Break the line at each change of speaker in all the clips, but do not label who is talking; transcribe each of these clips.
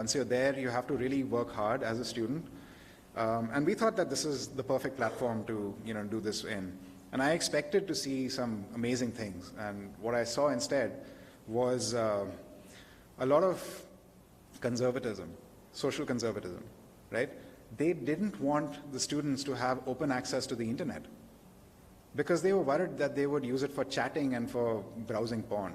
Once you're there, you have to really work hard as a student. And we thought that this is the perfect platform to do this in. And I expected to see some amazing things. And what I saw instead was a lot of conservatism, social conservatism, right? They didn't want the students to have open access to the internet because they were worried that they would use it for chatting and for browsing porn,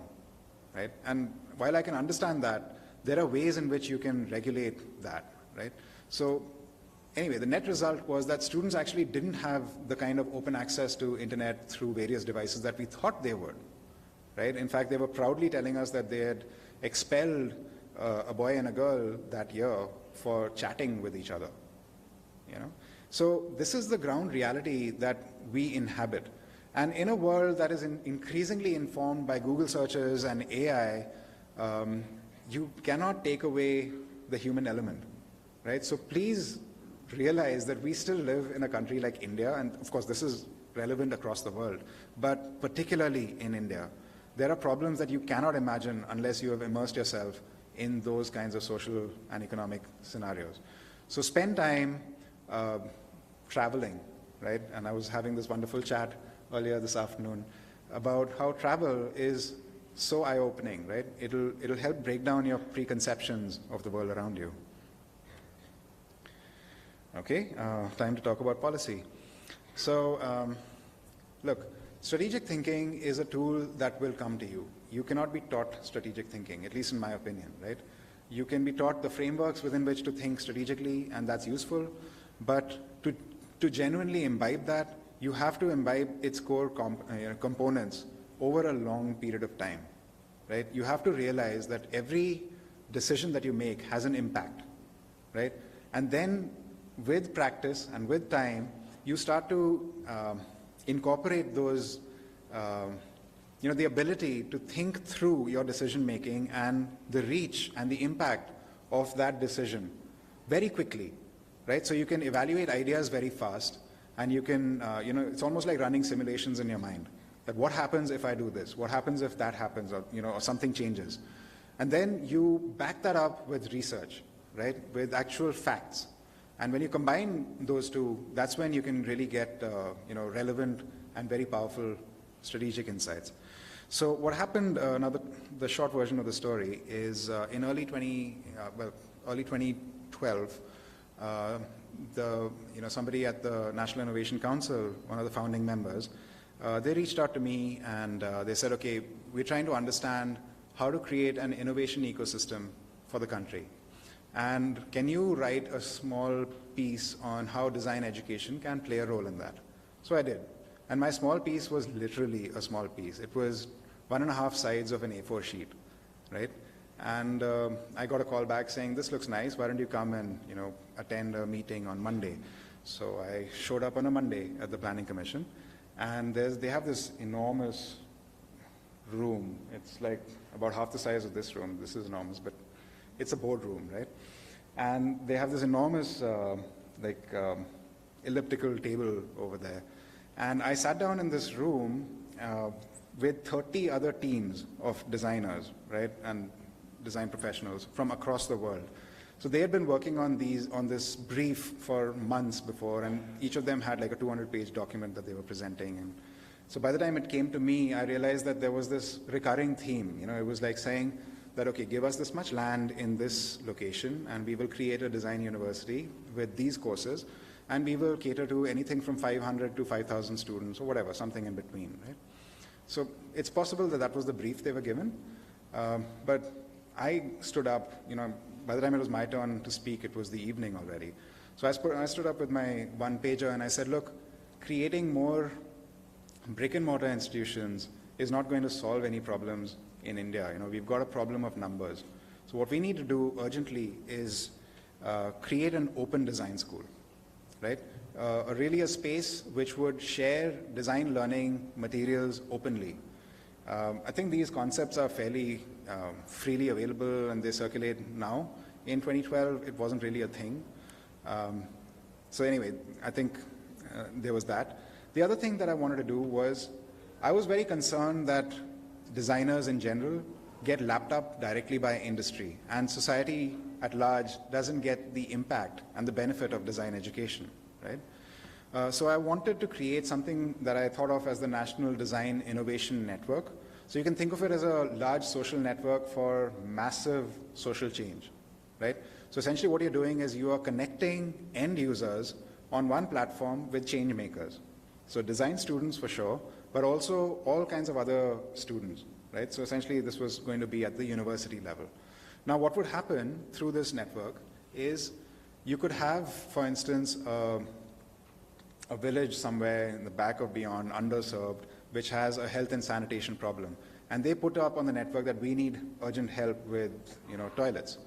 right? And while I can understand that, there are ways in which you can regulate that, right? So anyway, the net result was that students actually didn't have the kind of open access to internet through various devices that we thought they would, right? In fact, they were proudly telling us that they had expelled a boy and a girl that year for chatting with each other, So this is the ground reality that we inhabit. And in a world that is increasingly informed by Google searches and AI, you cannot take away the human element, right? So please realize that we still live in a country like India, and of course this is relevant across the world, but particularly in India. There are problems that you cannot imagine unless you have immersed yourself in those kinds of social and economic scenarios. So spend time traveling, right? And I was having this wonderful chat earlier this afternoon about how travel is so eye-opening, right? It'll help break down your preconceptions of the world around you. Okay, time to talk about policy. So, look, strategic thinking is a tool that will come to you. You cannot be taught strategic thinking, at least in my opinion, right? You can be taught the frameworks within which to think strategically, and that's useful, but to genuinely imbibe that, you have to imbibe its core components over a long period of time, right? You have to realize that every decision that you make has an impact, right? And then with practice and with time, you start to incorporate those, the ability to think through your decision making and the reach and the impact of that decision very quickly, right? So you can evaluate ideas very fast, and you can, it's almost like running simulations in your mind. That what happens if I do this? What happens if that happens, or or something changes? And then you back that up with research, right? With actual facts. And when you combine those two, that's when you can really get, relevant and very powerful strategic insights. So what happened, the short version of the story is in early 2012, somebody at the National Innovation Council, one of the founding members, they reached out to me and they said, okay, we're trying to understand how to create an innovation ecosystem for the country. And can you write a small piece on how design education can play a role in that? So I did. And my small piece was literally a small piece. It was 1.5 sides of an A4 sheet, right? And I got a call back saying, this looks nice, why don't you come and attend a meeting on Monday? So I showed up on a Monday at the Planning Commission, and they have this enormous room. It's like about half the size of this room. This is enormous, but it's a boardroom, right? And they have this enormous elliptical table over there. And I sat down in this room with 30 other teams of designers, right? And design professionals from across the world. So they had been working on this brief for months before, and each of them had like a 200-page document that they were presenting. And so by the time it came to me, I realized that there was this recurring theme. It was like saying that, okay, give us this much land in this location, and we will create a design university with these courses, and we will cater to anything from 500 to 5,000 students, or whatever, something in between, right? So it's possible that that was the brief they were given, but I stood up, by the time it was my turn to speak, it was the evening already. So I stood up with my one-pager and I said, look, creating more brick-and-mortar institutions is not going to solve any problems in India. We've got a problem of numbers. So what we need to do urgently is create an open design school, right? Really a space which would share design learning materials openly. I think these concepts are fairly freely available and they circulate now. In 2012, it wasn't really a thing. So anyway, I think there was that. The other thing that I wanted to do was, I was very concerned that designers in general get lapped up directly by industry. And society, at large doesn't get the impact and the benefit of design education, right? So I wanted to create something that I thought of as the National Design Innovation Network. So you can think of it as a large social network for massive social change, right? So essentially what you're doing is you are connecting end users on one platform with change makers. So design students for sure, but also all kinds of other students, right? So essentially this was going to be at the university level. Now what would happen through this network is you could have, for instance, a village somewhere in the back of beyond, underserved, which has a health and sanitation problem. And they put up on the network that we need urgent help with, toilets.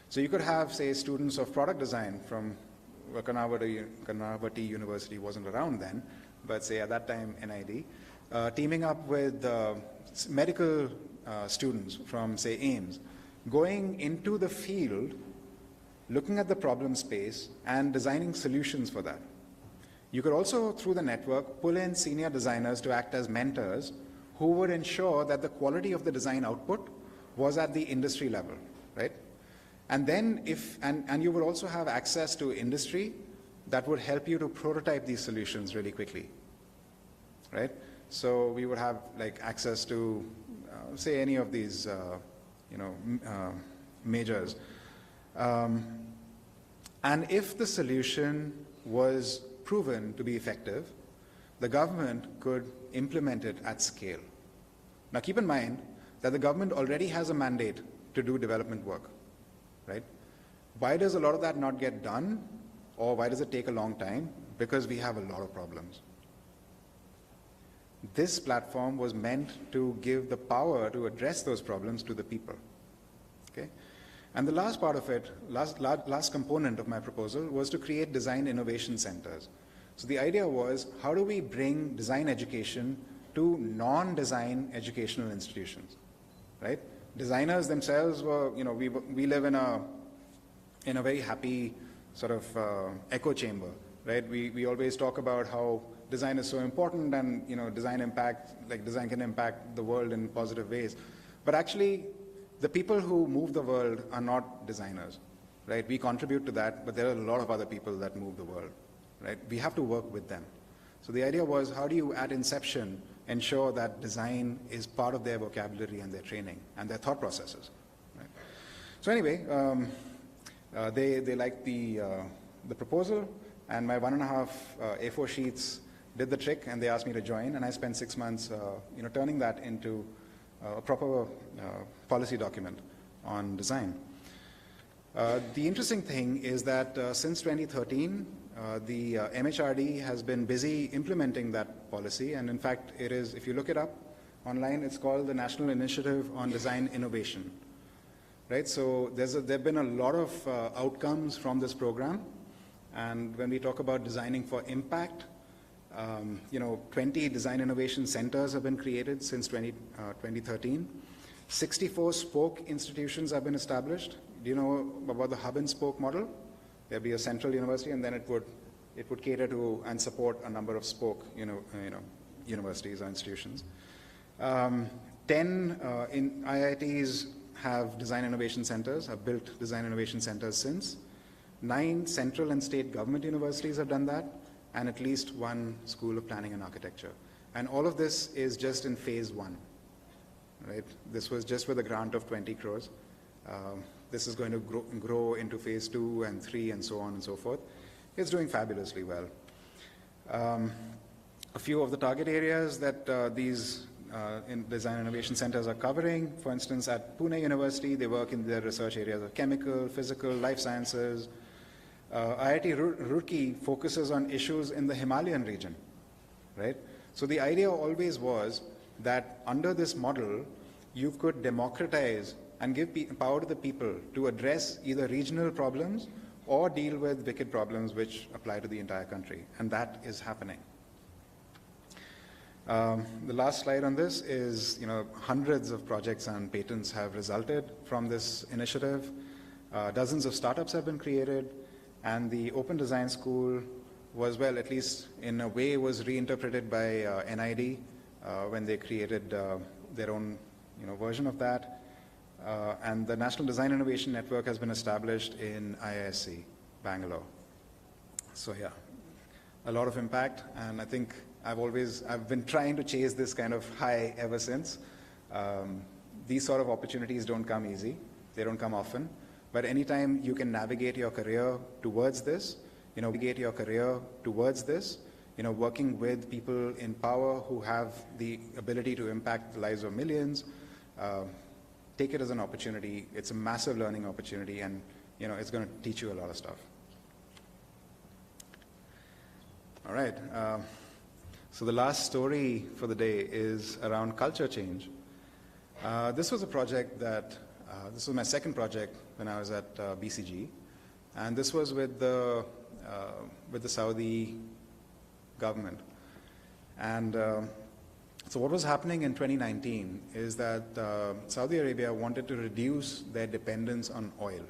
So you could have, say, students of product design from Karnavati University wasn't around then, but say at that time NID, teaming up with medical students from, say, AIMS, going into the field, looking at the problem space and designing solutions for that. You could also, through the network, pull in senior designers to act as mentors who would ensure that the quality of the design output was at the industry level, right? And then and you would also have access to industry that would help you to prototype these solutions really quickly, right? So we would have like access to, say, any of these, majors. And if the solution was proven to be effective, the government could implement it at scale. Now keep in mind that the government already has a mandate to do development work, right? Why does a lot of that not get done, or why does it take a long time? Because we have a lot of problems. This platform was meant to give the power to address those problems to the people, okay? And the last part of it, last component of my proposal was to create design innovation centers. So the idea was, how do we bring design education to non-design educational institutions, right? Designers themselves were, we live in a very happy sort of echo chamber, right? We always talk about how design is so important and, design can impact the world in positive ways. But actually, the people who move the world are not designers, right? We contribute to that, but there are a lot of other people that move the world, right? We have to work with them. So the idea was, how do you, at inception, ensure that design is part of their vocabulary and their training and their thought processes, right? So anyway, they liked the proposal, and my 1.5 A4 sheets did the trick, and they asked me to join, and I spent 6 months, turning that into a proper policy document on design. The interesting thing is that since 2013, the MHRD has been busy implementing that policy, and in fact, it is, if you look it up online, it's called the National Initiative on Design Innovation, right? So there have been a lot of outcomes from this program, and when we talk about designing for impact, 20 design innovation centers have been created since 2013. 64 spoke institutions have been established. Do you know about the hub and spoke model? There'll be a central university, and then it would cater to and support a number of spoke, universities or institutions. 10 in IITs have design innovation centers, have built design innovation centers since. 9 central and state government universities have done that, and at least 1 school of planning and architecture. And all of this is just in phase 1, right? This was just with a grant of 20 crores. This is going to grow into phase 2 and 3 and so on and so forth. It's doing fabulously well. A few of the target areas that these design innovation centers are covering, for instance, at Pune University, they work in their research areas of chemical, physical, life sciences. IIT Roorkee focuses on issues in the Himalayan region, right? So the idea always was that under this model, you could democratize and give power to the people to address either regional problems or deal with wicked problems which apply to the entire country, and that is happening. The last slide on this is, hundreds of projects and patents have resulted from this initiative. Dozens of startups have been created, and the Open Design School was, well, at least in a way, was reinterpreted by NID when they created their own version of that. And the National Design Innovation Network has been established in IISc, Bangalore. So yeah, a lot of impact, and I think I've been trying to chase this kind of high ever since. These sort of opportunities don't come easy. They don't come often. But anytime you can navigate your career towards this, working with people in power who have the ability to impact the lives of millions, take it as an opportunity. It's a massive learning opportunity, and it's going to teach you a lot of stuff. All right. So the last story for the day is around culture change. This was a project that, this was my second project when I was at BCG, and this was with the Saudi government. And so what was happening in 2019 is that Saudi Arabia wanted to reduce their dependence on oil.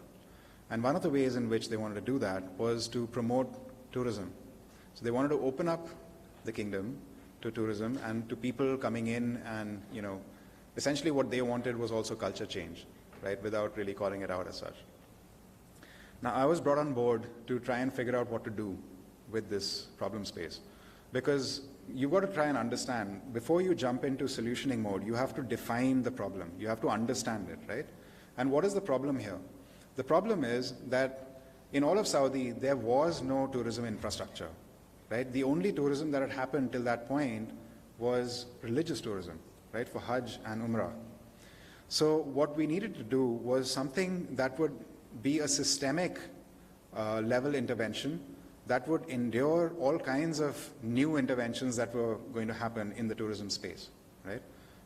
And one of the ways in which they wanted to do that was to promote tourism. So they wanted to open up the kingdom to tourism and to people coming in, and essentially what they wanted was also culture change, right, without really calling it out as such. Now, I was brought on board to try and figure out what to do with this problem space, because you've got to try and understand, before you jump into solutioning mode, you have to define the problem. You have to understand it, right? And what is the problem here? The problem is that in all of Saudi, there was no tourism infrastructure, right? The only tourism that had happened till that point was religious tourism, right, for Hajj and Umrah. So what we needed to do was something that would be a systemic level intervention that would endure all kinds of new interventions that were going to happen in the tourism space, right,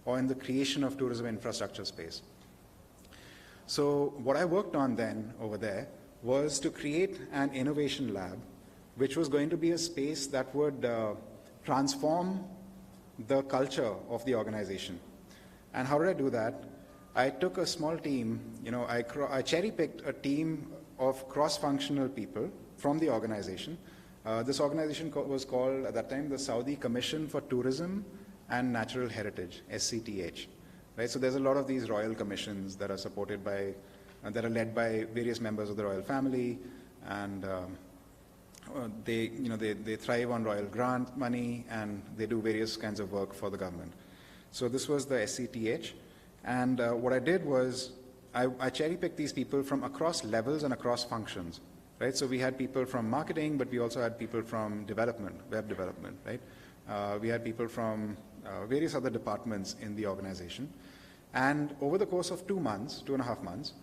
or in the creation of tourism infrastructure space. So what I worked on then over there was to create an innovation lab, which was going to be a space that would transform the culture of the organization. And how did I do that? I took a small team, I cherry-picked a team of cross-functional people from the organization. This organization was called, at that time, the Saudi Commission for Tourism and Natural Heritage, SCTH. Right? So there's a lot of these royal commissions that are supported by, that are led by various members of the royal family, and they thrive on royal grant money, and they do various kinds of work for the government. So this was the SCTH, and what I did was I cherry-picked these people from across levels and across functions, right? So we had people from marketing, but we also had people from development, web development, right? We had people from various other departments in the organization, and over the course of 2 months, 2.5 months,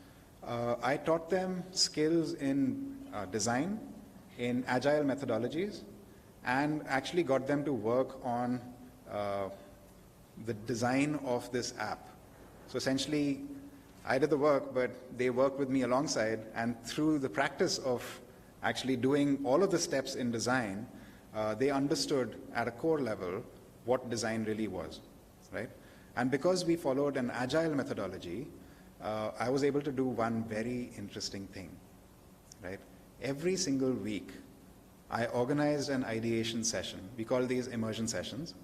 I taught them skills in design, in agile methodologies, and actually got them to work on the design of this app. So essentially, I did the work, but they worked with me alongside, and through the practice of actually doing all of the steps in design, they understood at a core level what design really was, right? And because we followed an agile methodology, I was able to do one very interesting thing, right? Every single week, I organized an ideation session. We call these immersion sessions.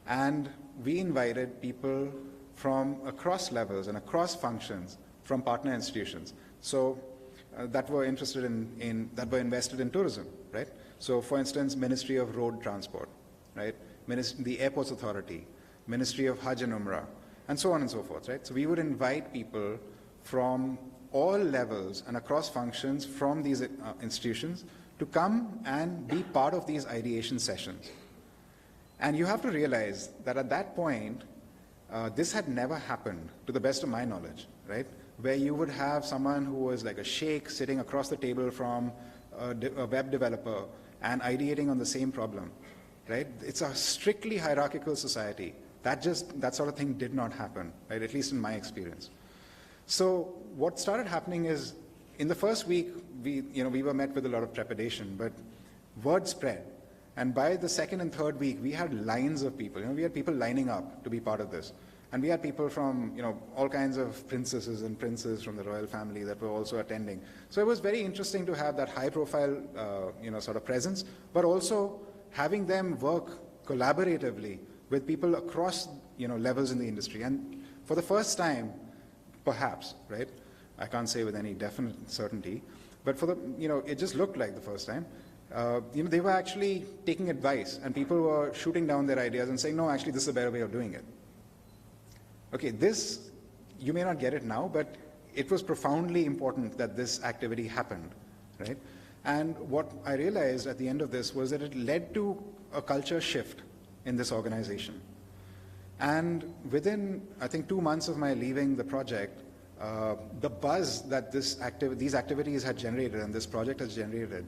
And we invited people from across levels and across functions from partner institutions. So that were interested that were invested in tourism, right? So for instance, Ministry of Road Transport, right? The Airports Authority, Ministry of Hajj and Umrah, and so on and so forth, right? So we would invite people from all levels and across functions from these institutions to come and be part of these ideation sessions. And you have to realize that at that point, this had never happened, to the best of my knowledge, right? Where you would have someone who was like a sheikh sitting across the table from a web developer and ideating on the same problem, right? It's a strictly hierarchical society. That sort of thing did not happen, right? At least in my experience. So what started happening is, in the first week, we were met with a lot of trepidation, but word spread. And by the second and third week, we had lines of people. We had people lining up to be part of this. And we had people from, all kinds of princesses and princes from the royal family that were also attending. So it was very interesting to have that high-profile, sort of presence, but also having them work collaboratively with people across, levels in the industry. And for the first time, perhaps, right? I can't say with any definite certainty, but for the, it just looked like the first time. They were actually taking advice, and people were shooting down their ideas and saying, no, actually, this is a better way of doing it. Okay, this, you may not get it now, but it was profoundly important that this activity happened, right? And what I realized at the end of this was that it led to a culture shift in this organization. And within, I think, 2 months of my leaving the project, the buzz that these activities had generated and this project has generated,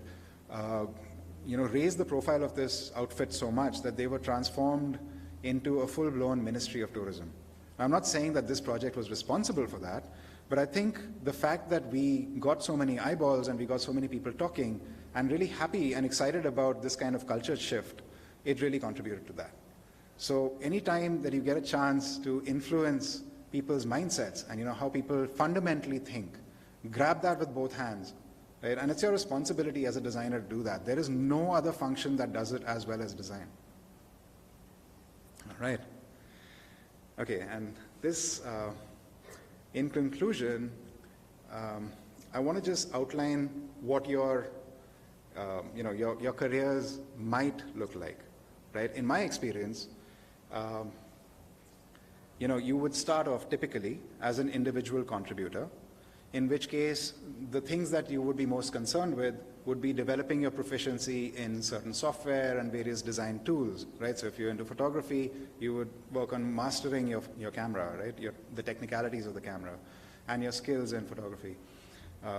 raised the profile of this outfit so much that they were transformed into a full-blown Ministry of Tourism. I'm not saying that this project was responsible for that, but I think the fact that we got so many eyeballs and we got so many people talking and really happy and excited about this kind of culture shift, it really contributed to that. So anytime that you get a chance to influence people's mindsets and how people fundamentally think, grab that with both hands, right? And it's your responsibility as a designer to do that. There is no other function that does it as well as design. All right. Okay, and this, in conclusion, I want to just outline what your careers might look like, right? In my experience, you would start off typically as an individual contributor, in which case the things that you would be most concerned with would be developing your proficiency in certain software and various design tools, right? So if you're into photography, you would work on mastering your camera, right? The technicalities of the camera and your skills in photography.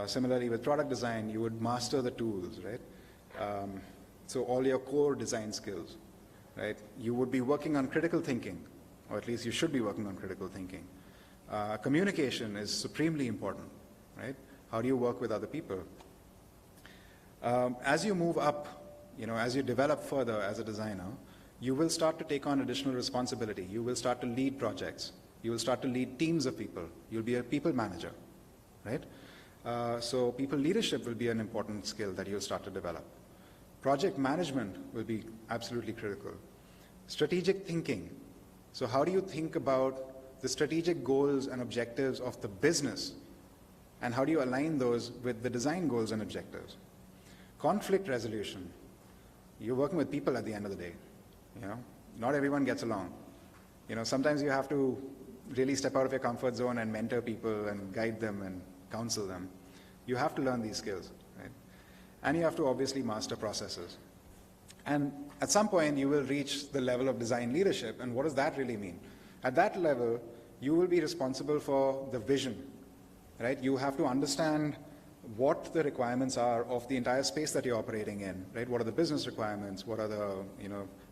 Similarly, with product design, you would master the tools, right? So all your core design skills, right? You would be working on critical thinking, or at least you should be working on critical thinking. Communication is supremely important, right? How do you work with other people? As you move up, as you develop further as a designer, you will start to take on additional responsibility. You will start to lead projects. You will start to lead teams of people. You'll be a people manager, right? So people leadership will be an important skill that you'll start to develop. Project management will be absolutely critical. Strategic thinking. So how do you think about the strategic goals and objectives of the business, and how do you align those with the design goals and objectives? Conflict resolution. You're working with people at the end of the day. Not everyone gets along. Sometimes you have to really step out of your comfort zone and mentor people and guide them and counsel them. You have to learn these skills, right? And you have to obviously master processes. And at some point you will reach the level of design leadership, and what does that really mean? At that level, you will be responsible for the vision, right? You have to understand what the requirements are of the entire space that you're operating in, right? What are the business requirements? What are the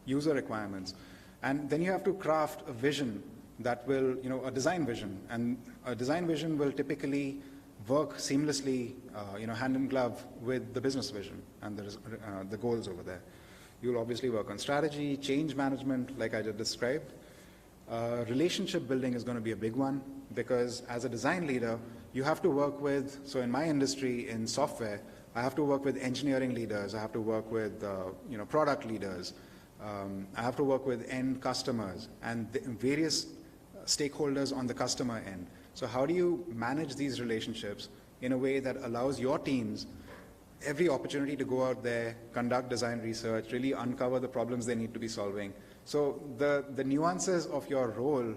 user requirements? And then you have to craft a vision that will, a design vision. And a design vision will typically work seamlessly, hand in glove with the business vision and the goals over there. You'll obviously work on strategy, change management, like I just described. Relationship building is going to be a big one, because as a design leader, you have to work with, so in my industry, in software, I have to work with engineering leaders, I have to work with product leaders, I have to work with end customers and various stakeholders on the customer end. So how do you manage these relationships in a way that allows your teams every opportunity to go out there, conduct design research, really uncover the problems they need to be solving? So the nuances of your role,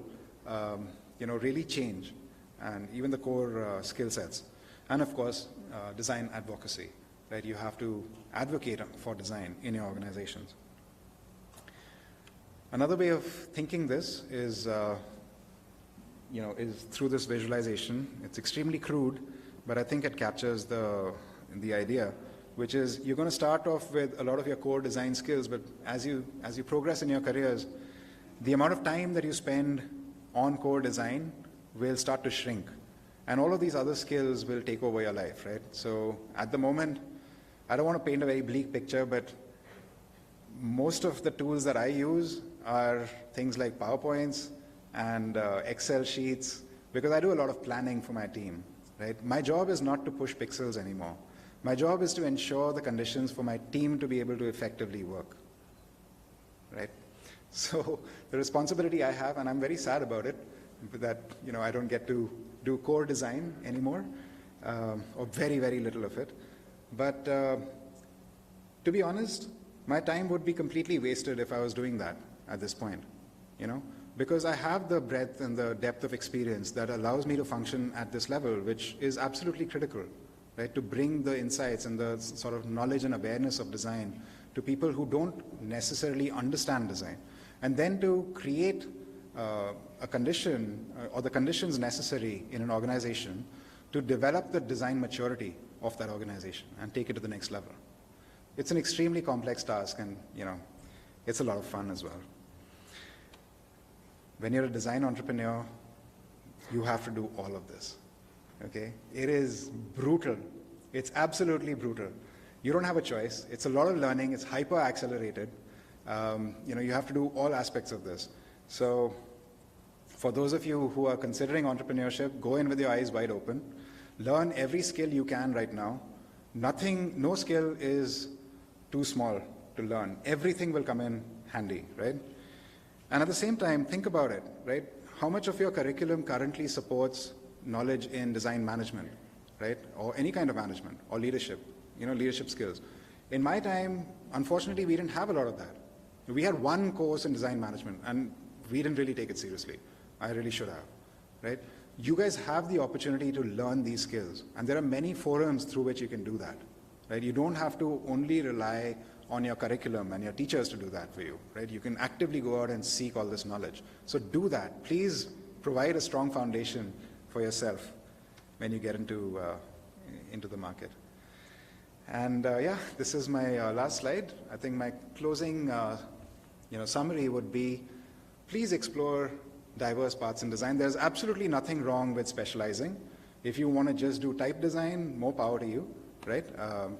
really change, and even the core skill sets. And of course, design advocacy, right? You have to advocate for design in your organizations. Another way of thinking this is, is through this visualization. It's extremely crude, but I think it captures the idea, which is you're going to start off with a lot of your core design skills, but as you progress in your careers, the amount of time that you spend on core design will start to shrink. And all of these other skills will take over your life, right? So at the moment, I don't want to paint a very bleak picture, but most of the tools that I use are things like PowerPoints and Excel sheets, because I do a lot of planning for my team, right? My job is not to push pixels anymore. My job is to ensure the conditions for my team to be able to effectively work, right? So the responsibility I have, and I'm very sad about it, that I don't get to do core design anymore, or very, very little of it. But to be honest, my time would be completely wasted if I was doing that at this point, because I have the breadth and the depth of experience that allows me to function at this level, which is absolutely critical, right, to bring the insights and the sort of knowledge and awareness of design to people who don't necessarily understand design, and then to create a condition or the conditions necessary in an organization to develop the design maturity of that organization and take it to the next level. It's an extremely complex task, and it's a lot of fun as well. When you're a design entrepreneur, you have to do all of this, okay? It is brutal. It's absolutely brutal. You don't have a choice. It's a lot of learning. It's hyper-accelerated. You have to do all aspects of this. So for those of you who are considering entrepreneurship, go in with your eyes wide open. Learn every skill you can right now. No skill is too small to learn. Everything will come in handy, right? And at the same time, think about it, right? How much of your curriculum currently supports knowledge in design management, right? Or any kind of management or leadership, leadership skills. In my time, unfortunately, we didn't have a lot of that. We had one course in design management, and we didn't really take it seriously. I really should have, right? You guys have the opportunity to learn these skills, and there are many forums through which you can do that, right? You don't have to only rely on your curriculum and your teachers to do that for you, right? You can actively go out and seek all this knowledge. So do that. Please provide a strong foundation for yourself when you get into the market. And this is my last slide. I think my closing summary would be, please explore diverse paths in design. There's absolutely nothing wrong with specializing. If you want to just do type design, more power to you, right?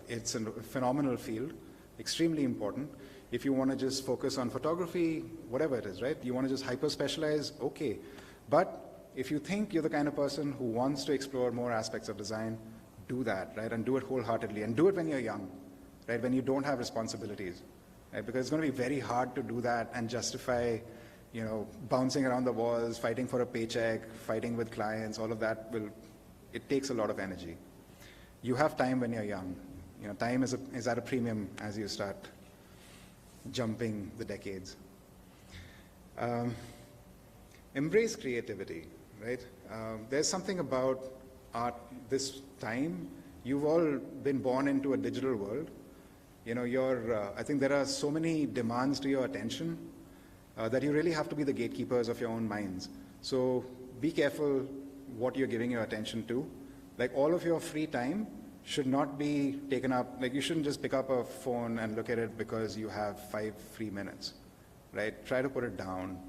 It's a phenomenal field, extremely important. If you want to just focus on photography, whatever it is, right? You want to just hyper-specialize, okay. But if you think you're the kind of person who wants to explore more aspects of design, do that, right? And do it wholeheartedly. And do it when you're young, right? When you don't have responsibilities, right? Because it's going to be very hard to do that and justify, bouncing around the walls, fighting for a paycheck, fighting with clients, all of that it takes a lot of energy. You have time when you're young. Time is at a premium as you start jumping the decades. Embrace creativity, right? There's something about art this time. You've all been born into a digital world. I think there are so many demands to your attention that you really have to be the gatekeepers of your own minds. So be careful what you're giving your attention to. Like, all of your free time should not be taken up, like, you shouldn't just pick up a phone and look at it because you have 5 free minutes, right? Try to put it down.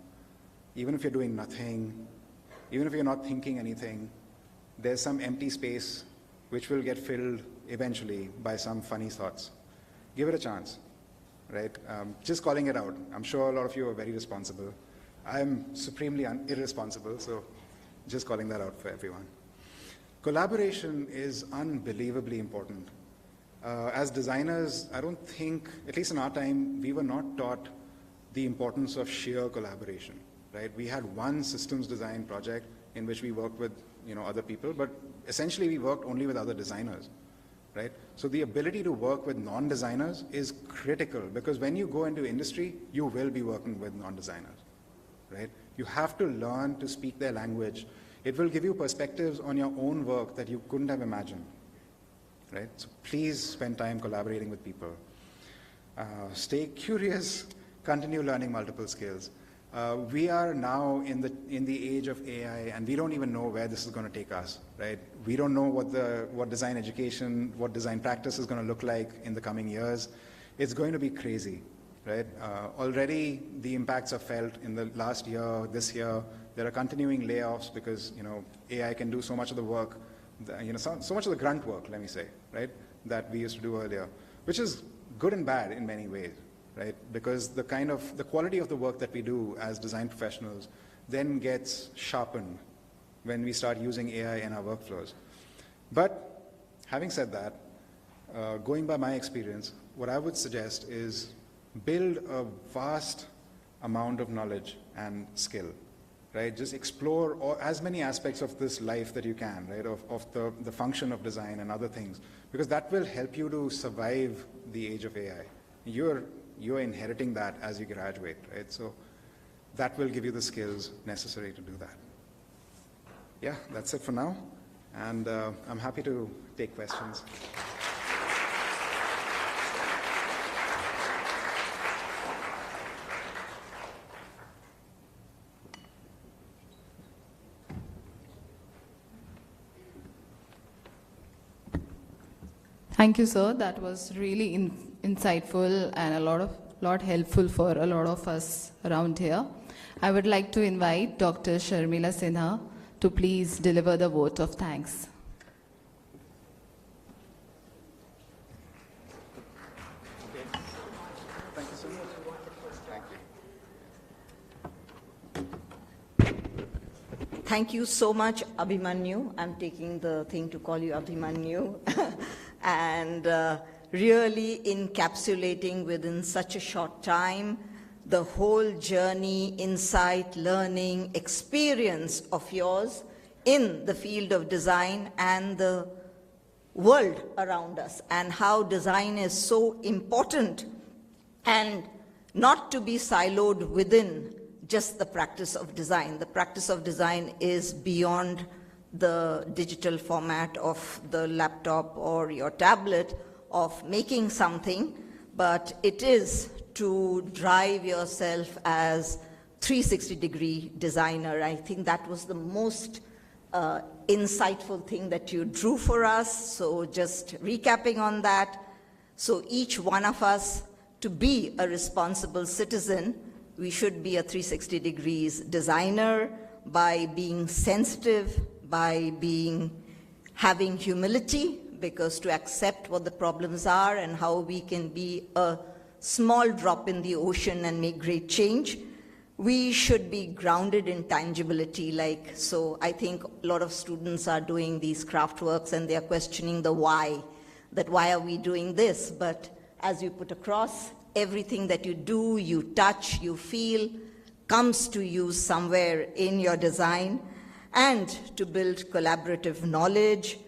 Even if you're doing nothing, even if you're not thinking anything, there's some empty space which will get filled eventually by some funny thoughts. Give it a chance, right? Just calling it out. I'm sure a lot of you are very responsible. I'm supremely irresponsible, so just calling that out for everyone. Collaboration is unbelievably important. As designers, I don't think, at least in our time, we were not taught the importance of sheer collaboration, right? We had one systems design project in which we worked with other people, but essentially we worked only with other designers, right? So the ability to work with non-designers is critical, because when you go into industry, you will be working with non-designers, right? You have to learn to speak their language. It will give you perspectives on your own work that you couldn't have imagined, right? So please spend time collaborating with people. Stay curious, continue learning multiple skills. We are now in the age of AI, and we don't even know where this is going to take us, right? We don't know what design education, what design practice is going to look like in the coming years. It's going to be crazy, right? Already the impacts are felt in the last year, this year. There are continuing layoffs because AI can do so much of the work, so much of the grunt work, let me say, right, that we used to do earlier, which is good and bad in many ways, right? Because the quality of the work that we do as design professionals then gets sharpened when we start using AI in our workflows. But having said that, going by my experience, what I would suggest is build a vast amount of knowledge and skill, right? Just explore as many aspects of this life that you can, right? Of the function of design and other things, because that will help you to survive the age of AI. You're inheriting that as you graduate, right? So that will give you the skills necessary to do that. Yeah, that's it for now. And I'm happy to take questions.
Thank you, sir. That was really insightful and a lot helpful for a lot of us around here. I would like to invite Dr. Sharmila Sinha to please deliver the vote of thanks.
Thank you so much.
Thank you so much, Abhimanyu. I'm taking the thing to call you Abhimanyu. And really encapsulating within such a short time the whole journey, insight, learning, experience of yours in the field of design and the world around us, and how design is so important and not to be siloed within just the practice of design. The practice of design is beyond the digital format of the laptop or your tablet of making something, but it is to drive yourself as 360-degree designer. I think that was the most insightful thing that you drew for us. So just recapping on that, so each one of us, to be a responsible citizen, we should be a 360 degrees designer by being sensitive, by having humility, because to accept what the problems are and how we can be a small drop in the ocean and make great change. We should be grounded in tangibility. So I think a lot of students are doing these craft works and they're questioning the why, that why are we doing this? But as you put across, everything that you do, you touch, you feel, comes to you somewhere in your design, and to build collaborative knowledge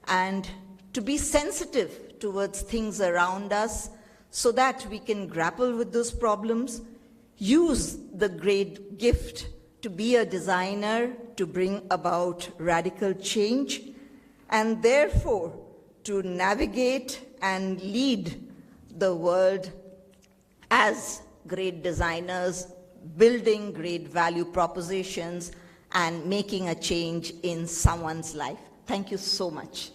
and to be sensitive towards things around us so that we can grapple with those problems, use the great gift to be a designer, to bring about radical change, and therefore to navigate and lead the world as great designers, building great value propositions, and making a change in someone's life. Thank you so much.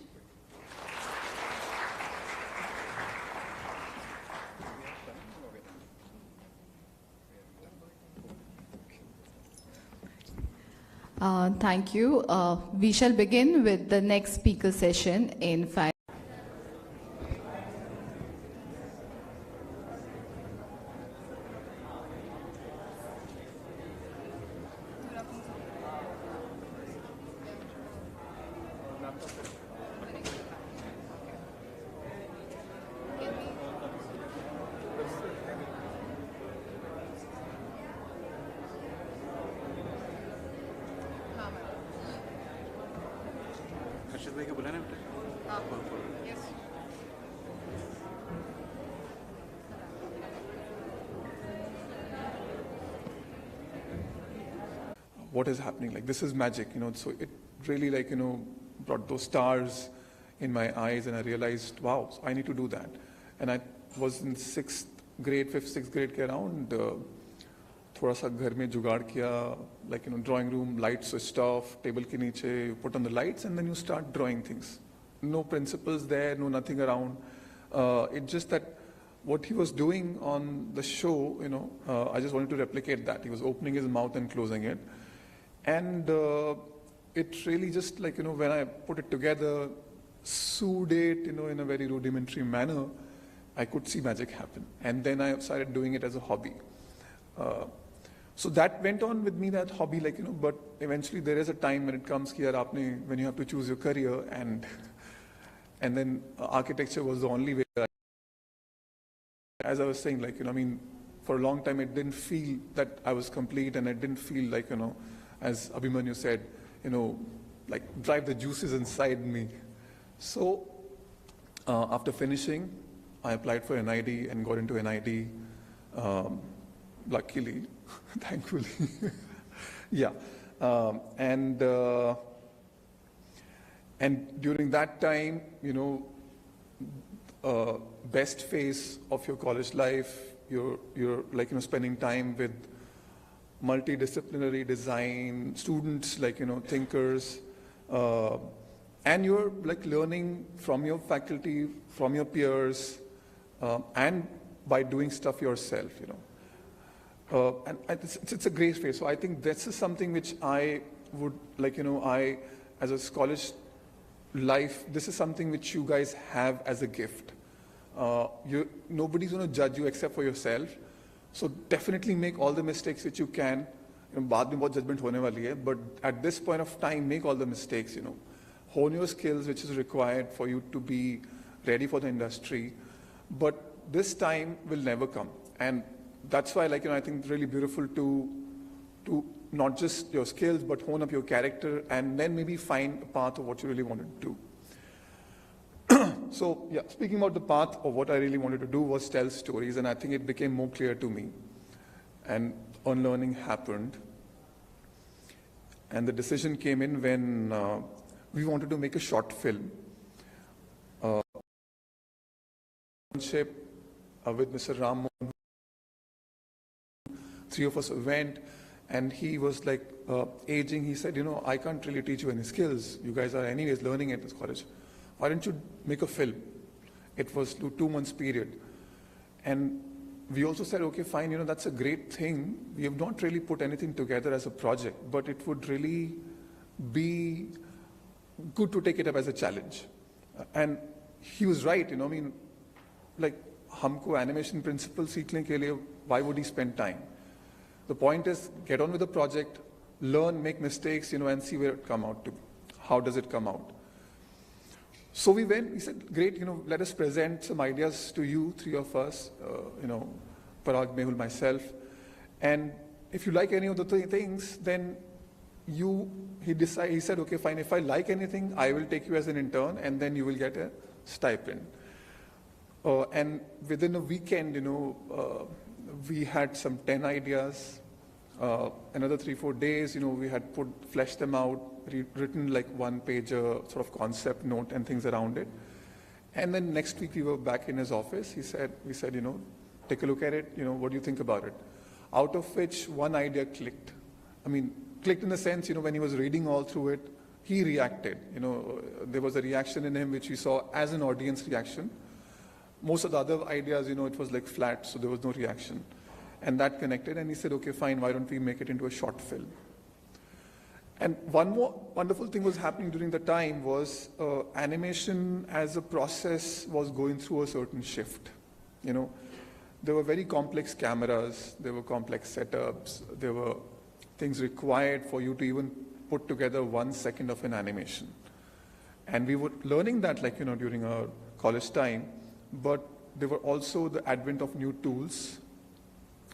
Thank you. We shall begin with the next speaker session in 5.
What is happening? Like, this is magic, so it really brought those stars in my eyes, and I realized, wow, so I need to do that. And I was in 5th, 6th grade के around, थोड़ा सा घर में जुगाड़ किया, drawing room, lights switched off, table के नीचे, you put on the lights, and then you start drawing things. No principles there, no nothing around. It's just that what he was doing on the show, I just wanted to replicate that. He was opening his mouth and closing it. And it really just when I put it together, sued it, in a very rudimentary manner, I could see magic happen. And then I started doing it as a hobby. So that went on with me, that hobby, but eventually there is a time when it comes here, when you have to choose your career, and then architecture was the only way. As I was saying, for a long time, it didn't feel that I was complete, and it didn't feel as Abhimanyu said, like drive the juices inside me. So after finishing, I applied for NID and got into NID, luckily, thankfully. Yeah. And during that time, best phase of your college life, you're like, spending time with multidisciplinary design students, like, thinkers, and you're like learning from your faculty, from your peers, and by doing stuff yourself, and it's a great phase. So I think this is something which I would like, as a college life, this is something which you guys have as a gift. Nobody's going to judge you except for yourself. So definitely make all the mistakes which you can. बाद में बहुत judgment होने वाली है, but at this point of time, make all the mistakes. Hone your skills, which is required for you to be ready for the industry. But this time will never come, and that's why, like, I think it's really beautiful to not just your skills, but hone up your character, and then maybe find a path of what you really want to do. So, yeah, speaking about the path of what I really wanted to do was tell stories, and I think it became more clear to me. And unlearning happened. And the decision came in when we wanted to make a short film. With Mr. Ram, three of us went, and he was like aging. He said, I can't really teach you any skills. You guys are anyways learning at this college. Why don't you make a film? It was 2 months period. And we also said, okay, fine, that's a great thing. We have not really put anything together as a project, but it would really be good to take it up as a challenge. And he was right, like, हमको animation principle सीखने के लिए, why would he spend time? The point is, get on with the project, learn, make mistakes, and see where it come out to. How does it come out? So we said, great, let us present some ideas to you, 3 of us, Parag, Mehul, myself. And if you like any of the things, then he said, okay, fine, if I like anything, I will take you as an intern, and then you will get a stipend. And within a weekend, we had some 10 ideas. Another 3-4 days, we had fleshed them out, written like 1-page sort of concept note and things around it. And then next week we were back in his office. We said, take a look at it. What do you think about it? Out of which one idea clicked. Clicked in the sense, when he was reading all through it, he reacted. There was a reaction in him which we saw as an audience reaction. Most of the other ideas, it was like flat, so there was no reaction. And that connected, and he said, okay, fine, why don't we make it into a short film? And one more wonderful thing was happening during the time was animation as a process was going through a certain shift. There were very complex cameras, there were complex setups, there were things required for you to even put together 1 second of an animation. And we were learning that, like, during our college time, but there were also the advent of new tools.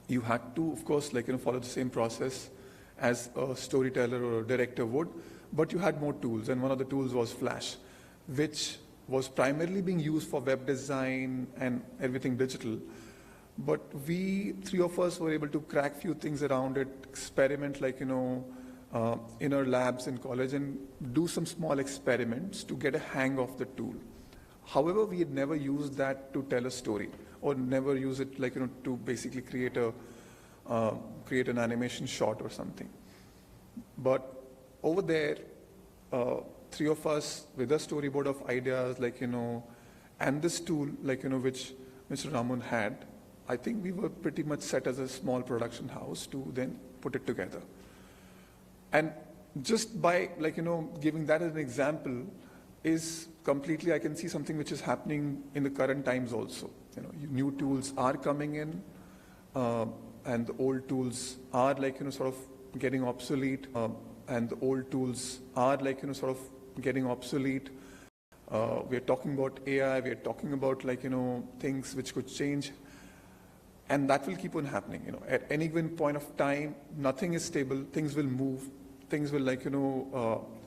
You had to, of course, like, follow the same process as a storyteller or a director would, but you had more tools, and one of the tools was Flash, which was primarily being used for web design and everything digital. But we, 3 of us, were able to crack few things around it, experiment, like, in our labs in college, and do some small experiments to get a hang of the tool. However, we had never used that to tell a story, or never use it, like, to basically create an animation shot or something. But over there, 3 of us with a storyboard of ideas, like, and this tool, like, which Mr. Raman had, I think we were pretty much set as a small production house to then put it together. And just by, like, giving that as an example is completely, I can see something which is happening in the current times also. New tools are coming in, and the old tools are, like, sort of getting obsolete, We're talking about AI, we're talking about, like, things which could change, and that will keep on happening. At any given point of time, nothing is stable, things will move, things will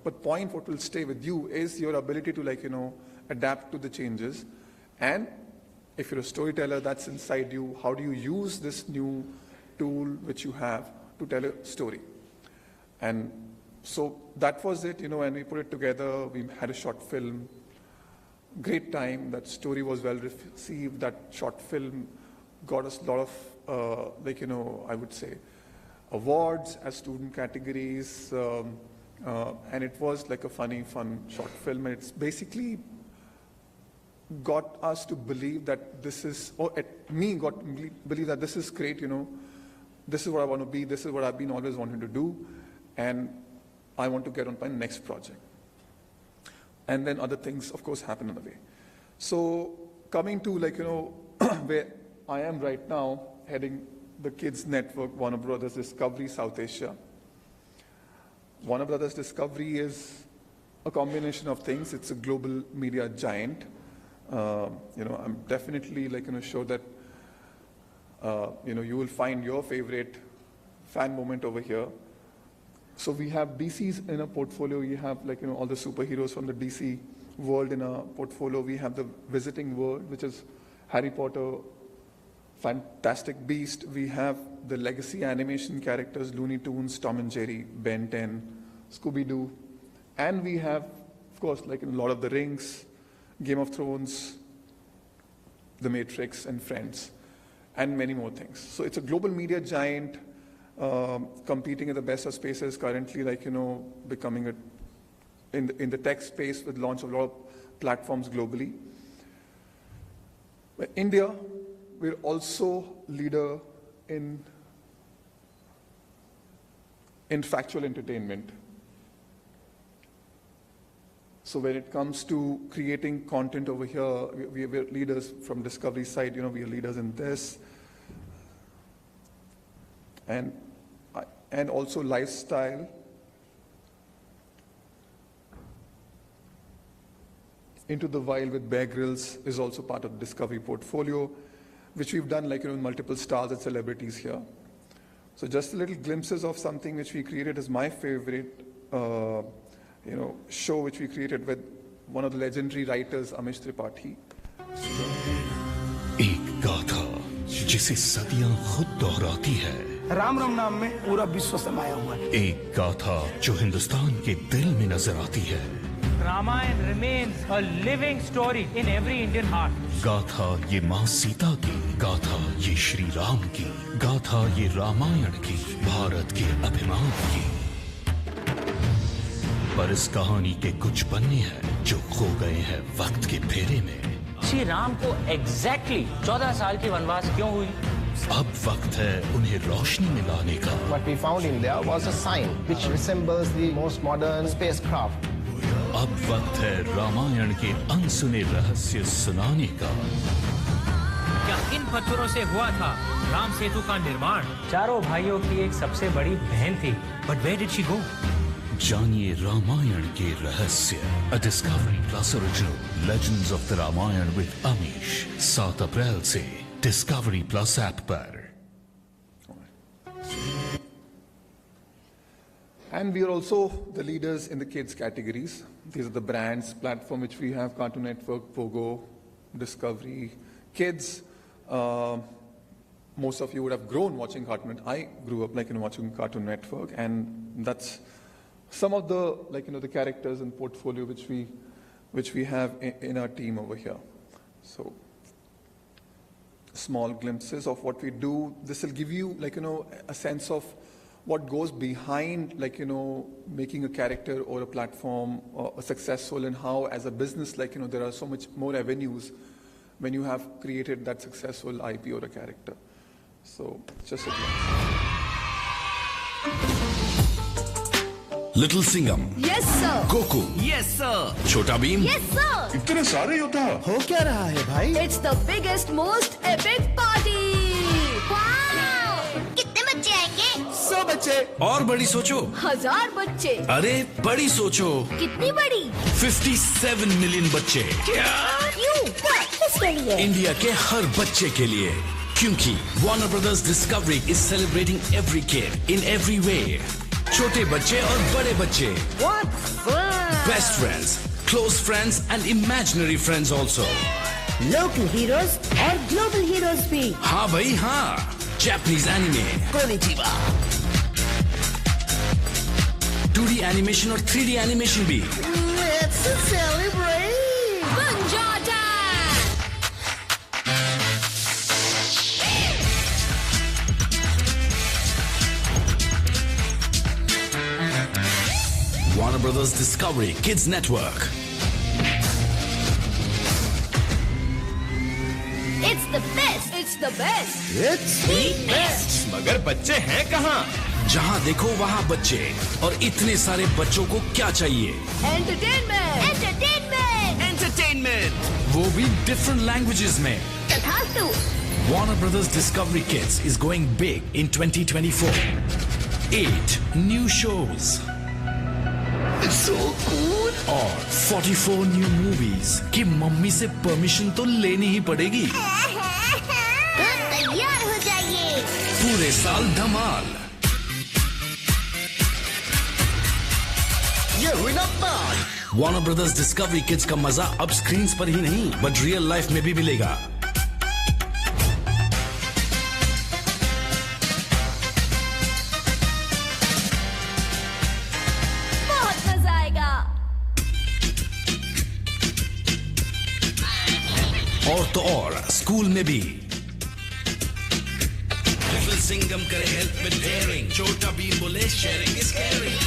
but point what will stay with you is your ability to adapt to the changes. And if you're a storyteller, that's inside you. How do you use this new tool which you have to tell a story? And so that was it, and we put it together. We had a short film, great time. That story was well received. That short film got us a lot of, I would say, awards as student categories. And it was like a funny, fun short film. And it's basically got us to believe that this is, got to believe that this is great, this is what I want to be, this is what I've been always wanting to do, and I want to get on my next project. And then other things, of course, happen on the way. So coming to where I am right now, heading the kids network, Warner Brothers Discovery South Asia. Warner Brothers Discovery is a combination of things. It's a global media giant. I'm definitely sure that you will find your favorite fan moment over here. So we have DCs in a portfolio. We have all the superheroes from the DC world in our portfolio. We have the Visiting World, which is Harry Potter, Fantastic Beast. We have the legacy animation characters, Looney Tunes, Tom and Jerry, Ben 10, Scooby-Doo. And we have, of course, Lord of the Rings, Game of Thrones, The Matrix, and Friends, and many more things. So it's a global media giant, competing in the best of spaces, currently becoming in the tech space with launch of a lot of platforms globally. But India, we're also leader in factual entertainment. So when it comes to creating content over here, we're leaders from Discovery side, we are leaders in this. And also lifestyle. Into the Wild with Bear Grylls is also part of the Discovery portfolio, which we've done multiple stars and celebrities here. So just a little glimpses of something which we created is my favorite show which we created with one of the legendary writers, Amish Tripathi.
एक गाथा जिसे सदियां खुद दोहराती है,
राम राम नाम में पूरा विश्व समाया हुआ है।
एक गाथा जो हिंदुस्तान के दिल में नजर आती है।
Ramayana remains a living story in every Indian heart.
गाथा ये माँ सीता की, गाथा ये श्री राम की, गाथा ये रामायण की, भारत के अभिमान की। पर इस कहानी के कुछ पन्ने हैं जो खो गए हैं वक्त के फेरे में।
श्री राम को एग्जैक्टली 14 साल की वनवास क्यों हुई?
अब वक्त है उन्हें रोशनी में लाने का।
What we found in there was a sign which resembles the most modern spacecraft.
अब वक्त है रामायण के अनसुने रहस्य सुनाने का।
क्या इन पत्थरों से हुआ था राम सेतु का निर्माण? चारों भाइयों की एक सबसे बड़ी बहन थी, but where did she go?
जानिए रामायण के रहस्य। A Discovery Plus Original, Legends of the Ramayan with Amish, 7 अप्रैल से Discovery Plus ऐप पर।
And we are also the leaders in the kids categories. These are the brands, platform which we have: Cartoon Network, Pogo, Discovery, Kids. Most of you would have grown watching Cartoon Network. I grew up watching Cartoon Network, and that's some of the the characters and portfolio which we have in our team over here. So small glimpses of what we do. This will give you a sense of what goes behind making a character or a platform successful, and how as a business there are so much more avenues when you have created that successful IP or a character. So just a glimpse.
Little Singham.
Yes, sir.
Goku.
Yes, sir.
Chota Bheem.
Yes, sir.
इतने सारे योद्धा
हो क्या रहा है भाई?
It's the biggest, most epic party. Wow! कितने बच्चे आएंगे?
100 बच्चे।
और बड़ी सोचो।
1000 बच्चे।
अरे बड़ी सोचो।
कितनी बड़ी?
57 मिलियन बच्चे।
क्या? क्यों? किसके लिए?
इंडिया के हर बच्चे के लिए, क्योंकि Warner Brothers Discovery is celebrating every kid in every way.
छोटे बच्चे और बड़े बच्चे.
What fun!
Best friends, close friends and imaginary friends also.
Local heroes और global heroes भी.
हाँ भाई हाँ. Japanese anime,
Konnichiwa.
2D animation और 3D animation भी.
Let's celebrate! Bunjata!
Warner Brothers Discovery Kids Network.
It's the best! It's the best!
It's
The best!
मगर बच्चे हैं कहाँ?
जहाँ देखो वहाँ बच्चे और इतने सारे बच्चों को क्या चाहिए?
Entertainment! Entertainment!
Entertainment.
वो भी different languages में.
तथास्तु!
Warner Brothers Discovery Kids is going big in 2024. 8 new shows.
It's so cool.
और 44 new movies कि मम्मी से परमिशन तो लेनी ही पड़ेगी.
तैयार हो जाइए.
पूरे साल धमाल.
ये हुई ना बात.
Warner Brothers Discovery Kids का मजा अब स्क्रीन्स पर ही नहीं बट रियल लाइफ में भी मिलेगा.
बहुत मजा आएगा.
और तो और स्कूल में भी. Little Singham करे help with daring. छोटा भी बोले sharing is caring.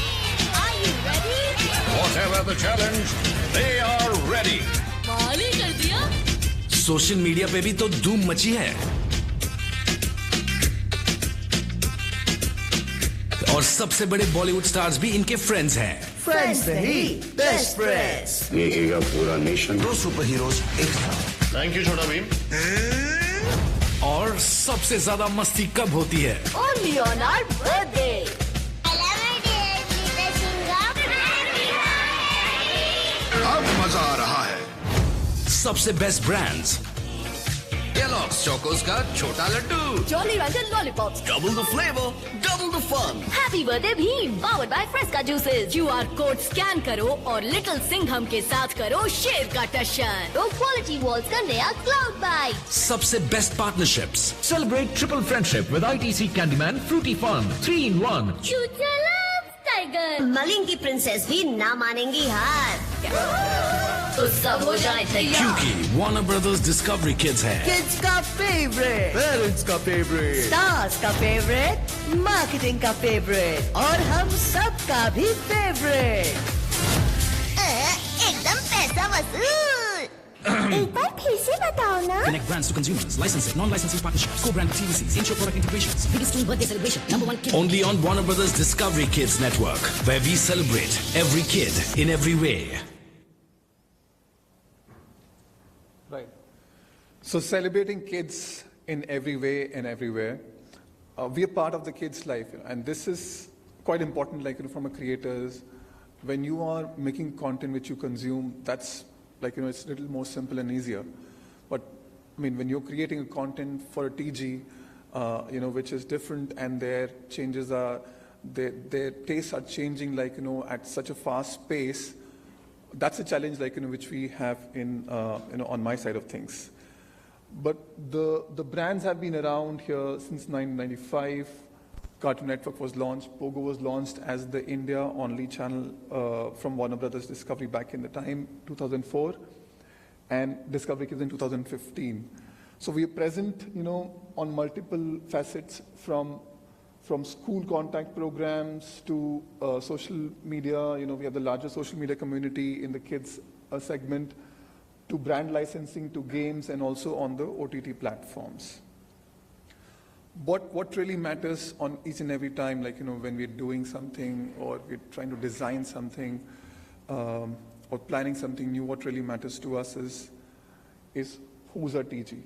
Are you ready?
Whatever the challenge, they are ready.
माली कर दिया.
सोशल मीडिया पे भी तो धूम मची है. और सबसे बड़े बॉलीवुड स्टार्स भी इनके फ्रेंड्स हैं.
Friends नहीं, best friends.
नेकी का पूरा नेशन.
2 सुपर हीरोज एक साथ.
थैंक यू छोटा भीम.
और सबसे ज्यादा मस्ती कब होती है?
Only on our birthday.
अब मजा आ रहा है.
सबसे बेस्ट ब्रांड्स.
Kellogg's चोकोस का छोटा Laddu.
Jolly Rancher lollipops.
Double the flavor, double the fun.
Happy birthday Bhim. Powered by Fresca juices. QR code scan करो और लिटिल सिंघम के साथ करो शेर का टशन. तो क्वालिटी वॉल्स का नया क्लाउड बाइट.
सबसे best partnerships.
Celebrate triple friendship with ITC Candyman Fruity Fun 3-in-1.
Tiger. Mulling की प्रिंसेस भी ना मानेंगी हार. तो सब हो जाए तैयार.
क्योंकि Warner Brothers Discovery Kids है.
किड्स का फेवरेट.
Parents का favorite.
स्टार्स का फेवरेट. मार्केटिंग का फेवरेट. और हम सब का भी फेवरेट. एकदम पैसा वसूल. एक बार फिर से बताओ ना.
Connect brands to consumers. Licensing, non-licensing partnerships, co-brand TVCs, in-show product integrations.
Biggest teen birthday celebration. #1 kid.
Only on Warner Brothers Discovery Kids Network, where we celebrate every kid in every way.
Right. So celebrating kids in every way and everywhere. We are part of the kids' life, and this is quite important. Like from a creators, when you are making content which you consume, that's like it's a little more simple and easier. But I mean, when you're creating a content for a TG, which is different, and their changes are, their tastes are changing, like at such a fast pace. That's a challenge, like which we have in on my side of things. But the brands have been around here since 1995. Cartoon Network was launched. Pogo was launched as the India-only channel from Warner Brothers Discovery back in the time, 2004, and Discovery Kids in 2015. So we are present, on multiple facets from school contact programs to social media. We have the largest social media community in the kids segment, to brand licensing, to games, and also on the OTT platforms. What really matters on each and every time, like when we're doing something or we're trying to design something or planning something new, what really matters to us is who's our TG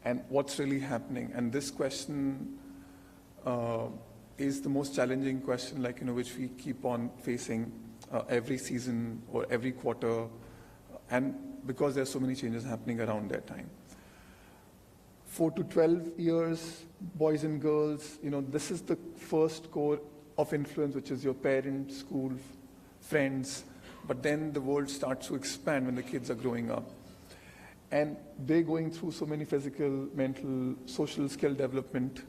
and what's really happening. And this question is the most challenging question, like which we keep on facing every season or every quarter, and because there's so many changes happening around that time. 4 to 12 years, boys and girls, this is the first core of influence, which is your parents, school, friends, but then the world starts to expand when the kids are growing up. And they're going through so many physical, mental, social skill development,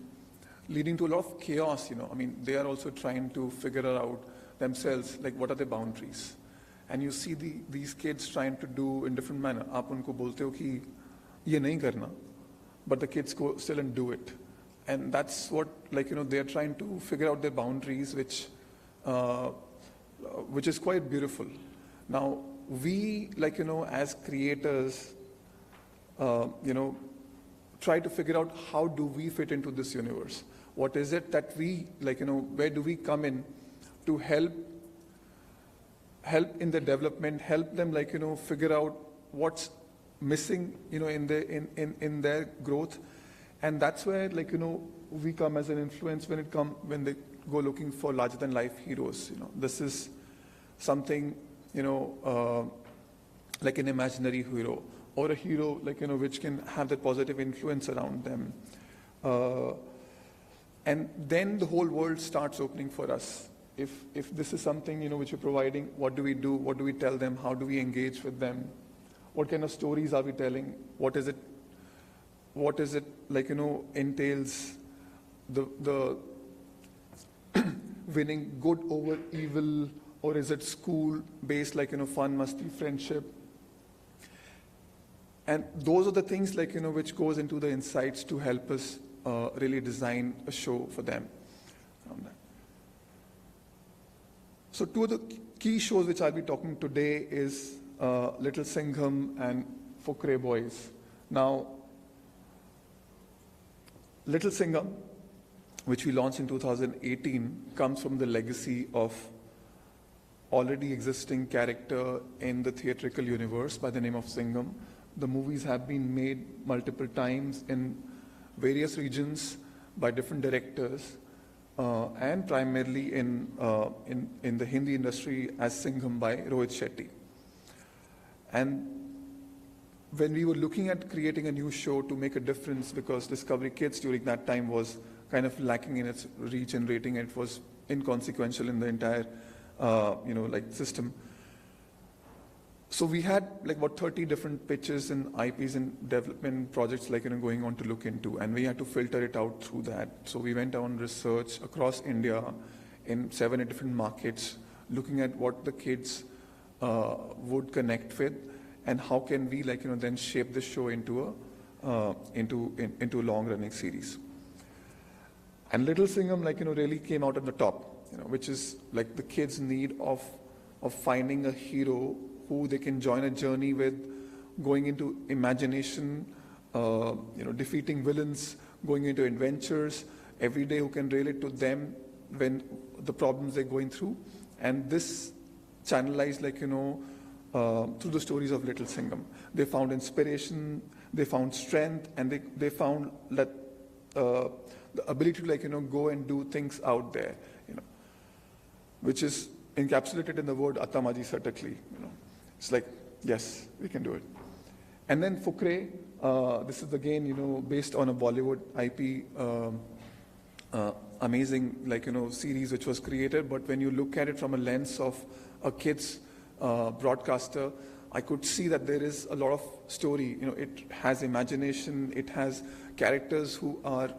leading to a lot of chaos, I mean, they are also trying to figure out themselves, like what are their boundaries. And you see these kids trying to do in different manner. आप उनको बोलते हो कि ये नहीं करना, but the kids go still and do it. And that's what, they're trying to figure out their boundaries, which is quite beautiful. Now, we, as creators, try to figure out how do we fit into this universe. What is it that we, where do we come in to help in the development, help them, figure out what's missing, in their growth. And that's where, we come as an influence when they go looking for larger than life heroes. This is something, like an imaginary hero or a hero, which can have that positive influence around them. And then the whole world starts opening for us. If this is something, which you're providing, what do we do? What do we tell them? How do we engage with them? What kind of stories are we telling? What is it entails the winning good over evil, or is it school-based, fun, musty, friendship? And those are the things, which goes into the insights to help us really design a show for them. So two of the key shows which I'll be talking today is Little Singham and Fukre Boys. Now, Little Singham, which we launched in 2018, comes from the legacy of already existing character in the theatrical universe by the name of Singham. The movies have been made multiple times in various regions by different directors, and primarily in the Hindi industry as Singham by Rohit Shetty. And when we were looking at creating a new show to make a difference, because Discovery Kids during that time was kind of lacking in its reach and rating, and it was inconsequential in the entire system. So we had about 30 different pitches and IPs and development projects going on to look into, and we had to filter it out through that. So we went on research across India in 7 different markets, looking at what the kids would connect with, and how can we then shape the show into a long-running series. And Little Singham really came out at the top, which is the kids' need of finding a hero who they can join a journey with, going into imagination, defeating villains, going into adventures every day, who can relate to them when the problems they're going through. And this channelized through the stories of Little Singham. They found inspiration, they found strength, and they found that the ability to go and do things out there, which is encapsulated in the word Atamaji Satakli. It's yes, we can do it. And then Fukre, this is again, based on a Bollywood IP, amazing, series which was created. But when you look at it from a lens of a kid's broadcaster, I could see that there is a lot of story. It has imagination, it has characters who are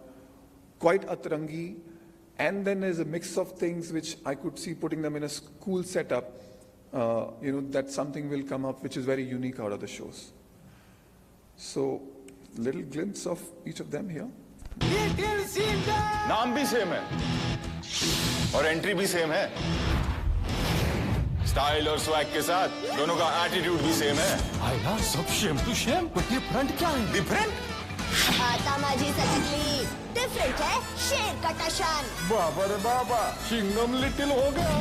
quite atrangi, and then there's a mix of things which I could see putting them in a school setup. That something will come up which is very unique out of the shows. So, little glimpse of each of them here.
नाम भी same है और entry भी same है, style और swag के साथ दोनों का एटीट्यूड भी सेम है।
आया सब same to same, but different क्या है?
डिफरेंट?
आतामाजी सटकली डिफरेंट है शेर का टशन।
बाबा रे बाबा, सिंघम लिटिल हो गया।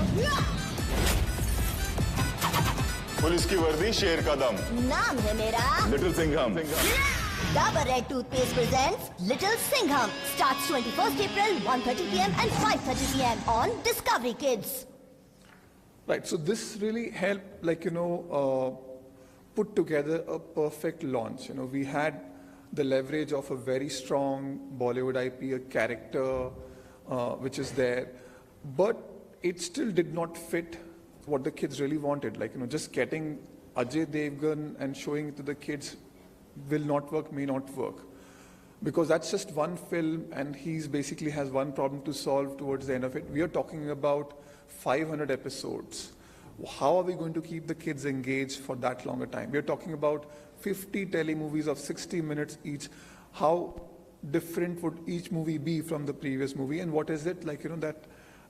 पुलिस की वर्दी शेर का दम,
नाम है मेरा
little Singham.
Dabur Red Toothpaste presents Little Singham. Starts 21st April, 1:30 p.m. and 5:30 p.m. on Discovery Kids.
Right, so this really helped, put together a perfect launch. We had the leverage of a very strong Bollywood IP, a character which is there, But it still did not fit what the kids really wanted. Like, just getting Ajay Devgan and showing it to the kids will not work, may not work. Because that's just one film and he's basically has one problem to solve towards the end of it. We are talking about 500 episodes. How are we going to keep the kids engaged for that longer time? We are talking about 50 telemovies of 60 minutes each. How different would each movie be from the previous movie, and what is it like,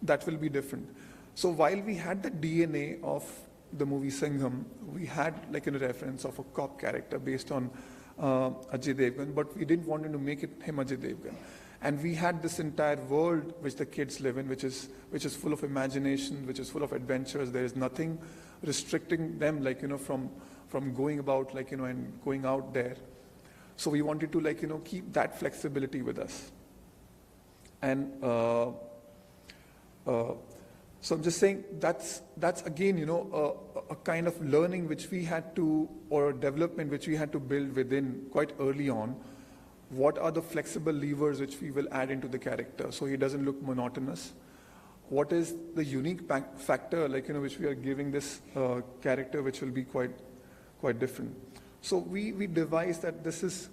that will be different. So while we had the DNA of the movie Singham, we had like a reference of a cop character based on Ajay Devgan, but we didn't want to make it him Ajay Devgan. And we had this entire world which the kids live in, which is full of imagination, which is full of adventures. There is nothing restricting them, like, from going about, like, and going out there. So we wanted to, like, keep that flexibility with us. And so I'm just saying that's again, a kind of learning which we had to, or development which we had to build within quite early on. What are the flexible levers which we will add into the character so he doesn't look monotonous? What is the unique factor, like, which we are giving this character, which will be quite different? So we devised that this is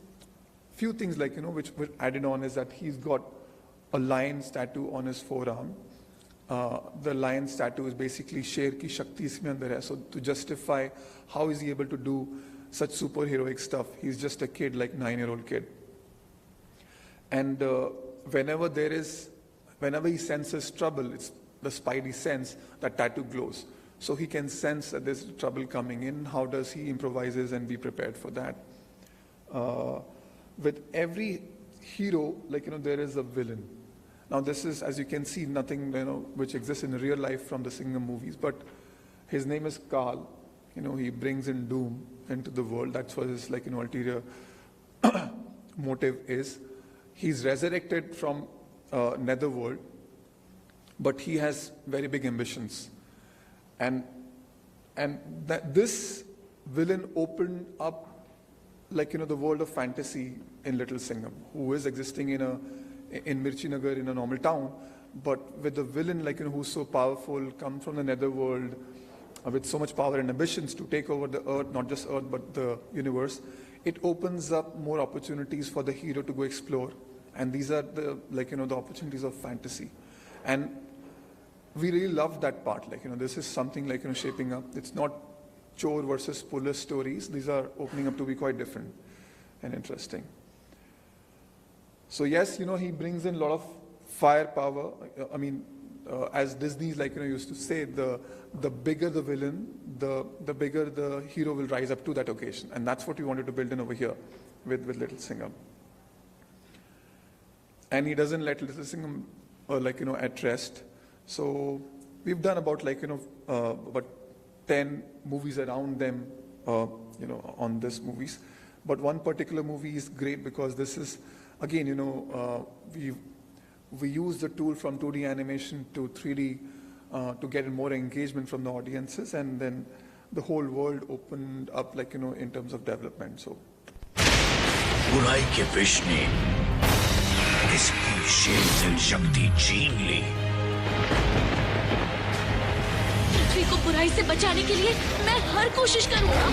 few things, like, which were added on, is that he's got a lion's tattoo on his forearm. The lion's tattoo is basically Sher ki Shakti isme andar hai. So to justify how is he able to do such superheroic stuff, he's just a kid, like 9-year-old kid. And whenever he senses trouble, it's the spidey sense, that tattoo glows. So he can sense that there's trouble coming in. How does he improvises and be prepared for that? With every hero, like, there is a villain. Now this is, as you can see, nothing, which exists in real life from the Singham movies, but his name is Kal. He brings in doom into the world. That's what his, like, ulterior motive is. He's resurrected from netherworld, but he has very big ambitions. And that this villain opened up, like, the world of fantasy in Little Singham, who is existing in Mirchi Nagar, in a normal town, but with the villain, like, who's so powerful, come from the netherworld, with so much power and ambitions to take over the earth, not just earth, but the universe. It opens up more opportunities for the hero to go explore. And these are the, like, the opportunities of fantasy. And we really love that part. Like, this is something, like, shaping up. It's not chore versus police stories. These are opening up to be quite different and interesting. So yes, he brings in a lot of firepower. I mean, as Disney's, like, used to say, the bigger the villain, the bigger the hero will rise up to that occasion. And that's what we wanted to build in over here with Little Singham. And he doesn't let Little Singham, like, at rest. So we've done about, like, about 10 movies around them, on this movies. But one particular movie is great because this is, again, we use the tool from 2D animation to 3D to get more engagement from the audiences, and then the whole world opened up, like, in terms of development. So
बुराई के विष ने इसकी शेर शक्ति छीन ली।
पृथ्वी को बुराई से बचाने के लिए मैं हर कोशिश करूंगा।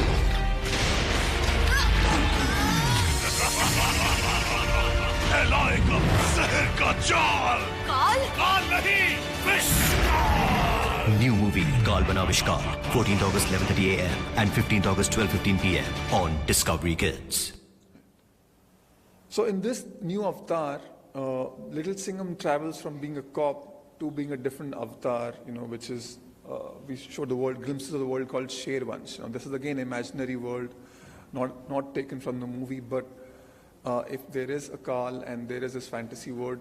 फैलाएगा जहर का जाल।
काल?
काल नहीं, विष।
New movie Kaal Bana Vishkar, 14th August 11:30 a.m. and 15th August 12:15 p.m. on Discovery Kids.
So in this new avatar, Little Singham travels from being a cop to being a different avatar, which is, we show the world, glimpses of the world called Shervansh. This is again imaginary world, not taken from the movie, but if there is a Kaal and there is this fantasy world,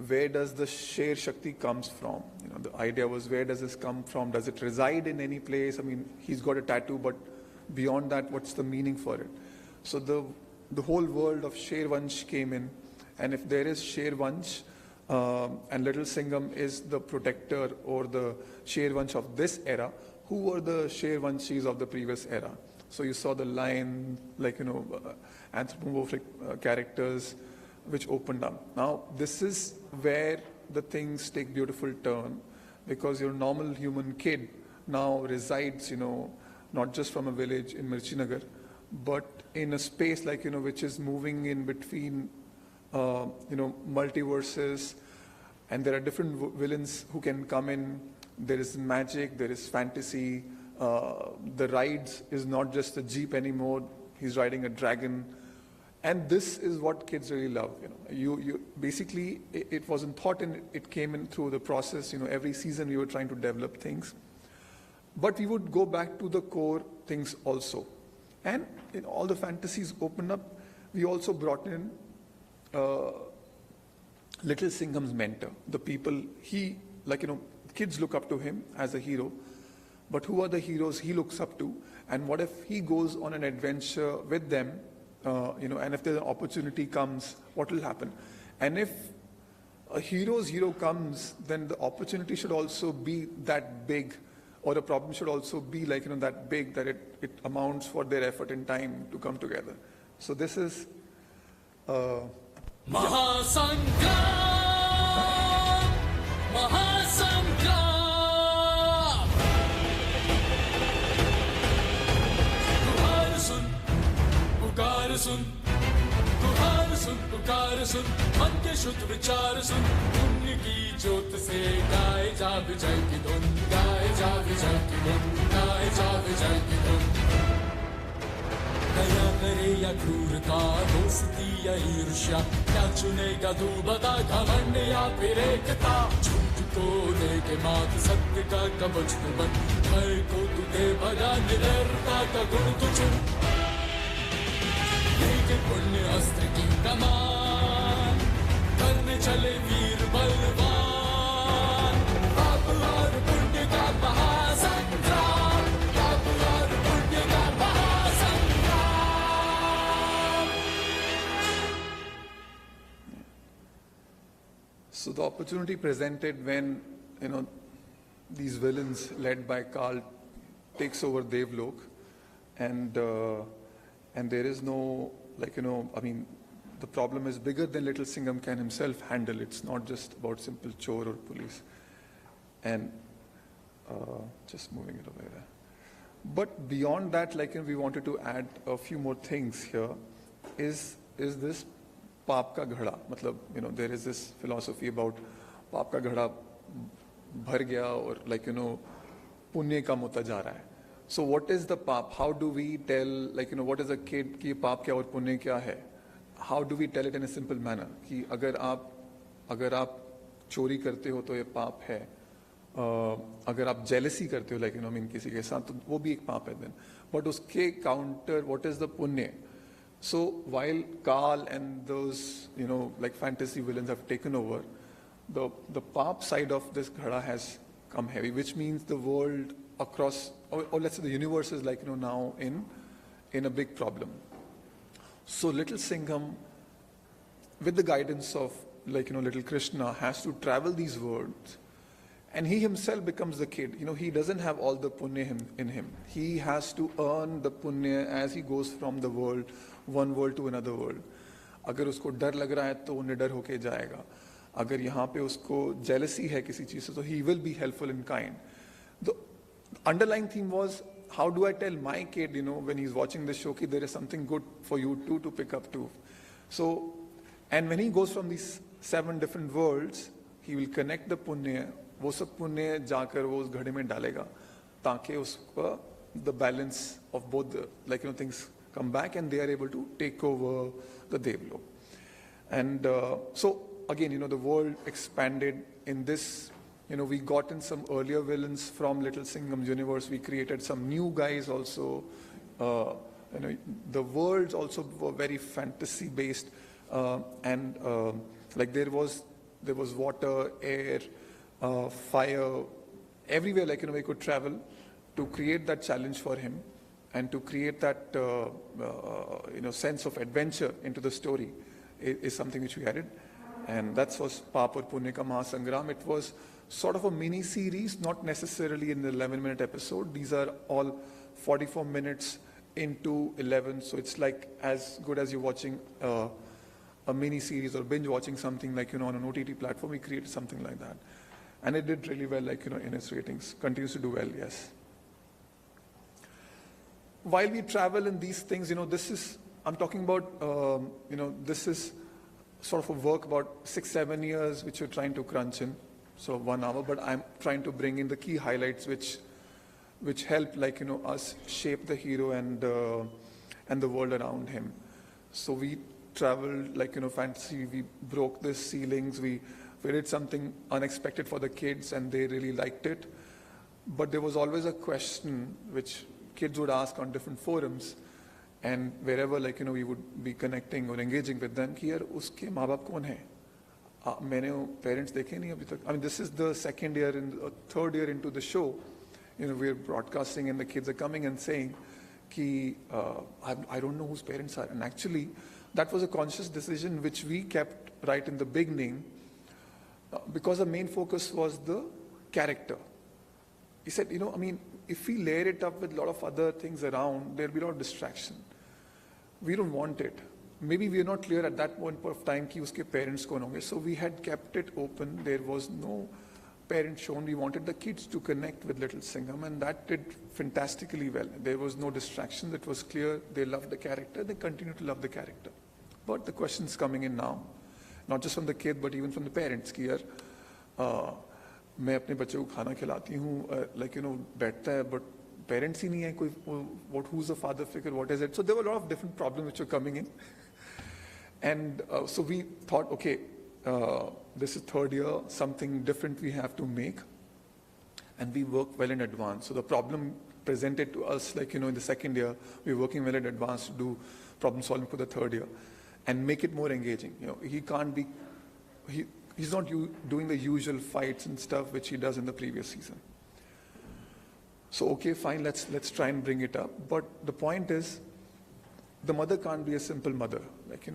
where does the Sher Shakti comes from? The idea was, where does this come from? Does it reside in any place? I mean, he's got a tattoo, but beyond that, what's the meaning for it? So the whole world of Shervansh came in, and if there is Shervansh, and Little Singham is the protector or the Shervansh of this era, who were the Shervanshis of the previous era? So you saw the lion, like, anthropomorphic characters, which opened up. Now, this is where the things take beautiful turn, because your normal human kid now resides, not just from a village in Mirchinagar, but in a space like, which is moving in between, multiverses, and there are different villains who can come in. There is magic, there is fantasy. The rides is not just a jeep anymore. He's riding a dragon. And this is what kids really love. You basically, it wasn't thought in, it came in through the process. Every season we were trying to develop things. But we would go back to the core things also. And in all the fantasies opened up, we also brought in Little Singham's mentor, the people kids look up to him as a hero, but who are the heroes he looks up to? And what if he goes on an adventure with them, and if there's an opportunity comes, what will happen? And if a hero's hero comes, then the opportunity should also be that big, or the problem should also be that big that it amounts for their effort and time to come together. So this is
Mahasangram, Mahasangram. Puhar sun, pukar sun, पुकार सुन पुकार सुन मन के शुद्ध विचार सुन पुण्य की ज्योत से गाए जा विजय की धुन गाए जा विजय की धुन गाए जा विजय की धुन दया करे या क्रूरता दोस्ती या ईर्ष्या क्या चुनेगा तू बता घमंड या फिर एकता झूठ को दे के मात सत्य का कवच तू बन भय को तू दे भगा निडरता का गुण तू चुन पुण्य अस्त्र की कमान करने चले वीर बलवान पाप और पुण्य का महासंग्राम पाप और पुण्य का महासंग्राम.
So the opportunity presented when these villains led by Karl takes over Devlok, and there is no the problem is bigger than Little Singham can himself handle. It's not just about simple chore or police. And just moving it away there. But beyond that, we wanted to add a few more things here. Is this paap ka ghada? There is this philosophy about paap ka ghada bhar gaya, or punya kam hota ja raha hai. So what is the paap? How do we tell, what is a kid ki paap kya aur punya kya hai? How do we tell it in a simple manner? Ki agar aap chori karte ho to ye paap hai. अगर आप jealousy करते हो किसी के साथ, तो वो भी एक पाप है then. But उसके counter, what is the punya? So while Karl and those fantasy villains have taken over, the paap side of this ghada has come heavy, which means the world across, or let's say the universe is now in a big problem. So Little Singham, with the guidance of little Krishna, has to travel these worlds. And he himself becomes the kid. He doesn't have all the punya in him. He has to earn the punya as he goes from the world, one world to another world. अगर उसको डर लग रहा है तो वो निडर होके जाएगा. अगर यहाँ पे उसको jealousy है किसी चीज़ से, तो he will be helpful in kind. The underlying theme was, how do I tell my kid, when he's watching this show, that there is something good for you too to pick up too. So, and when he goes from these 7 different worlds, he will connect the punya. वो सब पुण्य जाकर वो उस घड़े में डालेगा ताकि उसका the balance of both the things come back and they are able to take over the Devlok. And so again the world expanded in this. We got in some earlier villains from Little Singham's universe. We created some new guys also. The worlds also were very fantasy based, and there was water, air, fire, everywhere we could travel to create that challenge for him and to create that sense of adventure into the story is something which we added. And that was Paap aur Punya ka Mahasangram. It was sort of a mini series, not necessarily in the 11-minute episode. These are all 44 minutes into 11, so it's like as good as you watching a a mini series or binge watching something like, on an OTT platform, we created something like that. And it did really well, like, in its ratings. Continues to do well, yes. While we travel in these things, this is, I'm talking about, this is sort of a work about 6-7 years, which we're trying to crunch in, so 1 hour, but I'm trying to bring in the key highlights which help, like, us shape the hero and the world around him. So we traveled, like, fantasy, we broke the ceilings, we did something unexpected for the kids and they really liked it. But there was always a question which kids would ask on different forums and wherever, like, we would be connecting or engaging with them, कि यार उसके माँ बाप कौन है? मैंने parents देखे नहीं अभी तक. I mean, this is the third year into the show. We're broadcasting and the kids are coming and saying, कि I don't know whose parents are. And actually, that was a conscious decision which we kept right in the beginning because the main focus was the character. He said, if we layer it up with a lot of other things around, there'll be a lot of distraction. We don't want it. Maybe we are not clear at that point of time कि उसके parents कौन होंगे. So we had kept it open. There was no parent shown. We wanted the kids to connect with Little Singham, and that did fantastically well. There was no distraction. It was clear they loved the character. They continue to love the character. But the questions coming in now, not just from the kid, but even from the parents, कि यार मैं अपने बच्चे को खाना खिलाती हूँ, like, बैठता है, but parents ही नहीं है कोई, who's the father figure, what is it? So there were a lot of different problems which were coming in. And so we thought, okay, this is third year, something different we have to make. And we work well in advance. So the problem presented to us, like, in the second year, we're working well in advance to do problem solving for the third year and make it more engaging. He can't be, he's not doing the usual fights and stuff which he does in the previous season. So, okay, fine, let's try and bring it up. But the point is, the mother can't be a simple mother. Like,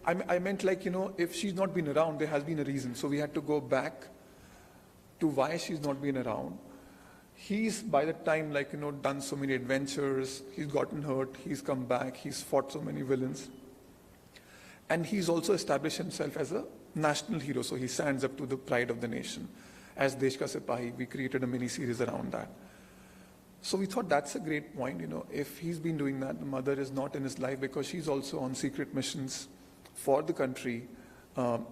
I meant, like, if she's not been around, there has been a reason. So we had to go back to why she's not been around. He's, by the time, like, done so many adventures, he's gotten hurt, he's come back, he's fought so many villains. And he's also established himself as a national hero, so he stands up to the pride of the nation. As Desh Ka Sipahi, we created a mini-series around that. So we thought that's a great point, if he's been doing that, the mother is not in his life because she's also on secret missions for the country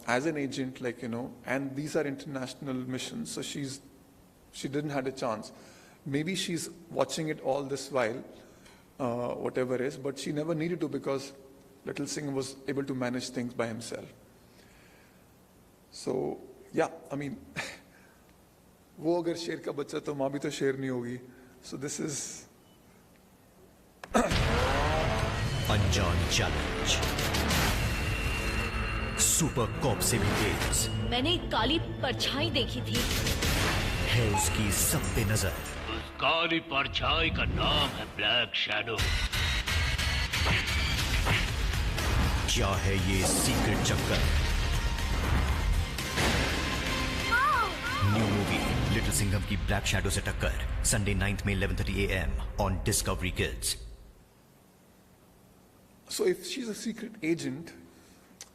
as an agent, like, and these are international missions, so she didn't have a chance. Maybe she's watching it all this while, whatever is, but she never needed to because Little Singham was able to manage things by himself. So, yeah, I mean, वो अगर शेर का बच्चा तो माँ भी तो शेर नहीं होगी. So this is
Anjan Challenge. Super cop से भी तेज
मैंने काली परछाई देखी थी.
है उसकी सब पे नजर.
उस काली परछाई का नाम है ब्लैक शैडो.
क्या है ये सीक्रेट चक्कर? न्यू मूवी लिटिल सिंघम की ब्लैक शैडो से टक्कर, Sunday 9th May 11:30 AM on Discovery Kids.
So if she's a secret agent,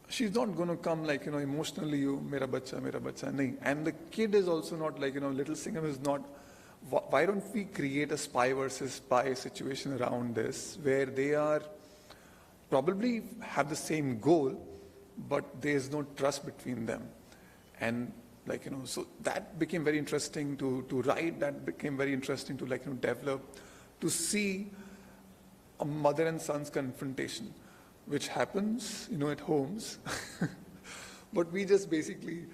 she's not going to come like, emotionally, mera bacha, nahi. And the kid is also not like, Little Singham is not, why don't we create a spy versus spy situation around this, where they are probably have the same goal, but there's no trust between them. And like, so that became very interesting to write, that became very interesting to like, develop, to see a mother and son's confrontation, which happens, at homes. But we just basically,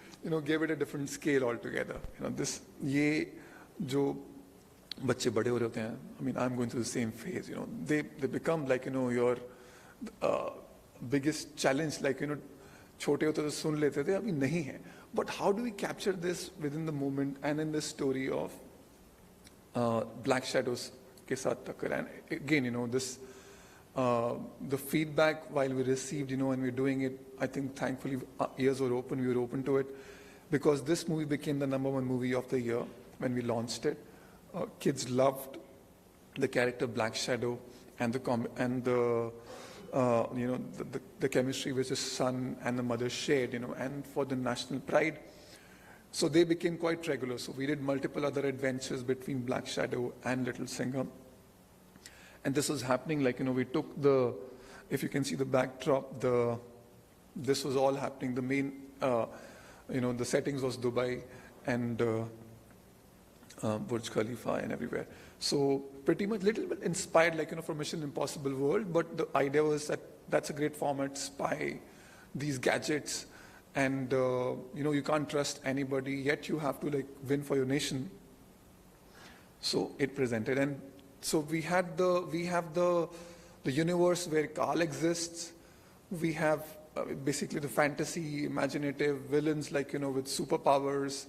gave it a different scale altogether. Ye jo bachche bade ho rahe hote hain, I mean, I'm going through the same phase, they become like, your biggest challenge, like, छोटे होते तो सुन लेते थे, अभी नहीं है. But how do we capture this within the moment and in this story of Black Shadows के साथ टक्कर? And again, this the feedback while we received, and we're doing it, I think thankfully ears were open, we were open to it, because this movie became the #1 movie of the year when we launched it. Kids loved the character Black Shadow and the the chemistry which the son and the mother shared, and for the national pride. So they became quite regular. So we did multiple other adventures between Black Shadow and Little Singham. And this was happening, we took if you can see the backdrop, this was all happening. The main, the settings was Dubai and Burj Khalifa and everywhere. So pretty much little bit inspired, from Mission Impossible world, but the idea was that that's a great format, spy, these gadgets, and you can't trust anybody, yet you have to win for your nation. So it presented, and so we have the universe where Kal exists. We have basically the fantasy, imaginative villains with superpowers,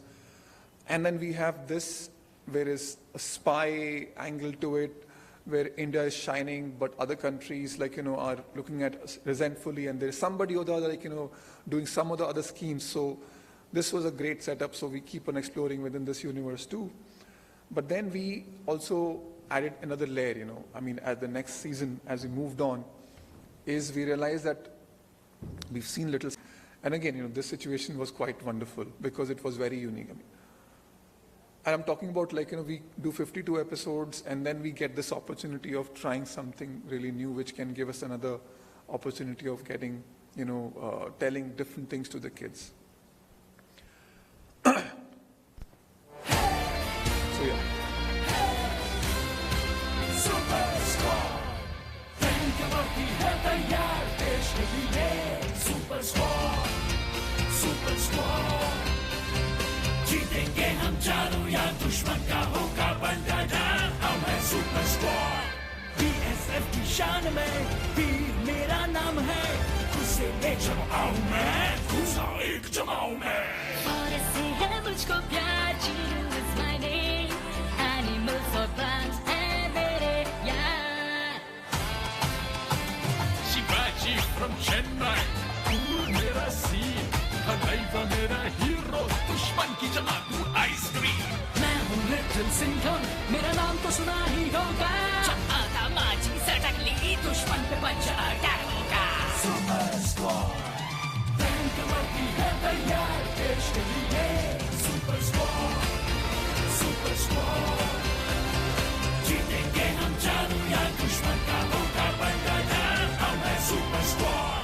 and then we have this where is a spy angle to it, where India is shining, but other countries are looking at us resentfully, and there's somebody or the other doing some of the other schemes. So this was a great setup. So we keep on exploring within this universe too. But then we also added another layer. At the next season, as we moved on, is we realized that we've seen little, and again, this situation was quite wonderful because it was very unique. And I'm talking about we do 52 episodes and then we get this opportunity of trying something really new, which can give us another opportunity of getting, telling different things to the kids. So yeah.
Super Squad, Karnavati hai taiyar, desh ke liye. Super Squad, Super Squad. जीतेंगे हम चारों या दुश्मन का होगा बंटा डाल. हम हैं सुपर स्क्वाड, BSF की शान में वीर मेरा नाम है. खुसे ले जमाऊं मैं, खुसा एक जमाऊं मैं.
और से है मुझको प्यार, Chinu is my name. Animals or plants है मेरे यार.
Shivaji from Chennai, मेरा सीन. हदैवा मेरा हीरो, दुश्मन की जमा तू आइसक्रीम. मैं हूँ लिटिल सिंघम, मेरा नाम तो सुना ही होगा. आता माची सटक ली, दुश्मन पे पंच अटैक होगा. सुपर स्क्वाड, Karnavati है तैयार देश के लिए. Super squad, super squad. जीतेंगे हम चारों या दुश्मन का होगा बंटा डाल. हम हैं super squad.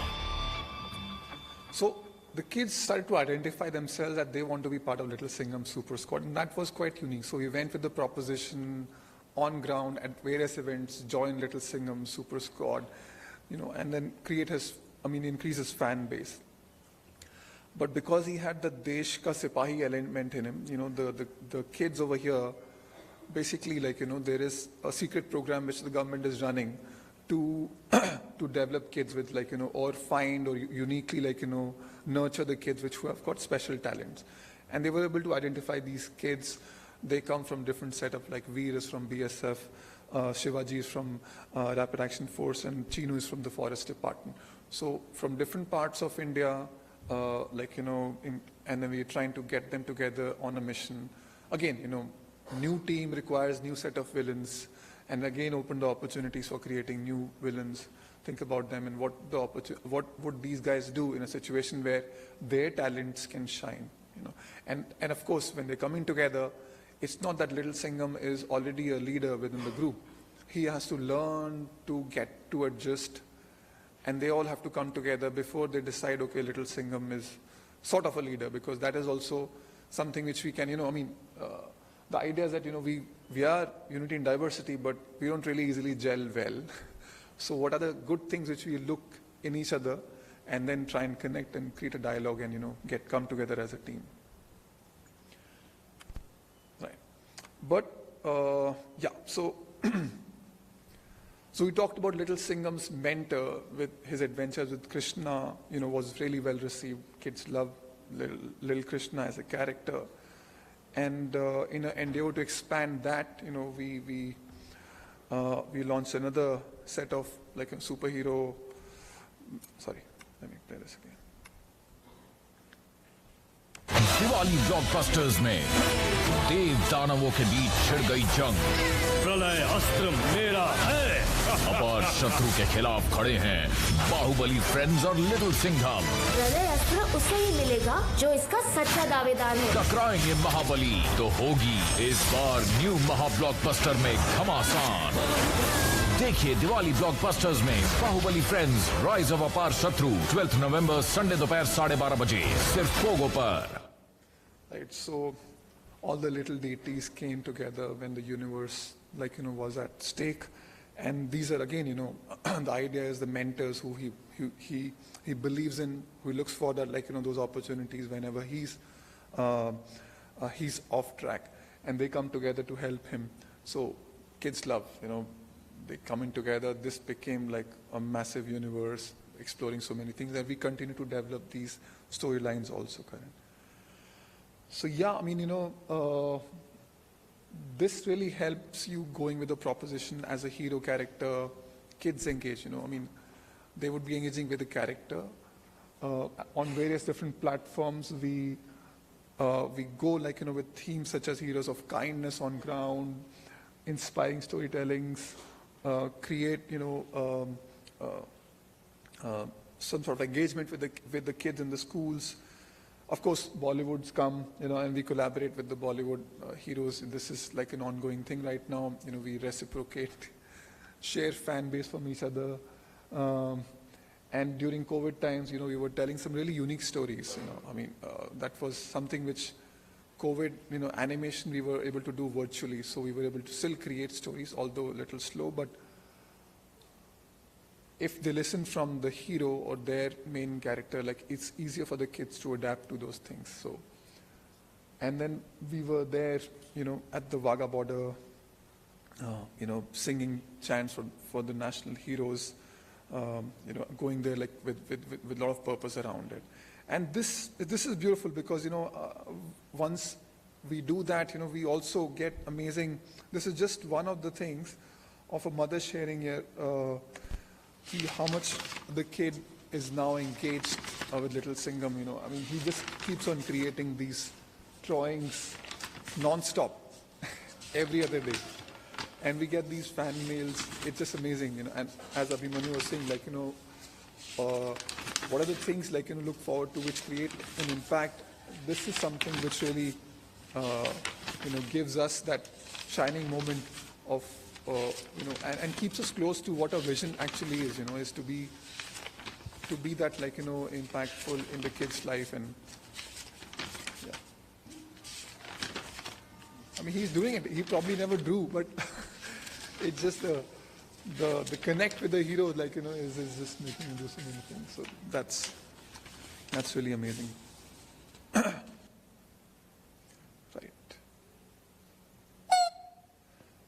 So the kids started to identify themselves that they want to be part of Little Singham Super Squad, and that was quite unique. So we went with the proposition on ground at various events, join Little Singham Super Squad, and then increase his fan base. But because he had the Desh Ka Sipahi element in him, the kids over here, basically there is a secret program which the government is running to develop kids with or find or uniquely nurture the kids who have got special talents. And they were able to identify these kids. They come from different setup, like Veer is from BSF, Shivaji is from Rapid Action Force, and Chinu is from the Forest Department. So from different parts of India, and then we're trying to get them together on a mission. Again, new team requires new set of villains, and again open the opportunities for creating new villains. Think about them and what would these guys do in a situation where their talents can shine, And of course, when they're coming together, it's not that Little Singham is already a leader within the group. He has to learn to get to adjust, and they all have to come together before they decide, okay, Little Singham is sort of a leader, because that is also something which we can, the idea is that, we are unity in diversity, but we don't really easily gel well. So what are the good things which we look in each other and then try and connect and create a dialogue and, come together as a team. Right. But, so, so we talked about Little Singham's mentor with his adventures with Krishna, was really well received. Kids love little Krishna as a character. And in an endeavor to expand that, we launched another set of a superhero. Sorry, let me play this again.
Diwali blockbusters में देव दानवों के बीच छिड़ गई जंग.
प्रलय अस्त्र मेरा है.
अपार
शत्रु के खिलाफ खड़े हैं बाहुबली फ्रेंड्स और लिटिल सिंघम।
हृदय अस्त्र उसे ही मिलेगा जो इसका सच्चा दावेदार है।
टकराएंगे महाबली तो होगी इस बार न्यू महा ब्लॉकबस्टर में घमासान। देखिए दिवाली ब्लॉकबस्टर्स में बाहुबली फ्रेंड्स राइज ऑफ अपार शत्रु 12 नवंबर संडे दोपहर 12:30 बजे सिर्फ पोगो पर।
Right, so all the little deities came together when the universe, was at stake, and these are again, the idea is the mentors who he believes in, who he looks for that, those opportunities whenever he's off track, and they come together to help him. So kids love, they coming together. This became like a massive universe, exploring so many things, and we continue to develop these storylines also, Karan. So yeah, this really helps you going with the proposition as a hero character. Kids engage, they would be engaging with the character. On various different platforms, we go with themes such as heroes of kindness on ground, inspiring storytellings, create, some sort of engagement with the kids in the schools. Of course, Bollywoods come, and we collaborate with the Bollywood heroes. This is like an ongoing thing right now. We reciprocate, share fan base from each other. And during COVID times, we were telling some really unique stories. That was something which COVID, animation we were able to do virtually. So we were able to still create stories, although a little slow, but if they listen from the hero or their main character, it's easier for the kids to adapt to those things. So, and then we were there, at the Wagah border, singing chants for the national heroes, going there with a lot of purpose around it. And this is beautiful because, once we do that, we also get amazing. This is just one of the things of a mother sharing here. How much the kid is now engaged with Little Singham, he just keeps on creating these drawings non-stop every other day. And we get these fan mails. It's just amazing, And as Abhimanyu was saying, what are the things, look forward to which create an impact? This is something which really, gives us that shining moment of, and keeps us close to what our vision actually is to be that impactful in the kid's life. And yeah, he's doing it. He probably never drew, but it's just the connect with the hero, is just making him do so many things. So that's really amazing. Right.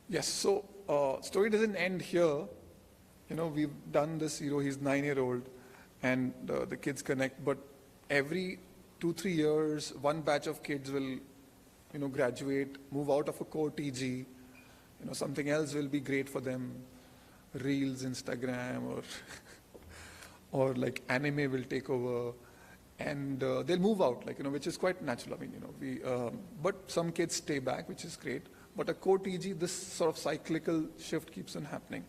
Yes. So. Story doesn't end here. We've done this, he's 9-year-old and the kids connect, but every 2-3 years, one batch of kids will, graduate, move out of a core TG, something else will be great for them. Reels, Instagram, or anime will take over and they'll move out, which is quite natural. But some kids stay back, which is great. But a core TG, this sort of cyclical shift keeps on happening.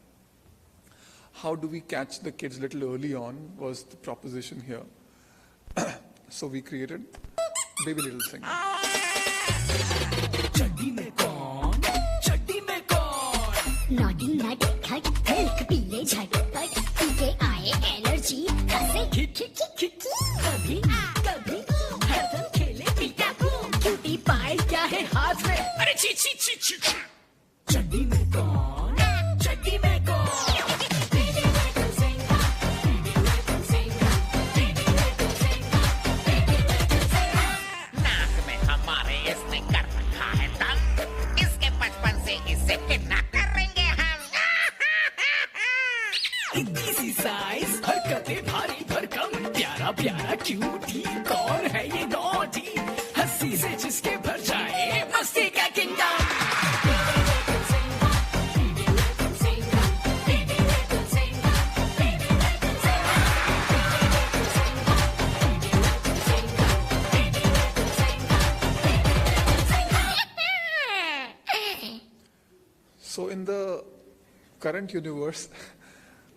How do we catch the kids a little early on was the proposition here. So we created Baby Little Singer.
Naughty nut cut, milk पीले झटपट, P के आए energy, हंसे खिखी, कभी कभी हरदम खेले पीकाबू, cutie पाए क्या है हाथ में, अरे छी छी छी छी, चड्डी में कौन, चड्डी में कौन, Baby Little Singer, Baby Little Singer, Baby Little Singer, Baby Little Singer, नाक में हमारे इसने कर रखा है दम, इसके बचपन से इसे किडनैप इतनी सी साइज, हरकतें भारी भरकम, प्यारा प्यारा क्यूटी, कौन है ये नॉटी, हंसी से जिसके भर जाए मस्ती का kingdom.
So in the current universe,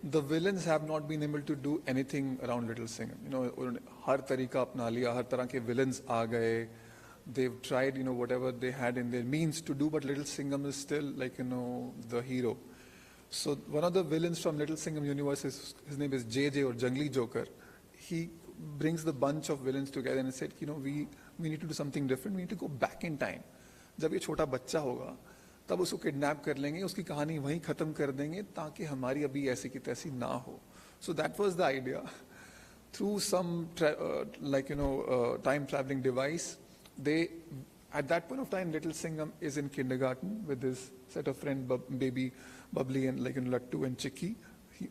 the villains have not been able to do anything around Little Singham. You know, उन्होंने हर तरीका अपना लिया, हर तरह के villains आ गए. They've tried, you know, whatever they had in their means to do, but Little Singham is still like, you know, the hero. So one of the villains from Little Singham universe is, his name is JJ or Jungly Joker. He brings the bunch of villains together and said, you know, we need to do something different. We need to go back in time. जब ये छोटा बच्चा होगा, तब उसको kidnap कर लेंगे, उसकी कहानी वहीं खत्म कर देंगे, ताकि हमारी अभी ऐसी की तैसी ना हो. So that was the idea. Through some time traveling device, they, at that point of time, Little Singham is in kindergarten with his set of friends, baby Bubbly and Lattu and Chicky.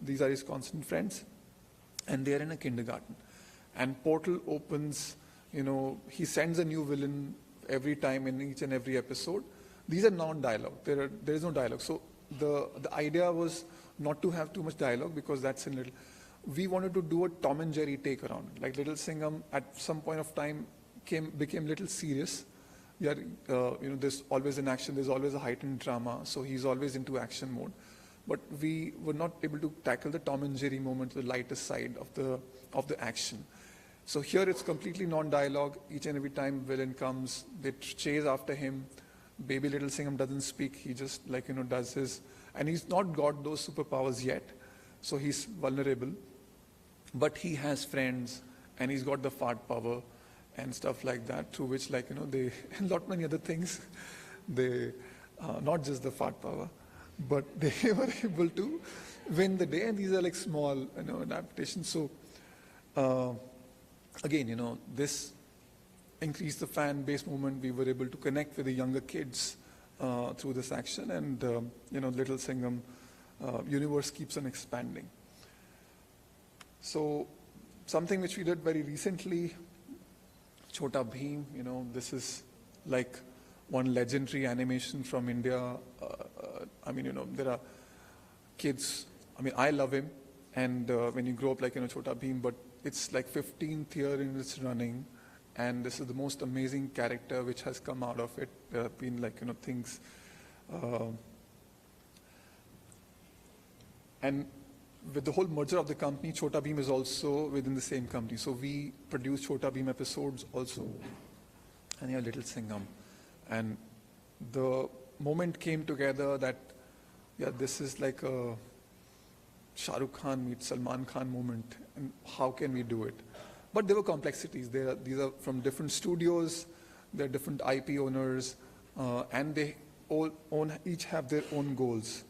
These are his constant friends, and they are in a kindergarten. And portal opens. You know, he sends a new villain every time in each and every episode. These are non-dialogue. There is no dialogue. So the idea was not to have too much dialogue, because that's in little. We wanted to do a Tom and Jerry take around it. Like Little Singham at some point of time became little serious. Yeah, there's always an action, there's always a heightened drama, so he's always into action mode. But we were not able to tackle the Tom and Jerry moment, the lighter side of the action. So here it's completely non-dialogue. Each and every time villain comes, they chase after him. Baby Little Singham doesn't speak, he just does his, and he's not got those superpowers yet, so he's vulnerable. But he has friends, and he's got the fart power and stuff like that, through which they, a lot many other things, they, not just the fart power, but they were able to win the day, and these are like small, adaptations. So, again, this increased the fan base movement. We were able to connect with the younger kids through this action, and Little Singham universe keeps on expanding. So, something which we did very recently, Chota Bheem, this is like one legendary animation from India. There are kids, I love him, and when you grow up like, Chota Bheem, but it's like 15th year in its running, and this is the most amazing character which has come out of it. There have been things, and with the whole merger of the company, Chota Bheem is also within the same company. So we produce Chota Bheem episodes also, and yeah, Little Singham. And the moment came together that, yeah, this is like a Shah Rukh Khan meets Salman Khan moment, and how can we do it? But there were complexities. These are from different studios, they're different IP owners, and they all each have their own goals.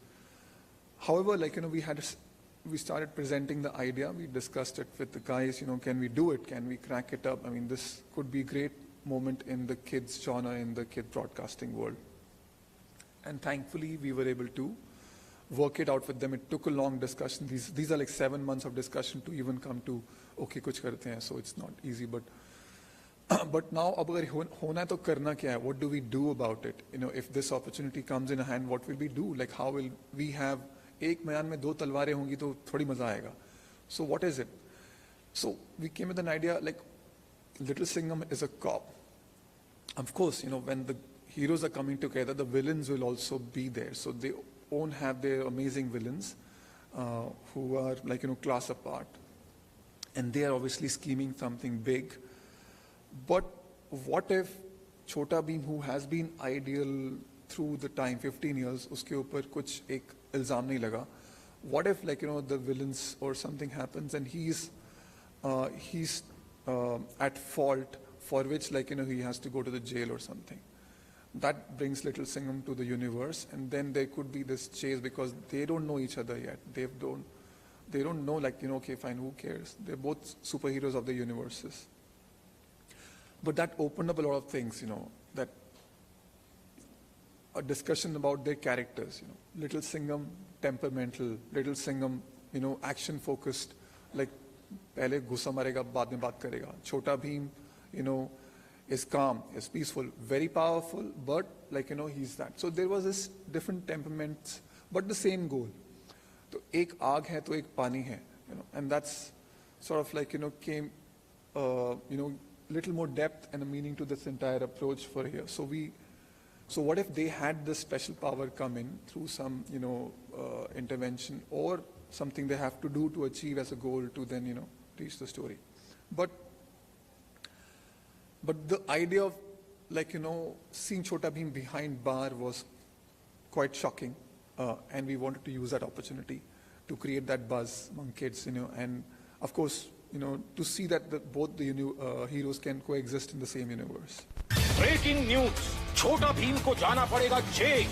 However, we started presenting the idea. We discussed it with the guys. Can we do it? Can we crack it up? This could be a great moment in the kids genre, in the kid broadcasting world. And thankfully, we were able to work it out with them. It took a long discussion. These are like 7 months of discussion to even come to, okay, kuch karte hain. So it's not easy, but now, ab agar hona hai to karna kya hai? What do we do about it? If this opportunity comes in a hand, what will we do? Like, how will we have एक मैदान में 2 तलवारें होंगी तो थोड़ी मजा आएगा. So what is it? So we came with an idea like Little Singham is a cop. Of course, when the heroes are coming together, the villains will also be there. So they won't have their amazing villains who are class apart, and they are obviously scheming something big. But what if Chota Bheem, who has been ideal through the time, 15 years, uske upar kuch ek ilzam nahi laga. What if the villains or something happens and he's at fault, for which he has to go to the jail or something. That brings Little Singham to the universe, and then there could be this chase because they don't know each other yet. They don't know okay, fine, who cares? They're both superheroes of the universes. But that opened up a lot of things, that a discussion about their characters, Little Singham, temperamental, Little Singham, action focused, like pehle gussa marega, baad mein baat karega. Chota Bheem, is calm, is peaceful, very powerful, but he's that. So there was this different temperaments, but the same goal. So ek aag hai to ek pani hai, and that's sort of came, little more depth and a meaning to this entire approach for here. So what if they had this special power come in through some, intervention, or something they have to do to achieve as a goal to then, you know, reach the story. But the idea of, like, you know, seeing Chhota Bheem behind bar was quite shocking, and we wanted to use that opportunity to create that buzz among kids, you know, and of course, you know, to see that both the heroes can coexist in the same universe.
Breaking news, Chhota Bheem को जाना पड़ेगा jail,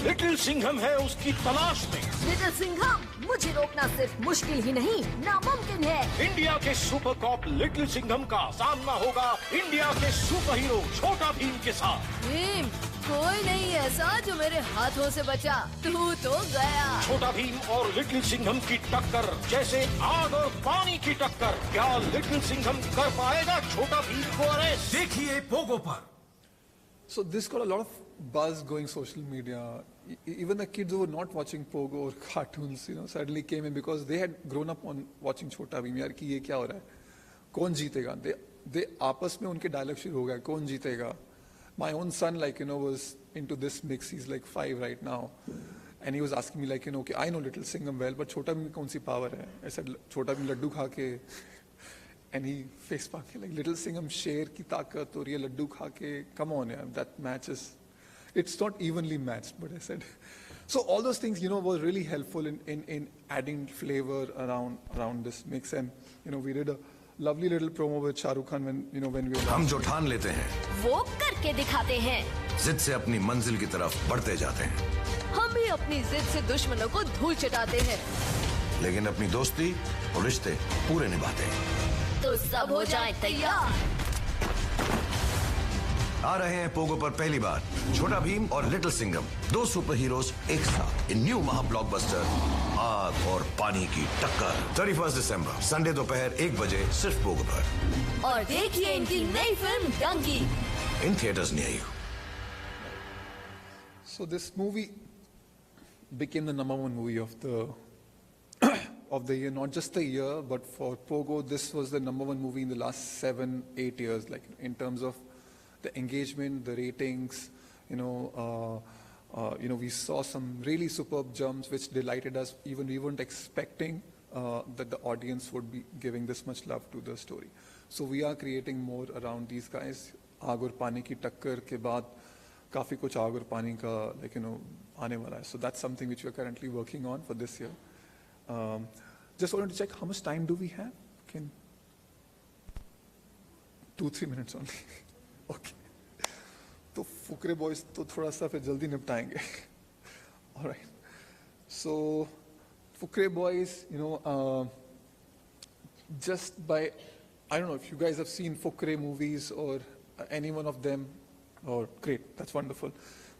little Singham है उसकी तलाश में।
Little Singham, मुझे रोकना सिर्फ मुश्किल ही नहीं, नामुमकिन है।
इंडिया के सुपर कॉप लिटिल सिंघम का सामना होगा इंडिया के सुपर हीरो छोटा भीम के साथ।
भीम, कोई नहीं ऐसा जो मेरे हाथों से बचा, तू तो गया।
छोटा भीम और लिटिल सिंघम की टक्कर जैसे आग और पानी की टक्कर। क्या लिटिल सिंघम कर पाएगा छोटा भीम को अरेस्ट?
देखिए पोगो पर।
So this got a lot of buzz going social media. Even the kids who were not watching Pogo or cartoons, you know, suddenly came in because they had grown up on watching Chhota Bheem. यार कि ये क्या हो रहा है? कौन जीतेगा? They आपस में उनके dialogue शुरू हो गए. कौन जीतेगा? My own son, like, you know, was into this mix. He's like 5 right now, and he was asking me, like, you know, okay, I know Little Singham well, but Chhota Bheem में कौन सी power है? I said, Chhota Bheem Laddu खा के, and he face palm like Little Singham शेर की ताकत और ये लड्डू खा के, come on, yeah, that matches. It's not evenly matched, but I said. So all those things, you know, was really helpful in adding flavor around this mix, and you know, we did a lovely little promo with Shah Rukh Khan when, you know, when we were.
हम जो ठान लेते हैं
वो करके दिखाते हैं।
जिद से अपनी मंजिल की तरफ बढ़ते जाते हैं।
हम भी अपनी जिद से दुश्मनों को धूल चटाते हैं,
लेकिन अपनी दोस्ती और रिश्ते पूरे निभाते हैं।
तो सब हो जाए तैयार।
आ रहे हैं पोगो पर पहली बार छोटा भीम और लिटिल सिंघम, दो सुपर हीरोज एक साथ इन न्यू महा ब्लॉकबस्टर आग और पानी की टक्कर। 31 दिसंबर संडे दोपहर 1 बजे सिर्फ पोगो पर।
और देखिए इनकी नई फिल्म Dunki
in theatres near you.
So this movie became the #1 movie of the year, not just the year, but for Pogo, this was the #1 movie in the last 7-8 years, like in terms of the engagement, the ratings, you know, we saw some really superb jumps which delighted us. Even we weren't expecting that the audience would be giving this much love to the story. So we are creating more around these guys. आग और पानी की टक्कर के बाद काफी कुछ आग और पानी का, like, you know, आने वाला है. So that's something which we are currently working on for this year. Just wanted to check how much time do we have? Can 2-3 minutes only. Okay. तो फुकरे बॉयज तो थोड़ा सा फिर जल्दी निपटाएंगे. All right. So Fukrey boys, you know, just by, I don't know if you guys have seen Fukre movies or any one of them, or great, that's wonderful.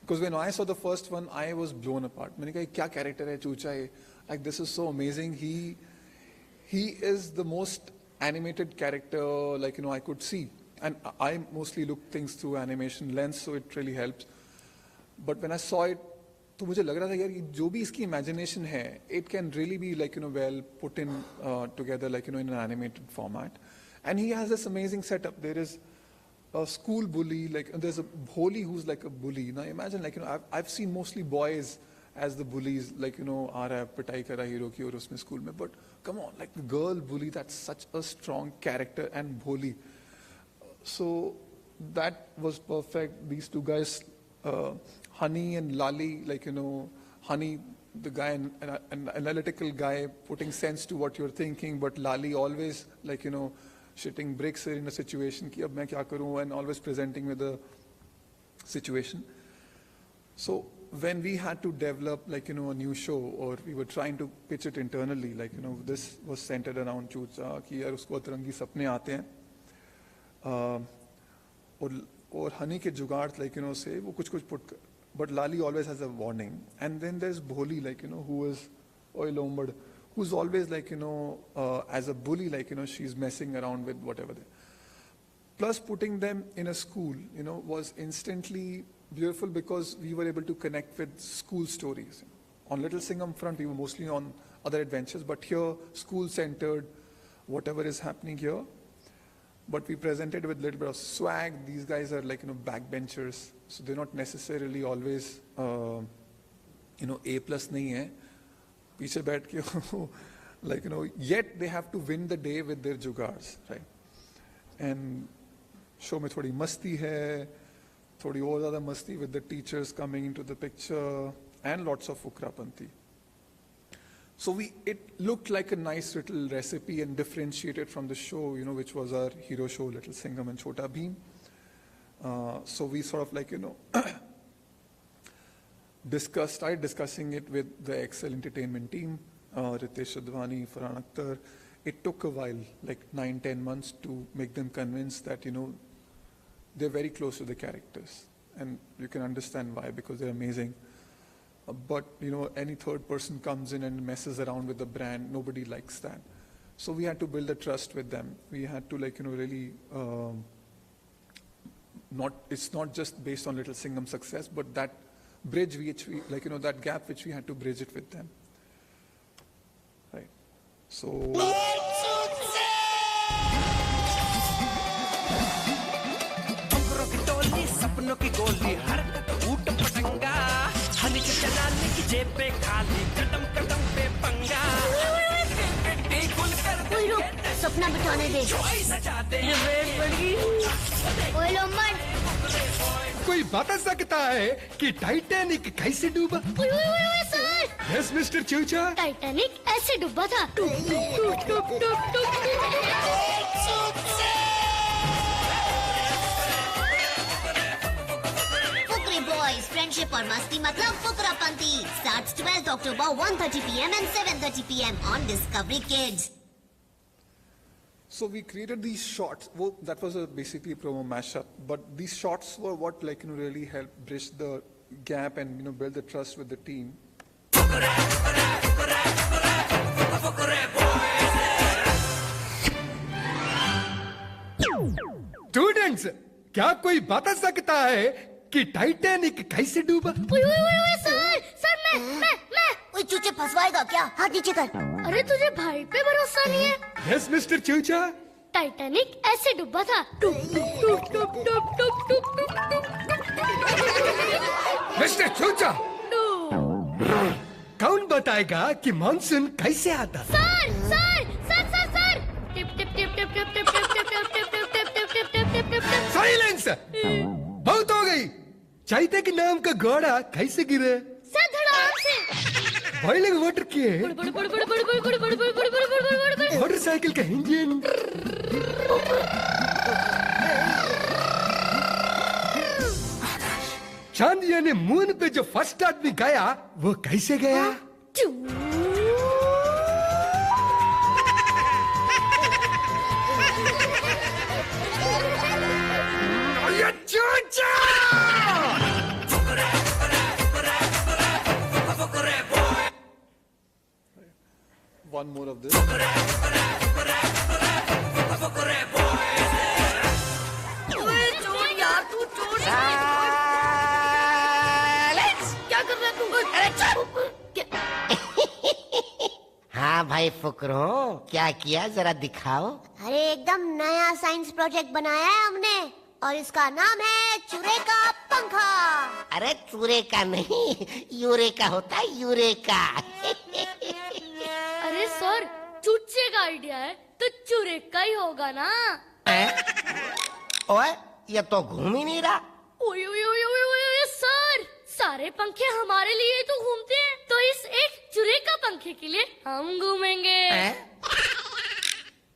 Because when I saw the first one, I was blown apart. मैंने कहा क्या character है चूचा ये? Like, this is so amazing. He is the most animated character, like, you know, I could see. And I mostly look things through animation lens, so it really helps. But when I saw it, तो मुझे लग रहा था यार ये जो भी इसकी imagination है, it can really be, like, you know, well put in together, like, you know, in an animated format. And he has this amazing setup. There is a school bully, like there's a Bholi who's like a bully. Now imagine, like, you know, I've seen mostly boys as the bullies, like, you know, aa raha hai pitai kar raha hero ki aur usme school mein. But come on, like the girl bully, that's such a strong character, and Bholi. So that was perfect. These two guys, Honey and Lali, like, you know, Honey, the guy, an analytical guy, putting sense to what you're thinking, but Lali always, like, you know, shitting bricks in a situation ki ab main kya karu, and always presenting with a situation. So when we had to develop, like, you know, a new show, or we were trying to pitch it internally, like, you know, this was centered around Chucha ki yaar usko atrangi sapne aate hain. और हनी के जुगाड़, like, you know, say वो कुछ put, but Lali always has a warning. And then there's Bholi, like, you know, who is oil ombad, who's always, like, you know, as a bully, like, you know, she's messing around with whatever. Plus putting them in a school, you know, was instantly beautiful because we were able to connect with school stories. On Little Singham front, we were mostly on other adventures, but here, school-centered, whatever is happening here. But we presented with a little bit of swag. These guys are, like, you know, backbenchers, so they're not necessarily always, you know, A+ नहीं है. पीछे बैठ के like, yet they have to win the day with their jugars, right? And show में थोड़ी मस्ती है, थोड़ी और ज़्यादा मस्ती with the teachers coming into the picture, and lots of fukrapanti. So it looked like a nice little recipe and differentiated from the show, which was our hero show, Little Singham and Chota Bheem. So we sort of like, started discussing it with the Excel Entertainment team, Ritesh Advani, Farhan Akhtar. It took a while, like 9-10 months, to make them convinced that, they're very close to the characters. And you can understand why, because they're amazing. But, any third person comes in and messes around with the brand, nobody likes that. So we had to build a trust with them. We had to, like, really, it's not just based on Little Singham's success, but that bridge which we, like, that gap which we had to bridge it with them. Right. So.
सपनों की गोली हरकत ऊट पटंगा हनी के चलाने की जेब पे खाली कदम कदम पे पंगा
कोई रुक सपना बिठाने दे
कोई बता सकता है कि टाइटैनिक कैसे डूबा?
सर
यस मिस्टर चूचा,
टाइटैनिक ऐसे डूबा था। Boys, friendship और मस्ती मतलब फुकरापंती starts 12th October 1:30 p.m. and 7:30 p.m. on Discovery Kids.
So we created these shorts. Well, that was basically a promo mashup. But these shorts were what really helped bridge the gap and build the trust with the team.
Students, क्या कोई बता सकता है कि Titanic कैसे डूबा?
Sir मैं चूचे फंसवाएगा क्या? हाथ नीचे कर। अरे तुझे भाई पे भरोसा नहीं है?
यस मिस्टर चूचा,
टाइटैनिक ऐसे डूबा था।
मिस्टर चूचा, कौन बताएगा कि मानसून कैसे आता?
Sir tip tip tip tip tip tip tip tip tip tip tip tip tip tip tip tip tip.
Silence, बहुत हो गई। चैते के नाम का घोड़ा कैसे गिरे?
सर धड़ाम से।
बॉइलिंग वाटर के मोटरसाइकिल का इंजन। चांद यानी मून पे जो फर्स्ट आदमी गया वो कैसे गया?
One more of this.
हाँ भाई फुकरो, क्या किया जरा दिखाओ।
अरे एकदम नया साइंस प्रोजेक्ट बनाया है हमने और इसका नाम है चूरे का पंखा।
अरे चूरे का नहीं, यूरेका होता है, यूरेका।
अरे सर, चूचे का आइडिया है तो चूरे का ही होगा ना।
ओए, ये तो घूम ही नहीं रहा।
ओए सर, सारे पंखे हमारे लिए तो घूमते हैं, तो इस एक चूरे का पंखे के लिए हम घूमेंगे।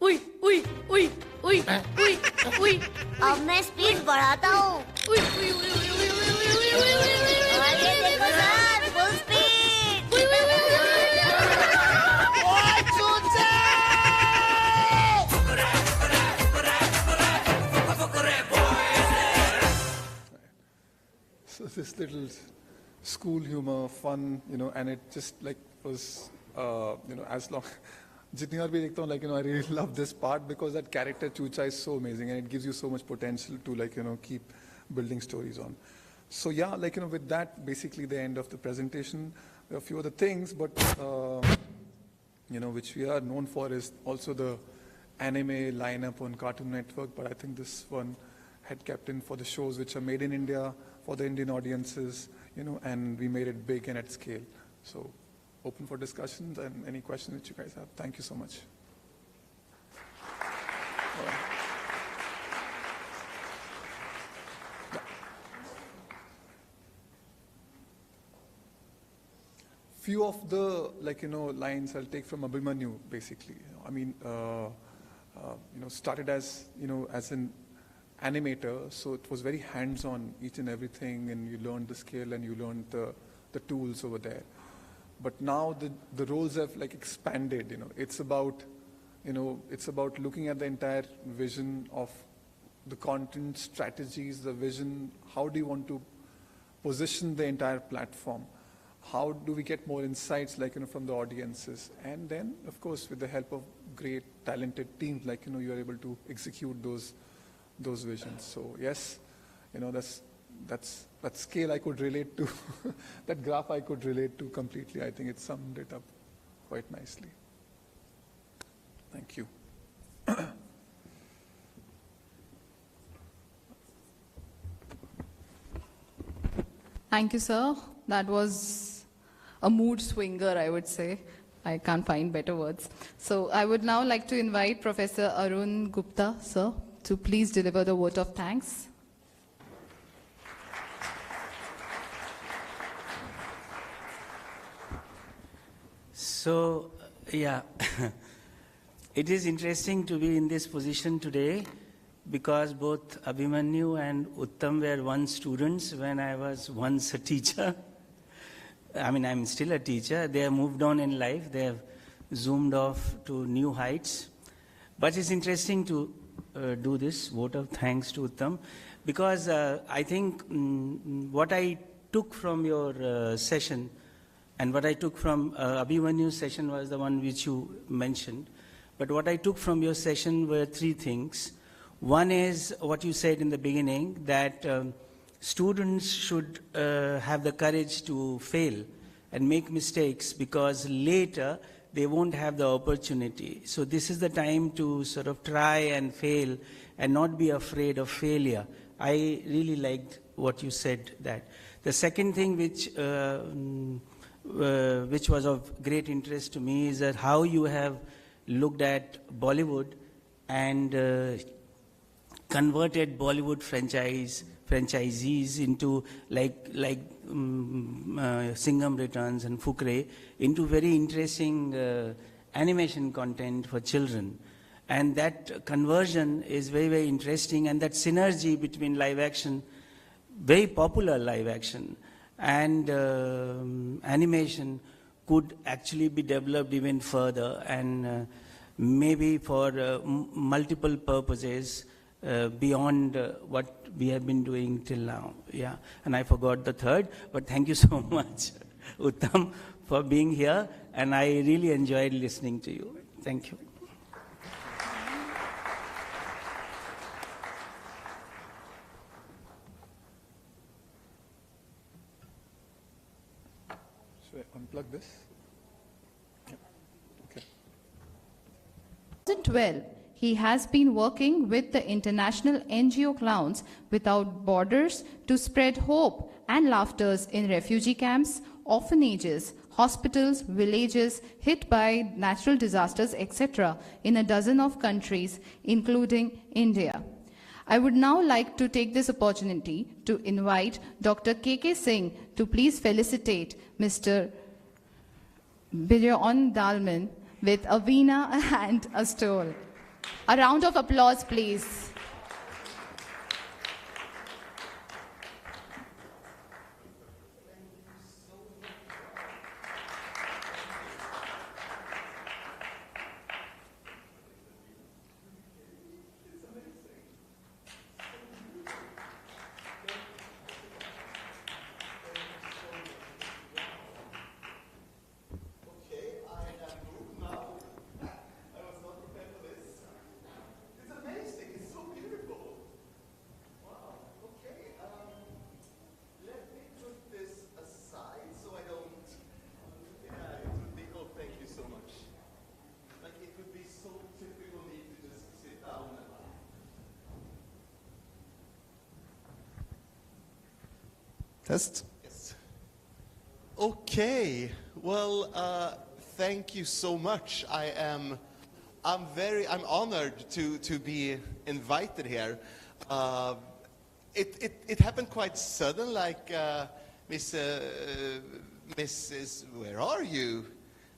उई उई उई उई उई उई। अब मैं स्पीड बढ़ाता हूँ। उई उई उई उई उई उई उई उई उई। आगे देखो सर, फुल स्पीड। उई उई उई उई उई। ओए चूचे!
So this little school humor, fun, and it just like was, as long. Jitni baar bhi dekhta hu, like, I really love this part because that character Chucha is so amazing and it gives you so much potential to, like, keep building stories on. So yeah, like, with that, basically the end of the presentation. There are a few other things, but, which we are known for is also the anime lineup on Cartoon Network, but I think this one had kept in for the shows which are made in India, for the Indian audiences, and we made it big and at scale. So open for discussions and any questions that you guys have. Thank you so much. All right. Few of the lines I'll take from Abhimanyu basically. I mean, started as as an animator, so it was very hands-on each and everything, and you learned the skill and you learned the tools over there. But now the roles have expanded. It's about looking at the entire vision of the content strategies, the vision. How do you want to position the entire platform? How do we get more insights from the audiences? And then, of course, with the help of great talented teams, you are able to execute those visions. So yes, that scale I could relate to, that graph I could relate to completely. I think it summed it up quite nicely. Thank you.
Thank you, sir. That was a mood swinger, I would say. I can't find better words. So I would now like to invite Professor Arun Gupta, sir, to please deliver the vote of thanks.
So, yeah, it is interesting to be in this position today because both Abhimanyu and Uttam were once students when I was once a teacher. I mean, I'm still a teacher. They have moved on in life. They have zoomed off to new heights. But it's interesting to do this vote of thanks to Uttam because I think what I took from your session and what I took from Abhimanyu's session was the one which you mentioned. But what I took from your session were three things. One is what you said in the beginning, that students should have the courage to fail and make mistakes because later they won't have the opportunity. So this is the time to sort of try and fail and not be afraid of failure. I really liked what you said that. The second thing which was of great interest to me is that how you have looked at Bollywood and converted Bollywood franchisees into Singham Returns and Fukre into very interesting animation content for children. And that conversion is very, very interesting, and that synergy between live action, very popular live action, and animation could actually be developed even further and maybe for multiple purposes beyond what we have been doing till now. Yeah, and I forgot the third, but thank you so much, Uttam, for being here, and I really enjoyed listening to you. Thank you.
Should I unplug this? Yeah. Okay.
2012, he has been working with the international NGO Clowns Without Borders to spread hope and laughters in refugee camps, orphanages, hospitals, villages hit by natural disasters, etc. in a dozen of countries, including India. I would now like to take this opportunity to invite Dr. K.K. Singh to please felicitate Mr. Bijayon Dalman with a veena and a stole. A round of applause, please.
Test? Yes. Okay. Well, thank you so much. I'm honored to be invited here. It happened quite sudden, like Mrs. Where are you?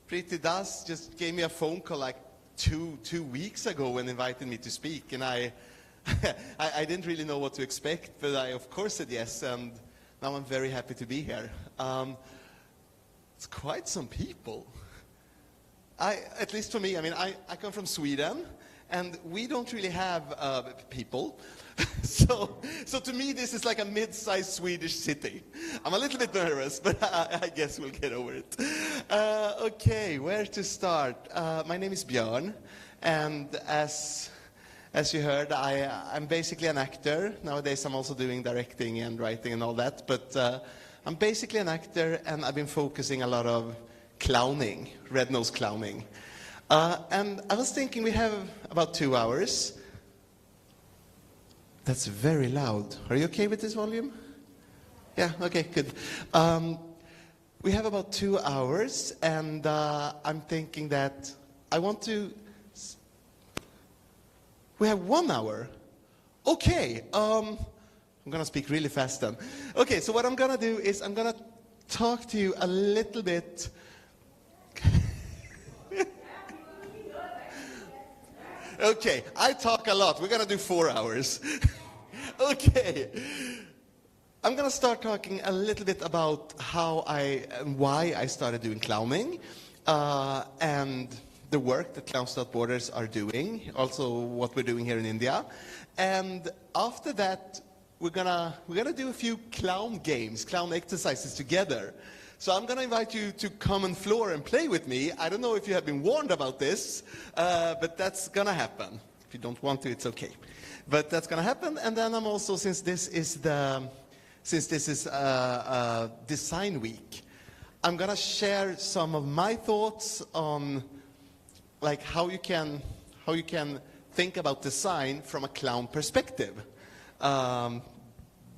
Pretty Das just gave me a phone call like two weeks ago and invited me to speak, and I didn't really know what to expect, but I of course said yes, and now I'm very happy to be here. It's quite some people. At least for me, I mean, I come from Sweden, and we don't really have people. So to me, this is like a mid-sized Swedish city. I'm a little bit nervous, but I guess we'll get over it. Okay, where to start? My name is Björn, and as you heard, I'm basically an actor. Nowadays, I'm also doing directing and writing and all that, but I'm basically an actor, and I've been focusing a lot of clowning, red-nose clowning. And I was thinking we have about 2 hours. That's very loud. Are you okay with this volume? Yeah, okay, good. We have about 2 hours, and I'm thinking that I want to... We have 1 hour. Okay, I'm going to speak really fast then. Okay, so what I'm going to do is I'm going to talk to you a little bit... Okay, I talk a lot. We're going to do 4 hours. Okay. I'm going to start talking a little bit about how and why I started doing clowning, and the work that Clowns Without Borders are doing, also what we're doing here in India. And after that, we're gonna do a few clown games, clown exercises together. So I'm going to invite you to come on floor and play with me. I don't know if you have been warned about this, but that's going to happen. If you don't want to, it's okay. But that's going to happen. And then I'm also, since this is Design Week, I'm going to share some of my thoughts on like how you can think about design from a clown perspective.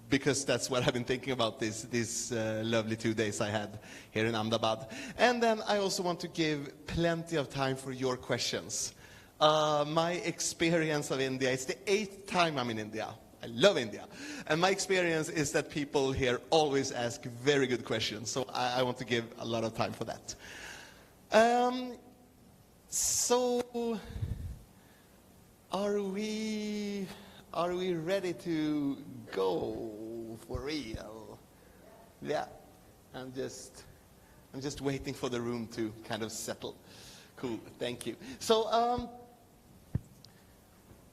Because that's what I've been thinking about these lovely 2 days I had here in Ahmedabad. And then I also want to give plenty of time for your questions. My experience of India, it's the 8th time I'm in India. I love India. And my experience is that people here always ask very good questions. So I want to give a lot of time for that. So are we ready to go for real? Yeah, I'm just waiting for the room to kind of settle. Cool, thank you. So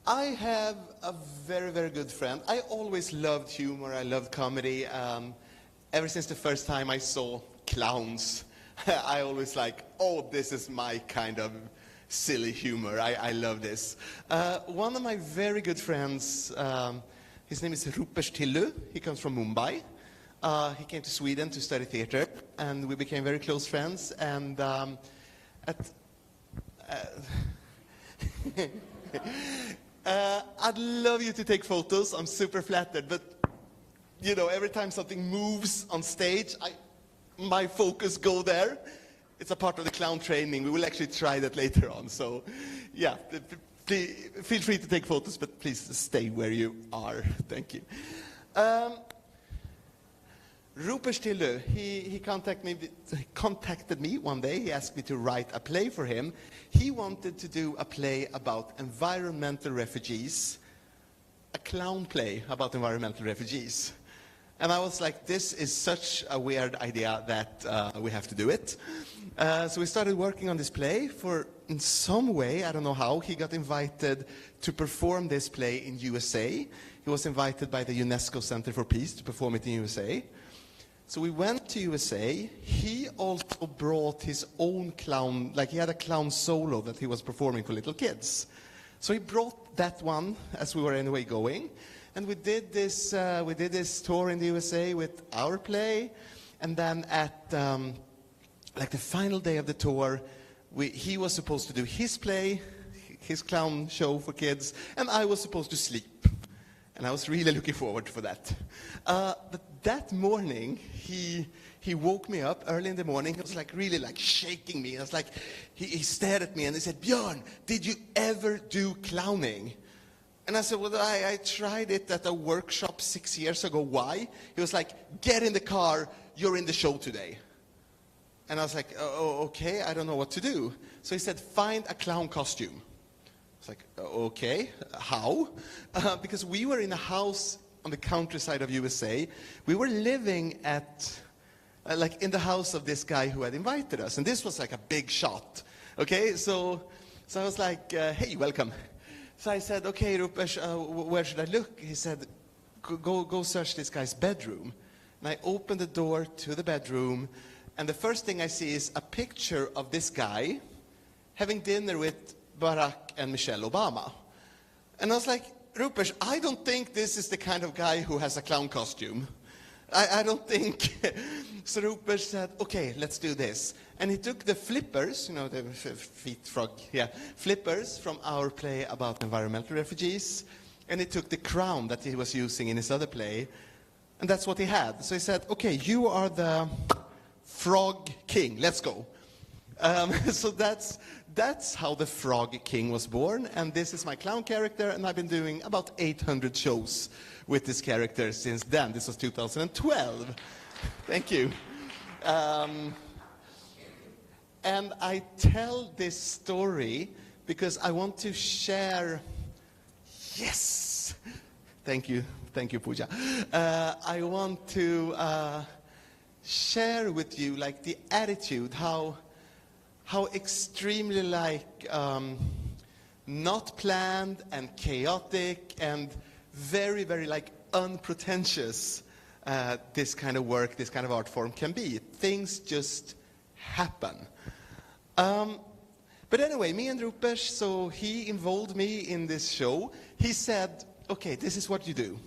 I have a very, very good friend. I always loved humor, I loved comedy. Ever since the first time I saw clowns, I always like, oh, this is my kind of silly humor. I love this. One of my very good friends, his name is Rupesh Tillu. He comes from Mumbai. He came to Sweden to study theater, and we became very close friends. And I'd love you to take photos. I'm super flattered, but you know, every time something moves on stage, my focus go there. It's a part of the clown training. We will actually try that later on. So, yeah, please, feel free to take photos, but please stay where you are. Thank you. Rupesh Tillu, he contacted me one day. He asked me to write a play for him. He wanted to do a play about environmental refugees, a clown play about environmental refugees. And I was like, this is such a weird idea that we have to do it. So we started working on this play. In some way, I don't know how, he got invited to perform this play in USA. He was invited by the UNESCO Center for Peace to perform it in USA. So we went to USA. He also brought his own clown, like he had a clown solo that he was performing for little kids. So he brought that one as we were anyway going. And we did this tour in the USA with our play. And then at like the final day of the tour, he was supposed to do his play, his clown show for kids, and I was supposed to sleep. And I was really looking forward for that. But that morning, he woke me up early in the morning. He was like really like shaking me. I was like, he stared at me and he said, "Björn, did you ever do clowning?" And I said, "Well, I tried it at a workshop 6 years ago. Why?" He was like, "Get in the car. You're in the show today." And I was like, "Oh, okay, I don't know what to do." So he said, "Find a clown costume." I was like, "Okay, how?" Because we were in a house on the countryside of USA. We were living at, like in the house of this guy who had invited us. And this was like a big shot. Okay, so I was like, "Hey, welcome." So I said, "Okay, Rupesh, where should I look?" He said, go search this guy's bedroom." And I opened the door to the bedroom. And the first thing I see is a picture of this guy having dinner with Barack and Michelle Obama. And I was like, "Rupesh, I don't think this is the kind of guy who has a clown costume. I don't think." So Rupesh said, "Okay, let's do this." And he took the flippers, you know, the feet frog, yeah, flippers from our play about environmental refugees. And he took the crown that he was using in his other play. And that's what he had. So he said, "Okay, you are the Frog King, let's go." So that's how the Frog King was born, and this is my clown character, and I've been doing about 800 shows with this character since then. This was 2012. Thank you. And I tell this story because I want to share, yes, thank you, Pooja. I want to share with you like the attitude, how extremely like not planned and chaotic and very, very like unpretentious this kind of work, this kind of art form can be. Things just happen. But anyway, me and Rupesh, so he involved me in this show. He said, "Okay, this is what you do.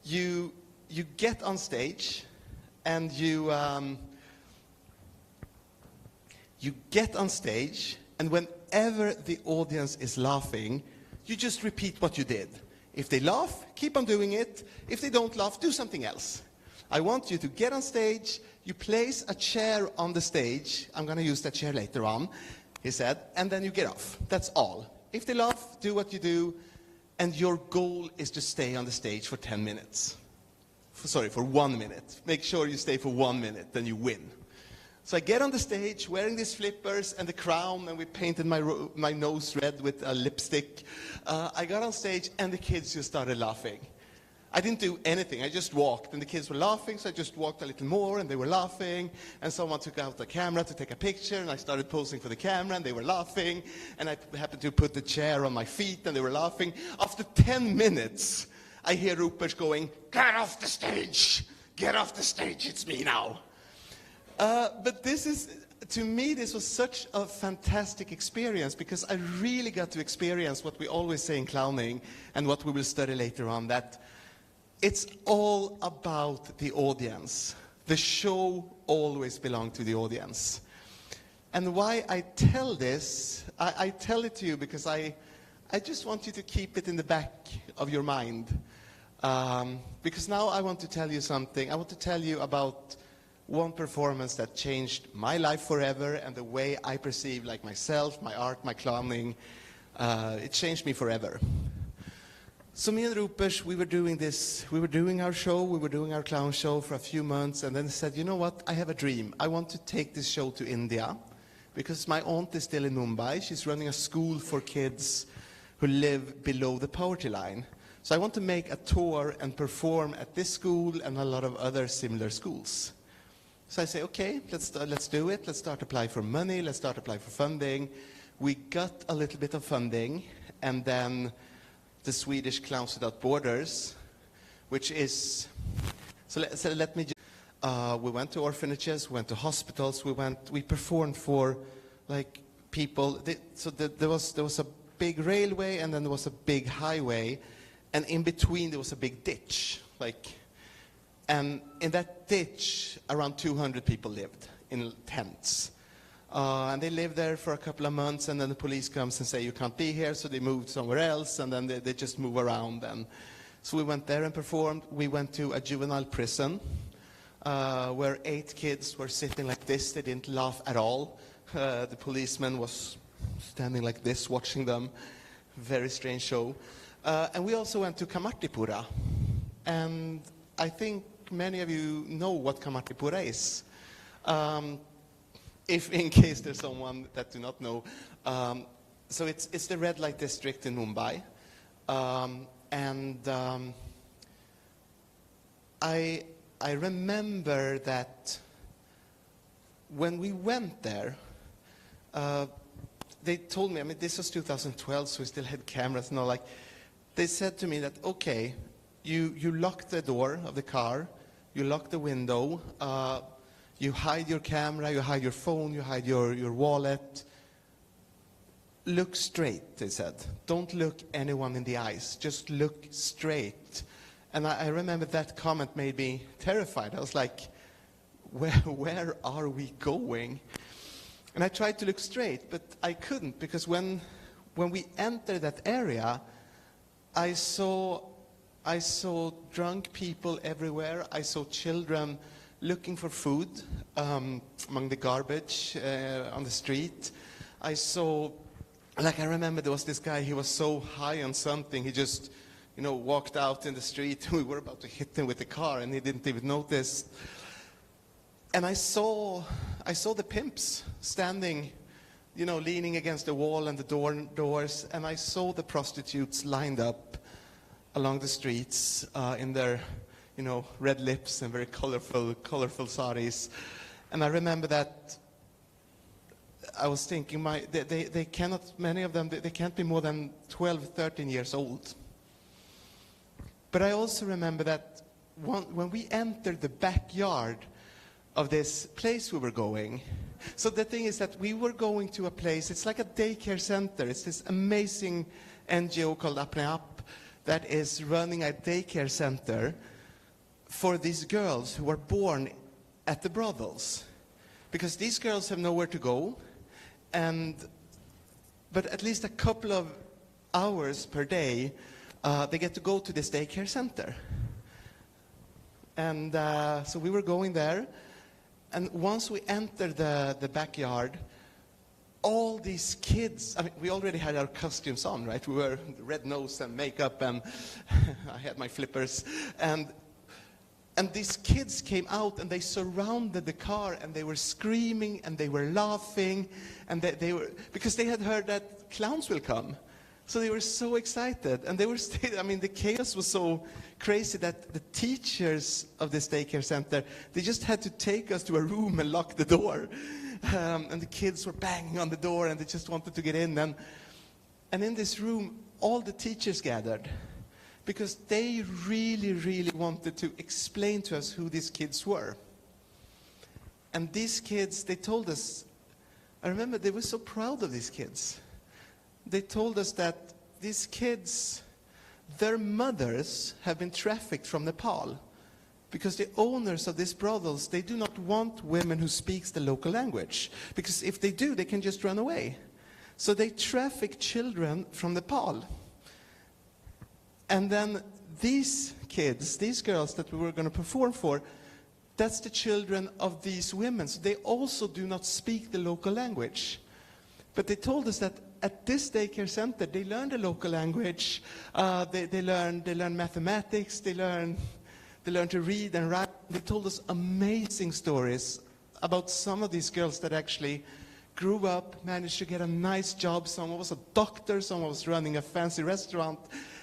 You get on stage and you get on stage, and whenever the audience is laughing, you just repeat what you did. If they laugh, keep on doing it. If they don't laugh, do something else. I want you to get on stage, you place a chair on the stage. I'm going to use that chair later on," he said, "and then you get off. That's all. If they laugh, do what you do, and your goal is to stay on the stage for 10 minutes. For 1 minute. Make sure you stay for 1 minute, then you win." So I get on the stage wearing these flippers and the crown, and we painted my nose red with a lipstick. I got on stage, and the kids just started laughing. I didn't do anything. I just walked, and the kids were laughing, so I just walked a little more, and they were laughing. And someone took out the camera to take a picture, and I started posing for the camera, and they were laughing. And I happened to put the chair on my feet, and they were laughing. After 10 minutes, I hear Rupesh going, "Get off the stage! Get off the stage, it's me now." But this is, to me, this was such a fantastic experience because I really got to experience what we always say in clowning and what we will study later on, that it's all about the audience. The show always belongs to the audience. And why I tell this, I tell it to you because I just want you to keep it in the back of your mind. Because now I want to tell you something. I want to tell you about one performance that changed my life forever and the way I perceive like myself, my art, my clowning. It changed me forever. So me and Rupesh, we were doing this. We were doing our show. We were doing our clown show for a few months, and then said, "You know what? I have a dream. I want to take this show to India because my aunt is still in Mumbai. She's running a school for kids who live below the poverty line. So I want to make a tour and perform at this school and a lot of other similar schools." So I say, "Okay, let's do it. Let's start apply for money. Let's start apply for funding." We got a little bit of funding, and then the Swedish Clowns Without Borders, which is, so let me just, we went to orphanages, we went to hospitals, we performed for like people. There was a big railway, and then there was a big highway, and in between there was a big ditch, and in that ditch, around 200 people lived in tents. And they lived there for a couple of months, and then the police comes and say, "You can't be here," so they moved somewhere else, and then they just move around. And So we went there and performed. We went to a juvenile prison where 8 kids were sitting like this. They didn't laugh at all. The policeman was standing like this, watching them. Very strange show. And we also went to Kamartipura. And I think many of you know what Kamartipura is. If in case there's someone that do not know. So it's the red light district in Mumbai. I remember that when we went there, they told me, I mean, this was 2012, so we still had cameras. No, like, they said to me that, okay, you lock the door of the car, you lock the window, you hide your camera, you hide your phone, you hide your wallet. Look straight, they said. Don't look anyone in the eyes. Just look straight. And I remember that comment made me terrified. I was like, where are we going? And I tried to look straight, but I couldn't, because when we entered that area, I saw drunk people everywhere. I saw children looking for food among the garbage on the street. I saw, like, I remember there was this guy, he was so high on something, he just, walked out in the street. We were about to hit him with the car, and he didn't even notice. And I saw the pimps standing, leaning against the wall and the doors, and I saw the prostitutes lined up along the streets in their, red lips and very colorful saris. And I remember that I was thinking, they cannot, many of them, they can't be more than 12, 13 years old. But I also remember that when we entered the backyard of this place we were going, so the thing is that we were going to a place, it's like a daycare center. It's this amazing NGO called Apne Aap that is running a daycare center for these girls who were born at the brothels. Because these girls have nowhere to go, but at least a couple of hours per day, they get to go to this daycare center. And so we were going there, and once we entered the backyard, all these kids, I mean, we already had our costumes on, right? We were red nose and makeup, and I had my flippers. And these kids came out, and they surrounded the car, and they were screaming, and they were laughing, and they were, because they had heard that clowns will come. So they were so excited, and they were still, I mean, the chaos was so crazy that the teachers of this daycare center, they just had to take us to a room and lock the door. And the kids were banging on the door, and they just wanted to get in. And in this room, all the teachers gathered, because they really, really wanted to explain to us who these kids were. And these kids, they told us, I remember they were so proud of these kids. They told us that these kids, their mothers have been trafficked from Nepal, because the owners of these brothels, they do not want women who speak the local language, because if they do, they can just run away. So they traffic children from Nepal. And then these kids, these girls that we were going to perform for, that's the children of these women. So they also do not speak the local language. But they told us that at this daycare center, they learn the local language, they learn mathematics, they learn to read and write. They told us amazing stories about some of these girls that actually grew up, managed to get a nice job. Someone was a doctor, someone was running a fancy restaurant.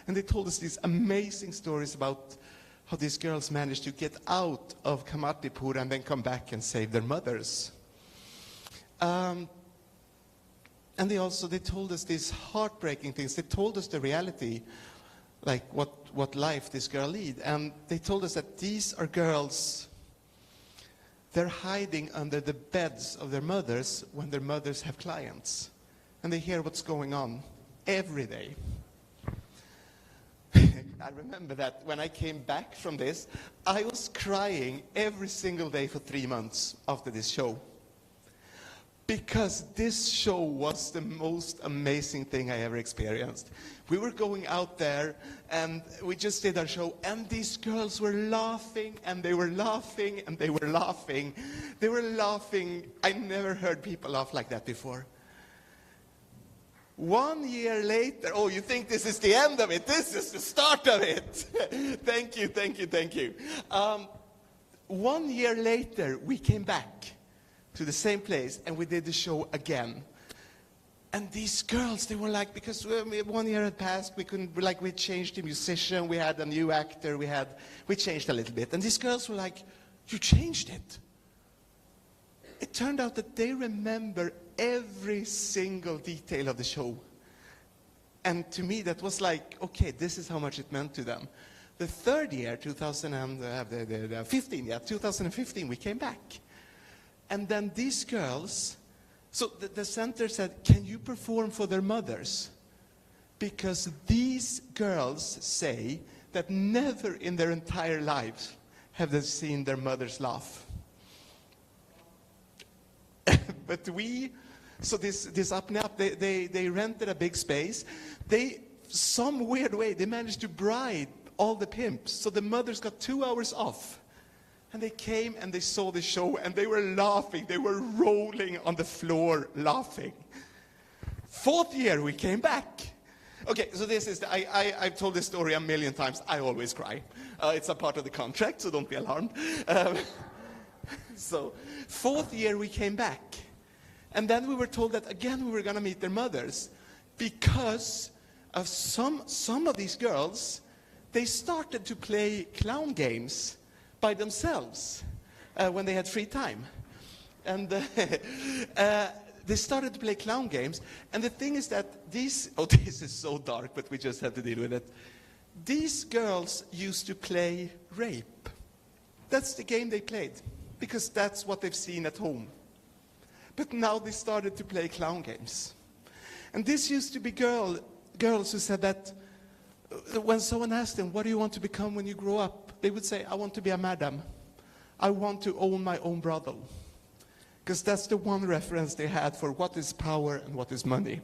And they told us these amazing stories about how these girls managed to get out of Kamartipura and then come back and save their mothers. And they told us these heartbreaking things. They told us the reality, like what life this girl lead. And they told us that these are girls, they're hiding under the beds of their mothers when their mothers have clients. And they hear what's going on every day. I remember that when I came back from this, I was crying every single day for 3 months after this show. because this show was the most amazing thing I ever experienced. We were going out there, and we just did our show, and these girls were laughing, and they were laughing, and they were laughing. They were laughing. I never heard people laugh like that before. 1 year later, oh, you think this is the end of it? This is the start of it. Thank you, thank you, thank you. 1 year later, we came back to the same place, and we did the show again. And these girls, they were like, because 1 year had passed, we couldn't, like, we changed the musician, we had a new actor, we changed a little bit. And these girls were like, you changed it. It turned out that they remember every single detail of the show. And to me, that was like, okay, this is how much it meant to them. The third year, 2015, we came back. And then these girls, so the center said, can you perform for their mothers? Because these girls say that never in their entire lives have they seen their mothers laugh. But so this Apnea Up, they rented a big space. Some weird way, they managed to bribe all the pimps. So the mothers got 2 hours off. And they came and they saw the show, and they were laughing. They were rolling on the floor laughing. Fourth year, we came back. Okay, so this is, I've told this story a million times. I always cry. It's a part of the contract, so don't be alarmed. So fourth year, we came back. And then we were told that again we were going to meet their mothers, because of some of these girls, they started to play clown games by themselves when they had free time. And they started to play clown games. And the thing is that this is so dark, but we just have to deal with it. These girls used to play rape. That's the game they played, because that's what they've seen at home. But now they started to play clown games. And this used to be girls who said that when someone asked them, what do you want to become when you grow up? They would say, I want to be a madam. I want to own my own brothel. Because that's the one reference they had for what is power and what is money.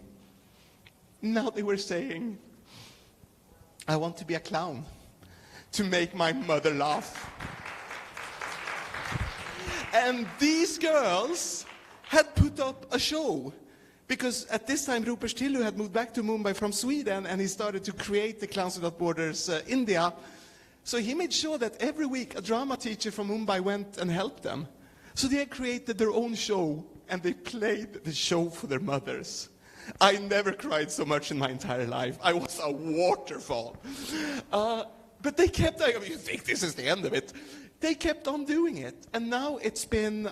Now they were saying, I want to be a clown to make my mother laugh. And these girls had put up a show, because at this time Rupert Stillu had moved back to Mumbai from Sweden, and he started to create the Clowns Without Borders India. So he made sure that every week a drama teacher from Mumbai went and helped them. So they had created their own show, and they played the show for their mothers. I never cried so much in my entire life. I was a waterfall. But they kept, I mean, you think this is the end of it. They kept on doing it, and now it's been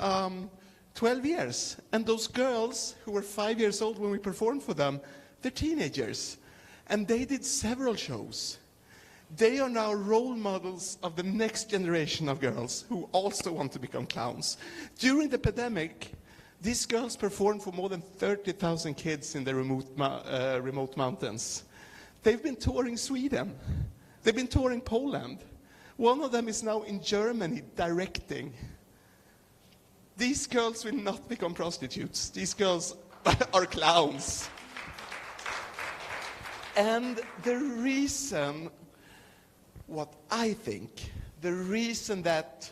12 years. And those girls who were 5 years old when we performed for them, they're teenagers. And they did several shows. They are now role models of the next generation of girls who also want to become clowns. During the pandemic, these girls performed for more than 30,000 kids in the remote mountains. They've been touring Sweden. They've been touring Poland. One of them is now in Germany directing. These girls will not become prostitutes. These girls are clowns. And the reason, what I think, the reason that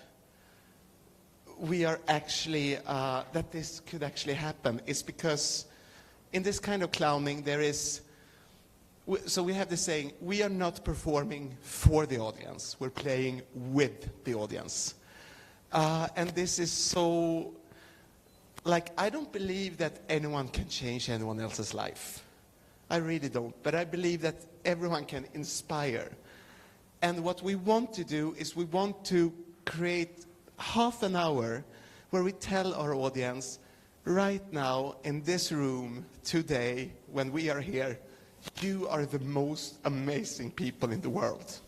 we are actually, that this could actually happen is because in this kind of clowning there is, so we have the saying, we are not performing for the audience, we're playing with the audience. And this is so, like, I don't believe that anyone can change anyone else's life. I really don't. But I believe that everyone can inspire. And what we want to do is we want to create half an hour where we tell our audience, right now, in this room, today, when we are here, you are the most amazing people in the world.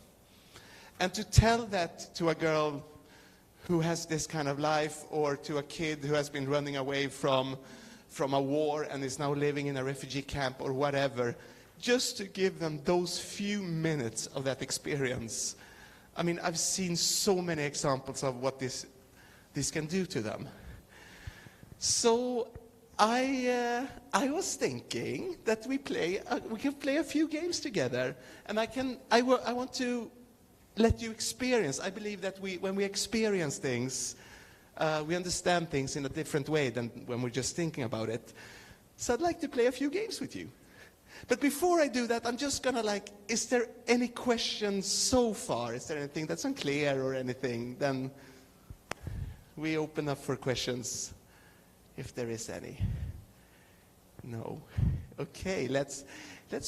And to tell that to a girl who has this kind of life, or to a kid who has been running away from a war and is now living in a refugee camp or whatever, just to give them those few minutes of that experience. I mean, I've seen so many examples of what this can do to them. So I was thinking that we can play a few games together, and I want to let you experience. I believe that when we experience things, we understand things in a different way than when we're just thinking about it. So I'd like to play a few games with you. But before I do that, I'm just gonna is there any questions so far? Is there anything that's unclear or anything? Then we open up for questions, if there is any. No? Okay, let's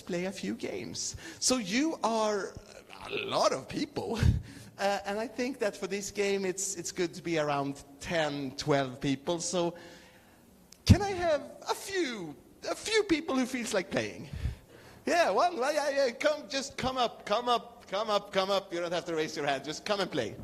play a few games. So you are a lot of people. And I think that for this game, it's good to be around 10, 12 people. So can I have a few people who feels like playing? Yeah, one. Yeah. Come up. You don't have to raise your hand. Just come and play.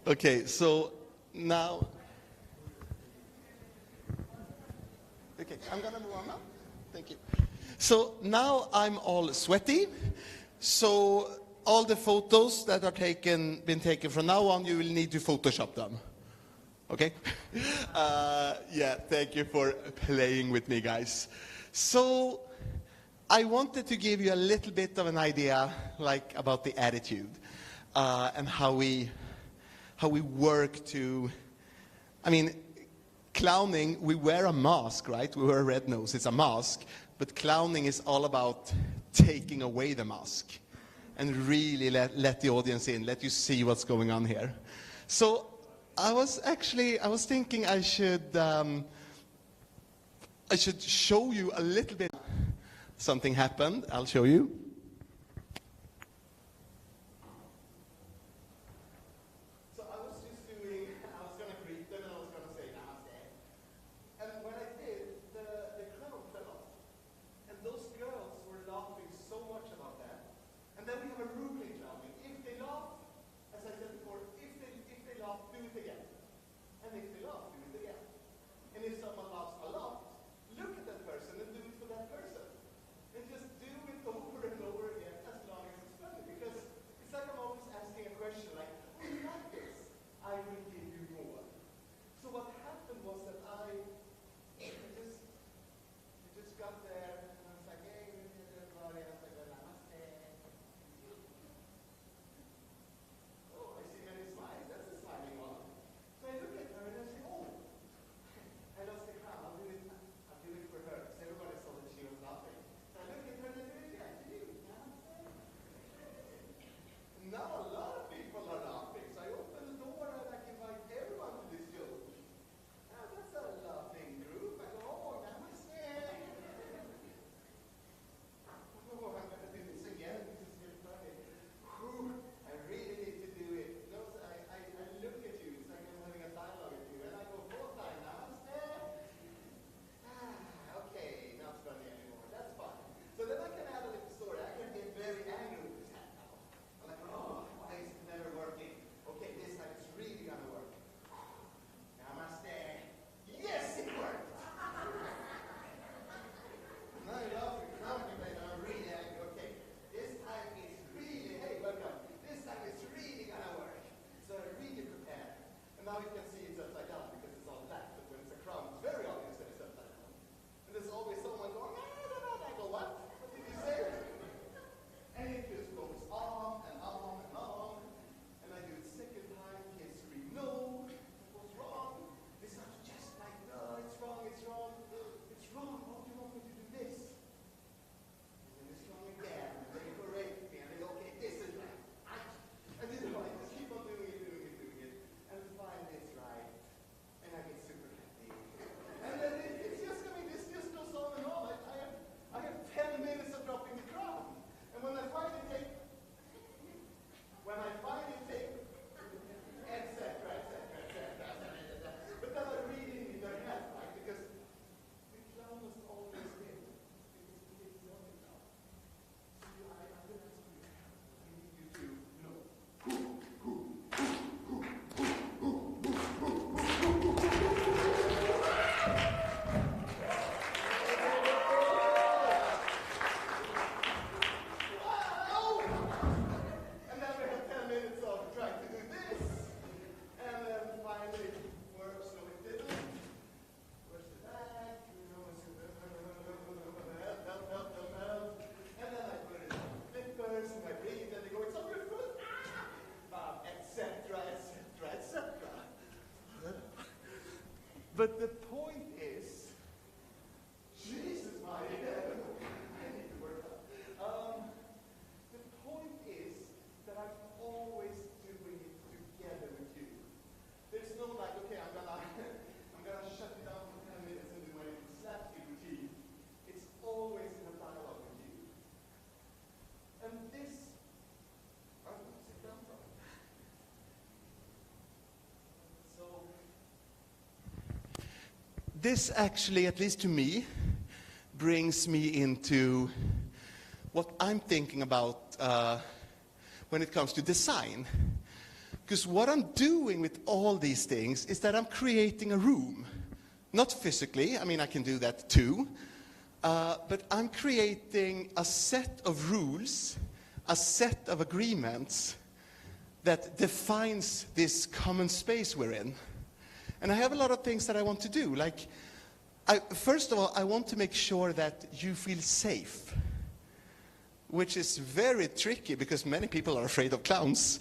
Okay, so now... Okay, I'm gonna move on now. Thank you. So now I'm all sweaty. So all the photos that are been taken from now on, you will need to Photoshop them. Okay? Yeah, thank you for playing with me, guys. So I wanted to give you a little bit of an idea, like, about the attitude and how we work to, I mean, clowning, we wear a mask, right? We wear a red nose, it's a mask. But clowning is all about taking away the mask and really let the audience in, let you see what's going on here. So I was thinking I should show you a little bit. Something happened, I'll show you. So I was going to greet them and I was going to say namaste. And when I did, the crowd fell off. And those girls were laughing so much about that. And then we have a rule in clowning. If they laugh, as I said before, if they laugh, do it again. And if they laugh, do it again. And if someone laughs a lot, look at that person and do it for that person. And just do it over and over again as long as it's funny. Because it's like I'm always asking a question like, oh, you like this? I will give you more. So what happened was that I just got there and I was like, hey, everybody. I was like, namaste. Oh, I see many smiles. That's a smiling one. So I look at her and I say, oh, I lost the crown. I'll do it for her. Because everybody saw that she was laughing. So I look at her and I do it again. Now a lot of people are laughing. So I open the door and I invite everyone to this joke. Ah, that's a laughing group. I go, oh, namaste. Oh, I'm going to do this again. This is really funny. Whew, I really need to do it. No, I look at you. It's like I'm having a dialogue with you. And I go, both time, namaste. Ah, okay, not funny anymore. That's fine. So then I can add a little story. I can get very angry with this hat now. I'm like, oh, why is it never working? Okay, this time it's really going to work. Namaste. Yes, it worked. Now you're laughing. Now I'm really angry. Okay, this time it's really, hey, welcome. This time it's really going to work. So I really prepared. And now you can see it's upside down because it's all black. But when it's a crown, it's very obvious that it's upside down. And there's always someone going, no. I go, what? What did you say? And it just goes on and on and on. And I do it second time, kids scream, no. What's wrong? It's not just like, no, it's wrong. It's wrong. Why do you want me to do this? And then it's wrong again. And they correct me. And they go, okay, this is right. I did it right. Just keep on doing it. And finally it's right. And I get super happy. And then it's just, I mean, this just goes on and on. I have 10 minutes of dropping the crown. And when I finally take, et cetera. But then I really need their help, right? Because the clown was always there. Because the kids know it now. So I will ask you, I need you to know. And then we have 10 minutes of trying to do this. And then finally it works, so it didn't. Where's the back? Help. And then I put it on flippers and I breathe and they go, it's on your foot. Et cetera. But the point is, Jesus, my head. I need to work out. The point is that I'm always doing it together with you. There's no like, okay, I'm gonna shut it down for 10 minutes and do my slapstick routine. It's always in a dialogue with you. And this, I'm gonna sit down from. So this actually, at least to me, brings me into what I'm thinking about when it comes to design. Because what I'm doing with all these things is that I'm creating a room. Not physically, I mean, I can do that too. But I'm creating a set of rules, a set of agreements that defines this common space we're in. And I have a lot of things that I want to do. Like, first of all, I want to make sure that you feel safe, which is very tricky because many people are afraid of clowns.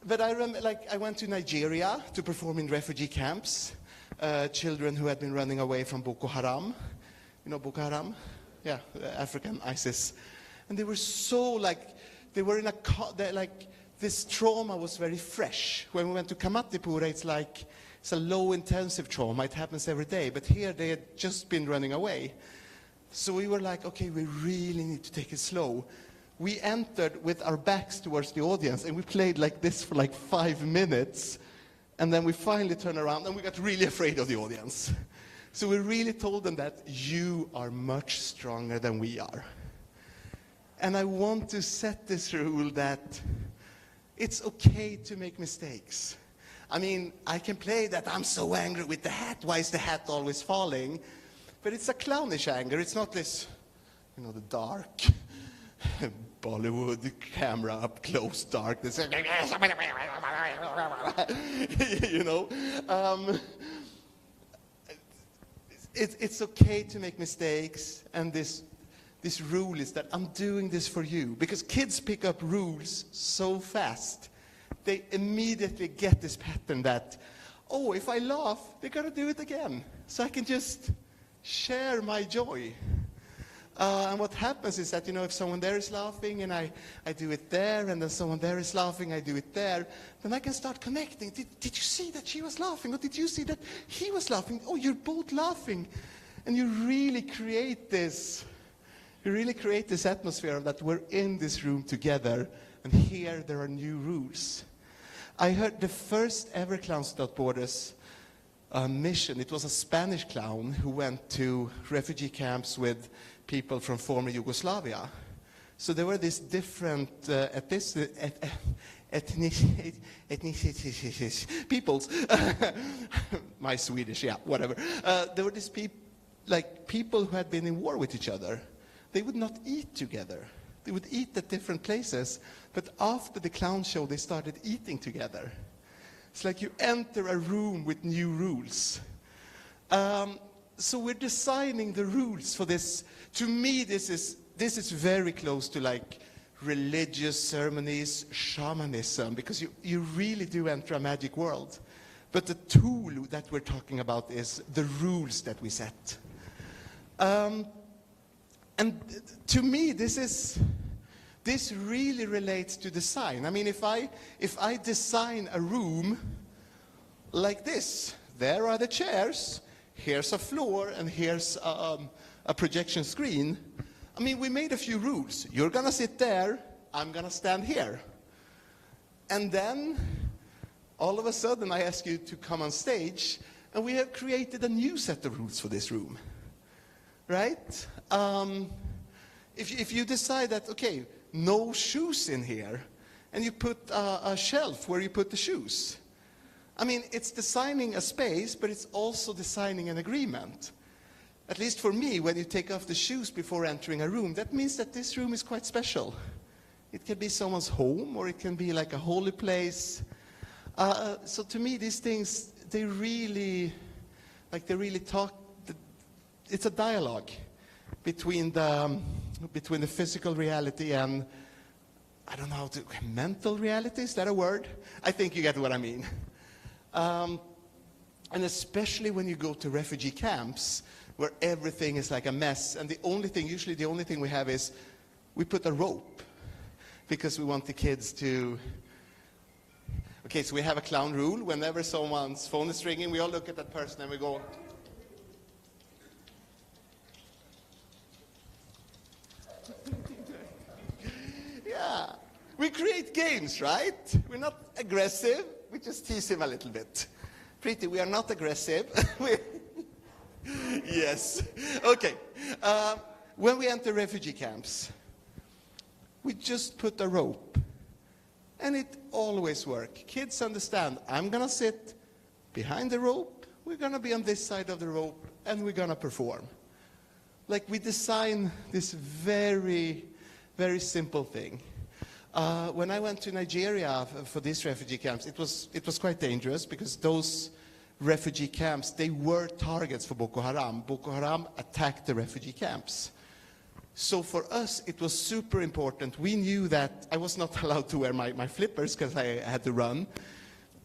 But I remember, like, I went to Nigeria to perform in refugee camps, children who had been running away from Boko Haram. You know Boko Haram? Yeah, African ISIS. And they were so, like, they were in this trauma was very fresh. When we went to Kamatipura, it's a low-intensive trauma. It happens every day. But here, they had just been running away. So we were like, okay, we really need to take it slow. We entered with our backs towards the audience, and we played like this for like 5 minutes. And then we finally turned around, and we got really afraid of the audience. So we really told them that you are much stronger than we are. And I want to set this rule that it's okay to make mistakes. I mean, I can play that I'm so angry with the hat. Why is the hat always falling? But it's a clownish anger. It's not this, you know, the dark Bollywood camera up close darkness. You know, it's okay to make mistakes, and this rule is that I'm doing this for you, because kids pick up rules so fast. They immediately get this pattern that, oh, if I laugh, they're gonna do it again, so I can just share my joy. And what happens is that, you know, if someone there is laughing and I do it there, and then someone there is laughing, I do it there, then I can start connecting. Did you see that she was laughing? Or did you see that he was laughing? Oh, you're both laughing. And you really create this atmosphere of that we're in this room together, and here there are new rules. I heard the first ever Clowns Without Borders mission. It was a Spanish clown who went to refugee camps with people from former Yugoslavia. So there were these different ethnicities, peoples. My Swedish, yeah, whatever. There were these people who had been in war with each other. They would not eat together. They would eat at different places. But after the clown show, they started eating together. It's like you enter a room with new rules. So we're designing the rules for this. To me, this is very close to like religious ceremonies, shamanism, because you really do enter a magic world. But the tool that we're talking about is the rules that we set. And to me, this really relates to design. I mean, if I design a room like this, there are the chairs, here's a floor, and here's a projection screen. I mean, we made a few rules. You're gonna sit there, I'm gonna stand here. And then, all of a sudden, I ask you to come on stage, and we have created a new set of rules for this room. Right? If you decide that, okay, no shoes in here, and you put a shelf where you put the shoes. I mean, it's designing a space, but it's also designing an agreement. At least for me, when you take off the shoes before entering a room, that means that this room is quite special. It can be someone's home, or it can be like a holy place. So to me, these things, they really talk. It's a dialogue between the physical reality and, I don't know how to, mental reality, is that a word? I think you get what I mean. And especially when you go to refugee camps, where everything is like a mess, and usually the only thing we have is, we put a rope, because we want the kids to, okay, so we have a clown rule. Whenever someone's phone is ringing, we all look at that person and we go, yeah, we create games, right? We're not aggressive, we just tease him a little bit. Pretty, we are not aggressive. Yes, okay. When we enter refugee camps, we just put a rope And it always works. Kids understand, I'm going to sit behind the rope, we're going to be on this side of the rope, and we're going to perform. Like we design this very, very simple thing. When I went to Nigeria for these refugee camps, it was quite dangerous because those refugee camps, they were targets for Boko Haram. Boko Haram attacked the refugee camps. So for us, it was super important. We knew that I was not allowed to wear my flippers because I had to run.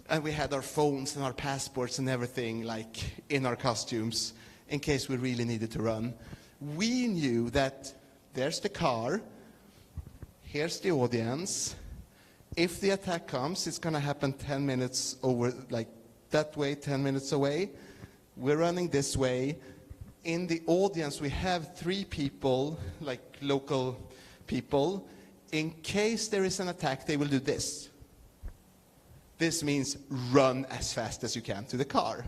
And we had our phones and our passports and everything like in our costumes in case we really needed to run. We knew that there's the car, here's the audience. If the attack comes, it's going to happen 10 minutes over, like that way, 10 minutes away. We're running this way. In the audience, we have 3 people, like local people. In case there is an attack, they will do this. This means run as fast as you can to the car.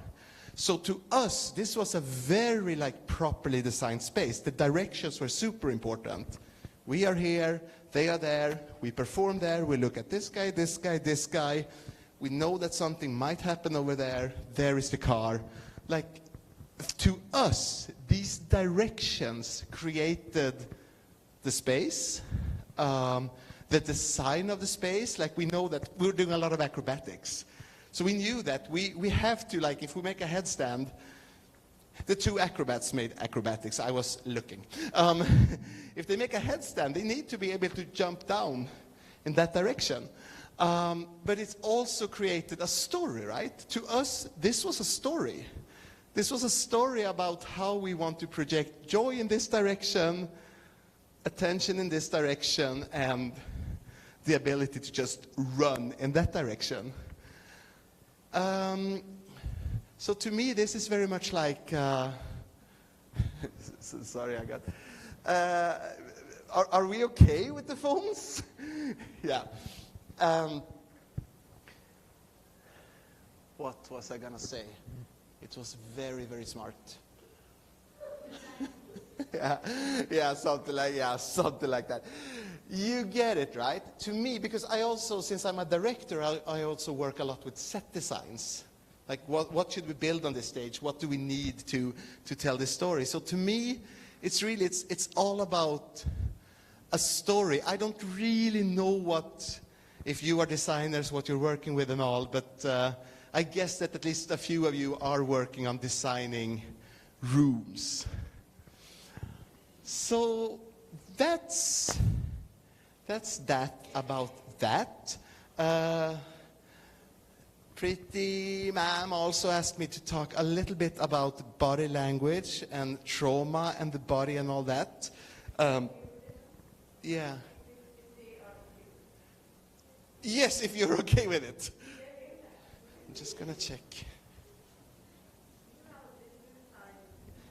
So to us, this was a very like properly designed space. The directions were super important. We are here, they are there, we perform there, we look at this guy, this guy, this guy. We know that something might happen over there, there is the car. Like, to us, these directions created the space, the design of the space. Like we know that we're doing a lot of acrobatics. So we knew that we have to, like if we make a headstand, the 2 acrobats made acrobatics, I was looking. If they make a headstand, they need to be able to jump down in that direction. But it's also created a story, right? To us, this was a story. This was a story about how we want to project joy in this direction, attention in this direction, and the ability to just run in that direction. So to me, this is very much like, sorry, I got, are we okay with the phones? Yeah. What was I gonna say? It was very, very smart. yeah, something like that. You get it, right? To me, because I also, since I'm a director, I also work a lot with set designs. Like, what should we build on this stage? What do we need to tell this story? So to me, it's really, it's all about a story. I don't really know what, if you are designers, what you're working with and all, but I guess that at least a few of you are working on designing rooms. So that's that about that. Pretty Ma'am also asked me to talk a little bit about body language and trauma and the body and all that. Yeah. Yes, if you're okay with it. I'm just going to check.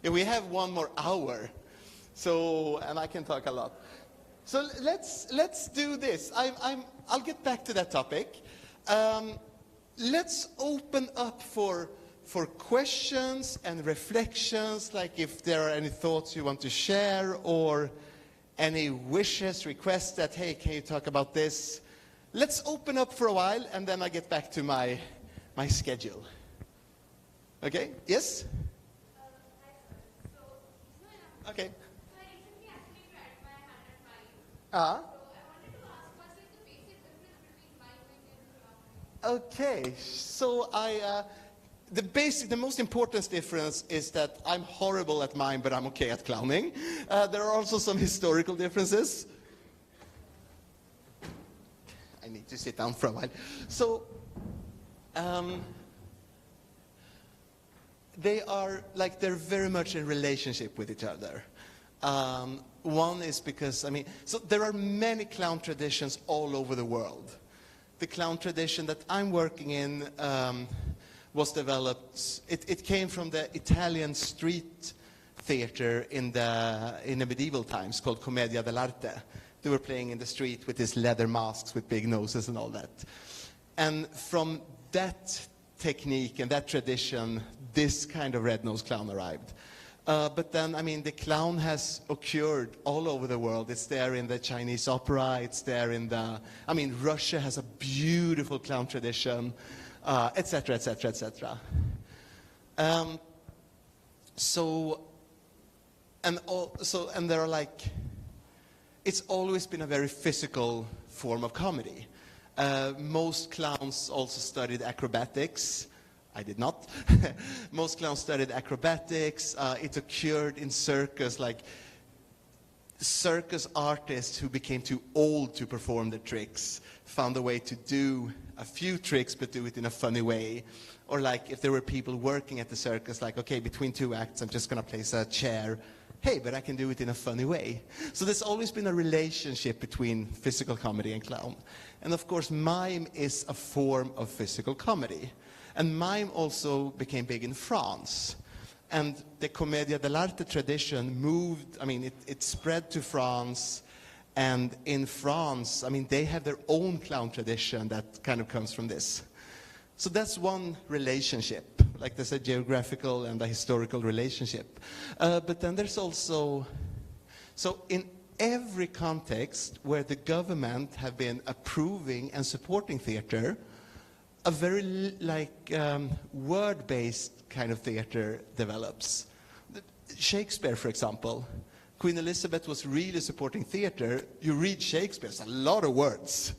Yeah, we have 1 more hour, so, and I can talk a lot. So let's do this. I'll get back to that topic. Let's open up for questions and reflections, like if there are any thoughts you want to share or any wishes, requests that, hey, can you talk about this? Let's open up for a while, and then I get back to my schedule. Okay? Yes? Okay. Okay, so the most important difference is that I'm horrible at mime, but I'm okay at clowning. There are also some historical differences. I need to sit down for a while. So, they're very much in relationship with each other. One is because, so there are many clown traditions all over the world. The clown tradition that I'm working in was developed, it came from the Italian street theater in the medieval times called Commedia dell'arte. They were playing in the street with these leather masks with big noses and all that. And from that technique and that tradition, this kind of red-nosed clown arrived. But then, I mean, the clown has occurred all over the world. It's there in the Chinese opera. It's there in the, I mean, Russia has a beautiful clown tradition, etc., etc., etc. And there are like, it's always been a very physical form of comedy. Most clowns also studied acrobatics. I did not. Most clowns studied acrobatics. It occurred in circus, like circus artists who became too old to perform the tricks found a way to do a few tricks but do it in a funny way. Or like if there were people working at the circus, like, okay, between 2 acts, I'm just going to place a chair. Hey, but I can do it in a funny way. So there's always been a relationship between physical comedy and clown. And of course, mime is a form of physical comedy. And mime also became big in France. And the Commedia dell'arte tradition moved, I mean, it spread to France. And in France, I mean, they have their own clown tradition that kind of comes from this. So that's one relationship, like there's a geographical and a historical relationship. But then there's also, so in every context where the government have been approving and supporting theater, a very word-based kind of theater develops. Shakespeare, for example. Queen Elizabeth was really supporting theater. You read Shakespeare, it's a lot of words.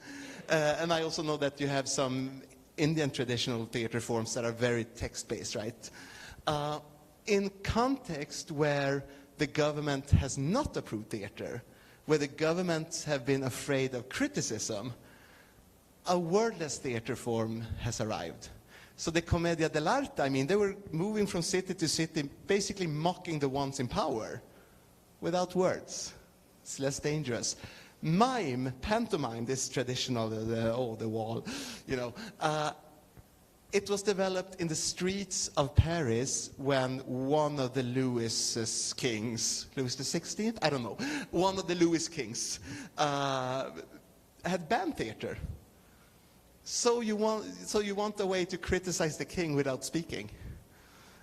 And I also know that you have some Indian traditional theater forms that are very text-based, right? In context where the government has not approved theater, where the governments have been afraid of criticism, a wordless theater form has arrived. So the Commedia dell'arte, I mean, they were moving from city to city, basically mocking the ones in power without words. It's less dangerous. Mime, pantomime, this traditional, the wall, you know, it was developed in the streets of Paris when one of the Louis's kings, Louis XVI? I don't know. One of the Louis kings had banned theater. So you want a way to criticize the king without speaking.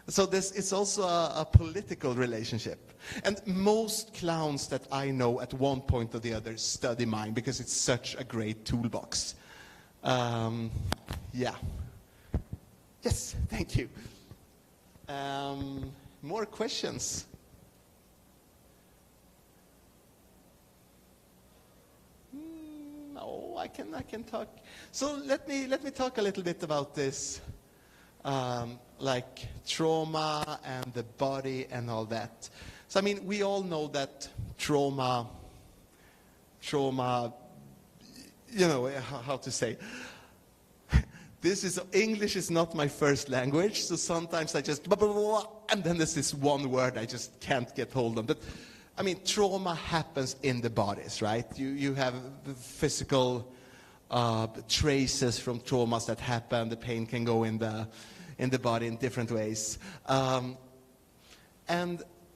So it's also a political relationship. And most clowns that I know at one point or the other study mime because it's such a great toolbox. Yeah. Yes, thank you. More questions? No, I can talk. So let me talk a little bit about this. Like trauma and the body and all that. So, I mean, we all know that trauma, you know, how to say. English is not my first language, so sometimes I just, blah, blah, blah, and then there's this one word I just can't get hold of. But, I mean, trauma happens in the bodies, right? You have physical traces from traumas that happen. The pain can go in the body in different ways. And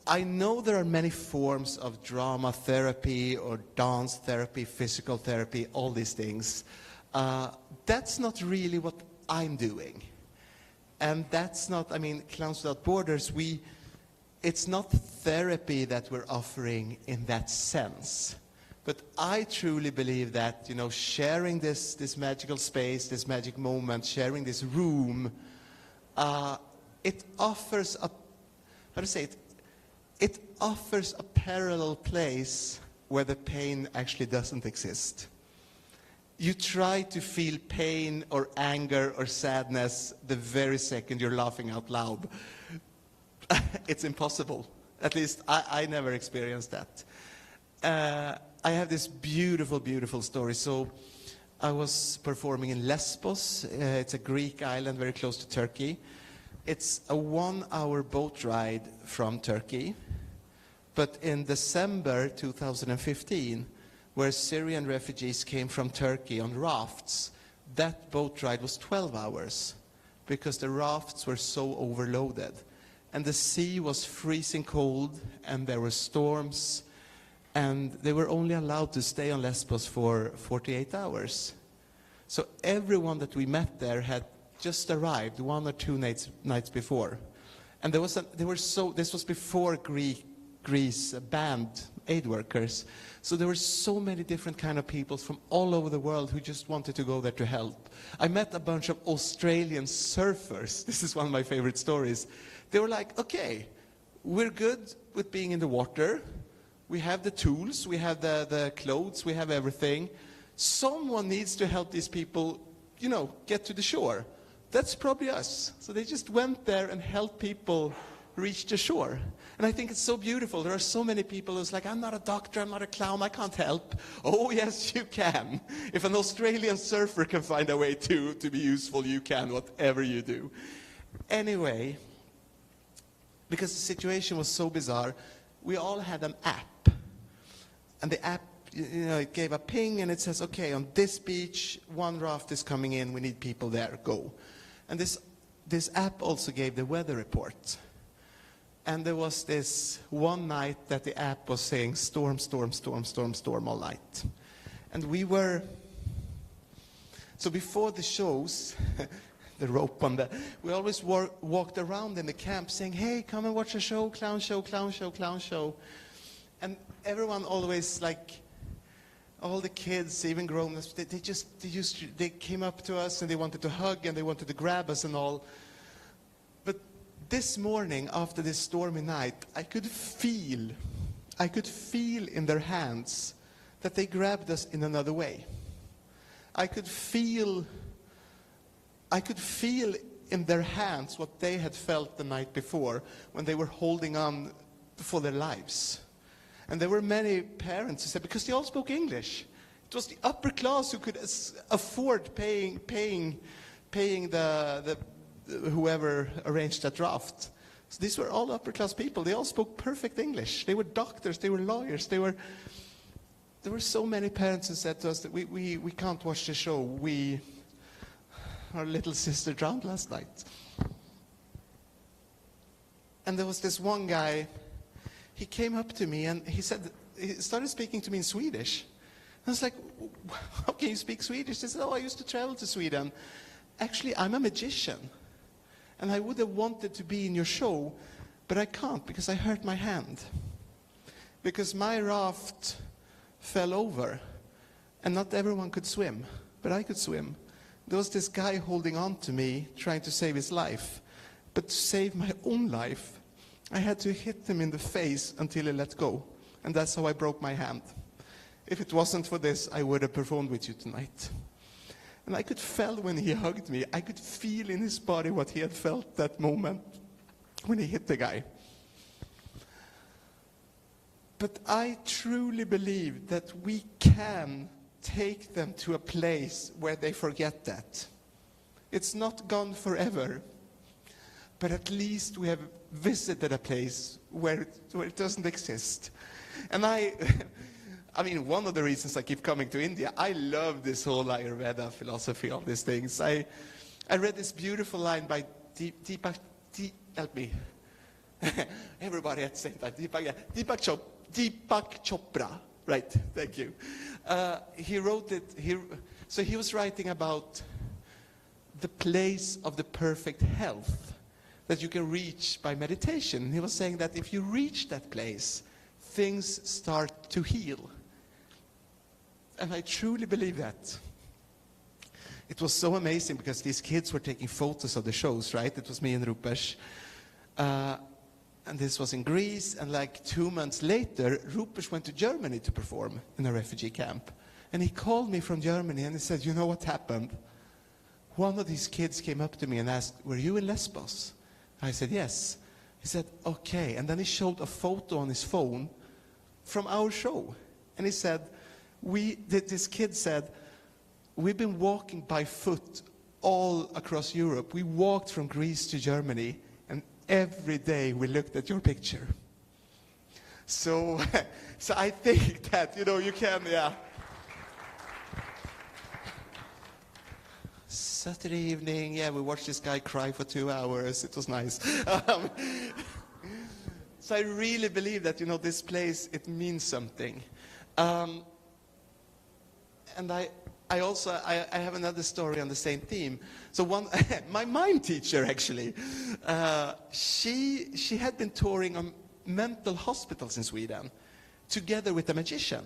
I know there are many forms of drama therapy or dance therapy, physical therapy, all these things. That's not really what I'm doing. And that's not, I mean, Clowns Without Borders, it's not therapy that we're offering in that sense. But I truly believe that, you know, sharing this magical space, this magic moment, sharing this room, it offers it offers a parallel place where the pain actually doesn't exist. You try to feel pain or anger or sadness the very second you're laughing out loud. It's impossible. At least I never experienced that. I have this beautiful, beautiful story. So I was performing in Lesbos. It's a Greek island very close to Turkey. It's a 1-hour boat ride from Turkey. But in December 2015, where Syrian refugees came from Turkey on rafts, that boat ride was 12 hours because the rafts were so overloaded. And the sea was freezing cold, and there were storms, and they were only allowed to stay on Lesbos for 48 hours. So everyone that we met there had just arrived 1 or 2 nights before. And this was before Greece banned aid workers. So there were so many different kind of people from all over the world who just wanted to go there to help. I met a bunch of Australian surfers. This is one of my favorite stories. They were like, okay, we're good with being in the water. We have the tools, we have the clothes, we have everything. Someone needs to help these people, you know, get to the shore. That's probably us. So they just went there and helped people reach the shore. And I think it's so beautiful. There are so many people who's like, I'm not a doctor, I'm not a clown, I can't help. Oh, yes, you can. If an Australian surfer can find a way to be useful, you can, whatever you do. Anyway, because the situation was so bizarre, we all had an app. And the app, you know, it gave a ping and it says, okay, on this beach, one raft is coming in, we need people there, go. And this app also gave the weather report. And there was this one night that the app was saying storm, storm, storm, storm, storm all night. And so before the shows, the rope on we always walked around in the camp saying, hey, come and watch a show, clown show, clown show, clown show. And everyone always, like, all the kids, even grown-ups, they came up to us and they wanted to hug and they wanted to grab us and all. But this morning, after this stormy night, I could feel in their hands that they grabbed us in another way. I could feel in their hands what they had felt the night before when they were holding on for their lives. And there were many parents who said, because they all spoke English. It was the upper class who could afford paying the whoever arranged that draft. So these were all upper class people. They all spoke perfect English. They were doctors, they were lawyers, there were so many parents who said to us that we can't watch the show. Our little sister drowned last night. And there was this one guy, he came up to me and he started speaking to me in Swedish. I was like, how can you speak Swedish? He said, oh, I used to travel to Sweden. Actually, I'm a magician. And I would have wanted to be in your show, but I can't because I hurt my hand. Because my raft fell over and not everyone could swim, but I could swim. There was this guy holding on to me, trying to save his life. But to save my own life, I had to hit him in the face until he let go. And that's how I broke my hand. If it wasn't for this, I would have performed with you tonight. And I could feel when he hugged me, I could feel in his body what he had felt that moment when he hit the guy. But I truly believe that we can take them to a place where they forget that. It's not gone forever, but at least we have visited a place where it doesn't exist. And I mean, one of the reasons I keep coming to India, I love this whole Ayurveda philosophy of these things. I read this beautiful line by Deepak, help me. Everybody at the same time. Deepak Chopra. Right, thank you. He wrote it, so he was writing about the place of the perfect health that you can reach by meditation. He was saying that if you reach that place, things start to heal. And I truly believe that. It was so amazing because these kids were taking photos of the shows, right? It was me and Rupesh. And this was in Greece, and like 2 months later, Rupesh went to Germany to perform in a refugee camp. And he called me from Germany and he said, you know what happened? One of these kids came up to me and asked, were you in Lesbos? I said, yes. He said, okay. And then he showed a photo on his phone from our show. And he said, this kid said, we've been walking by foot all across Europe. We walked from Greece to Germany, and every day we looked at your picture. So I think that, you can, yeah. Saturday evening, yeah, we watched this guy cry for 2 hours. It was nice. So I really believe that, this place, it means something. And I have another story on the same theme. So my mime teacher actually, she had been touring on mental hospitals in Sweden together with a magician.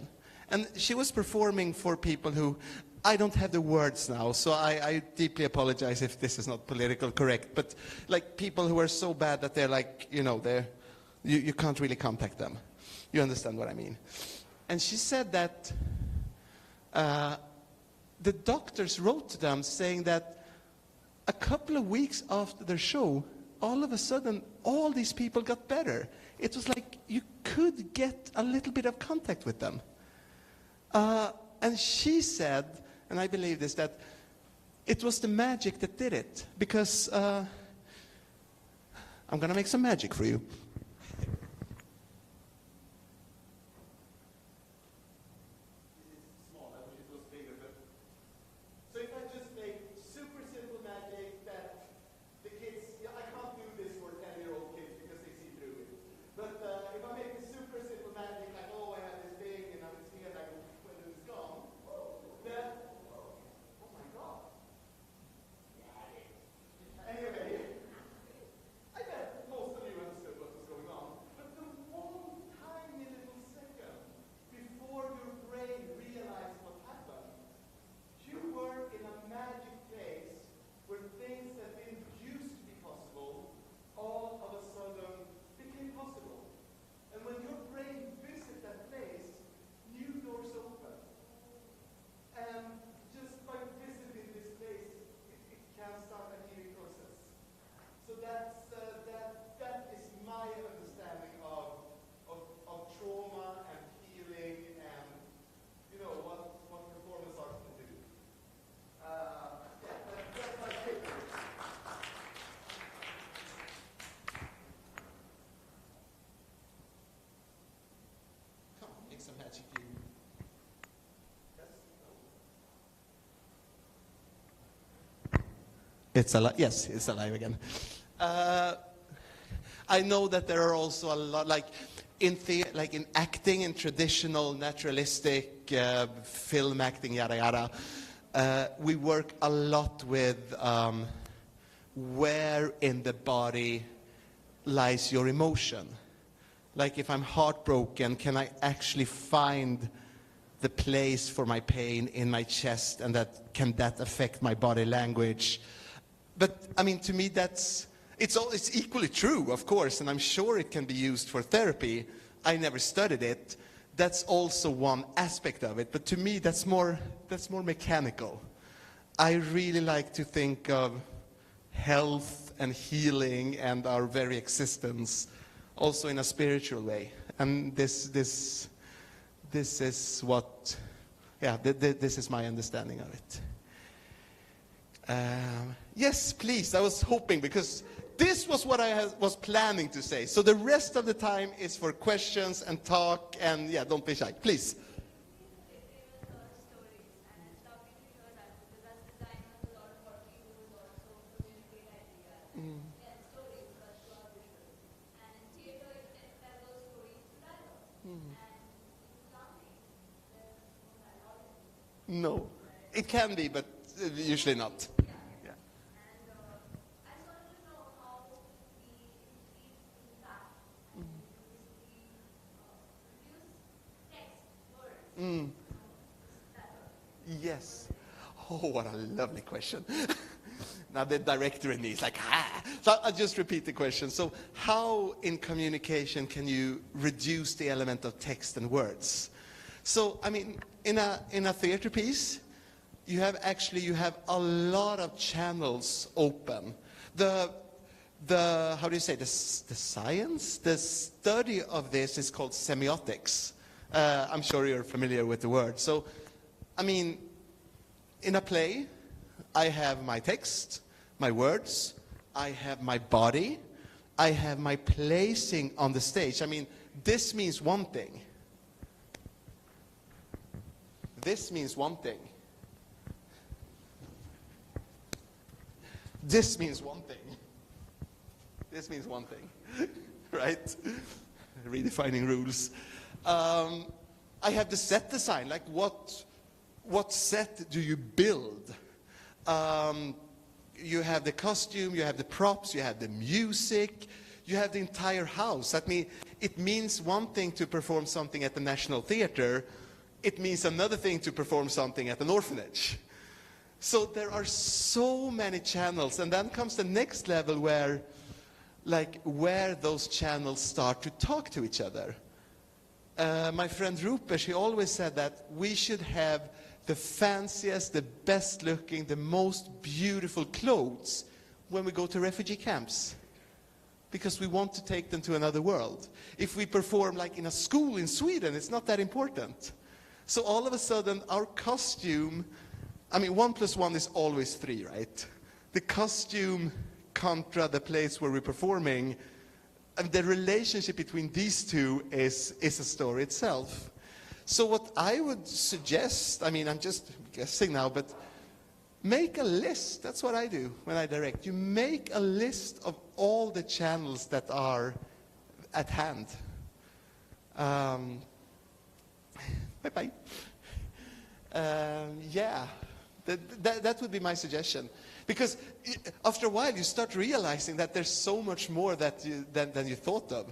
And she was performing for people who, I don't have the words now, so I deeply apologize if this is not politically correct, but like people who are so bad that they're like, you can't really contact them. You understand what I mean? And she said that the doctors wrote to them saying that a couple of weeks after their show, all of a sudden, all these people got better. It was like you could get a little bit of contact with them. And she said, and I believe this, that it was the magic that did it. Because I'm going to make some magic for you. So if I just make super simple magic that the kids, I can't do this for 10-year-old kids because they see through it. But if I make a super simple magic, like, oh, I have this thing, and now it's here, like, when it's gone, then, oh my God. Anyway, I bet most of you understood what was going on. But the one tiny little second before your brain realized what happened, you were in a magic place where things that didn't used to be possible all of a sudden became possible. And when your brain visits that place, new doors open. And just by visiting this place, it can start a healing process. So that is my understanding of trauma and healing and what performance art can do. That's my favorite. Come on, make some magic, you. It's alive. Yes, it's alive again. I know that there are also a lot, like in acting, in traditional naturalistic film acting, yada yada. We work a lot with where in the body lies your emotion. Like if I'm heartbroken, can I actually find the place for my pain in my chest, and can that affect my body language? But I mean, to me, it's equally true, of course, and I'm sure it can be used for therapy. I never studied it. That's also one aspect of it, but to me, that's more mechanical. I really like to think of health and healing and our very existence also in a spiritual way. And this is what, this is my understanding of it. Yes, please, I was hoping, because this was what I was planning to say. So the rest of the time is for questions and talk, and don't be shy, please. No, it can be, but usually not. Yes. Oh, what a lovely question. Now the director in me is like, So I'll just repeat the question. So how in communication can you reduce the element of text and words? So, I mean, in a theater piece, you have a lot of channels open. The how do you say, the science, the study of this is called semiotics. I'm sure you're familiar with the word. So, I mean, in a play, I have my text, my words, I have my body, I have my placing on the stage. I mean, this means one thing. This means one thing. This means one thing. This means one thing, right? Redefining rules. I have the set design, like what what set do you build? You have the costume, you have the props, you have the music, you have the entire house. I mean, it means one thing to perform something at the National Theatre, it means another thing to perform something at an orphanage. So there are so many channels, and then comes the next level where those channels start to talk to each other. My friend Rupert, he always said that we should have the fanciest, the best looking, the most beautiful clothes when we go to refugee camps. Because we want to take them to another world. If we perform like in a school in Sweden, it's not that important. So all of a sudden, our costume, I mean, 1 + 1 is always 3, right? The costume contra the place where we're performing, and the relationship between these two is a story itself. So what I would suggest, I mean, I'm just guessing now, but make a list. That's what I do when I direct. You make a list of all the channels that are at hand. Bye-bye. Yeah, that would be my suggestion. Because after a while, you start realizing that there's so much more than you thought of.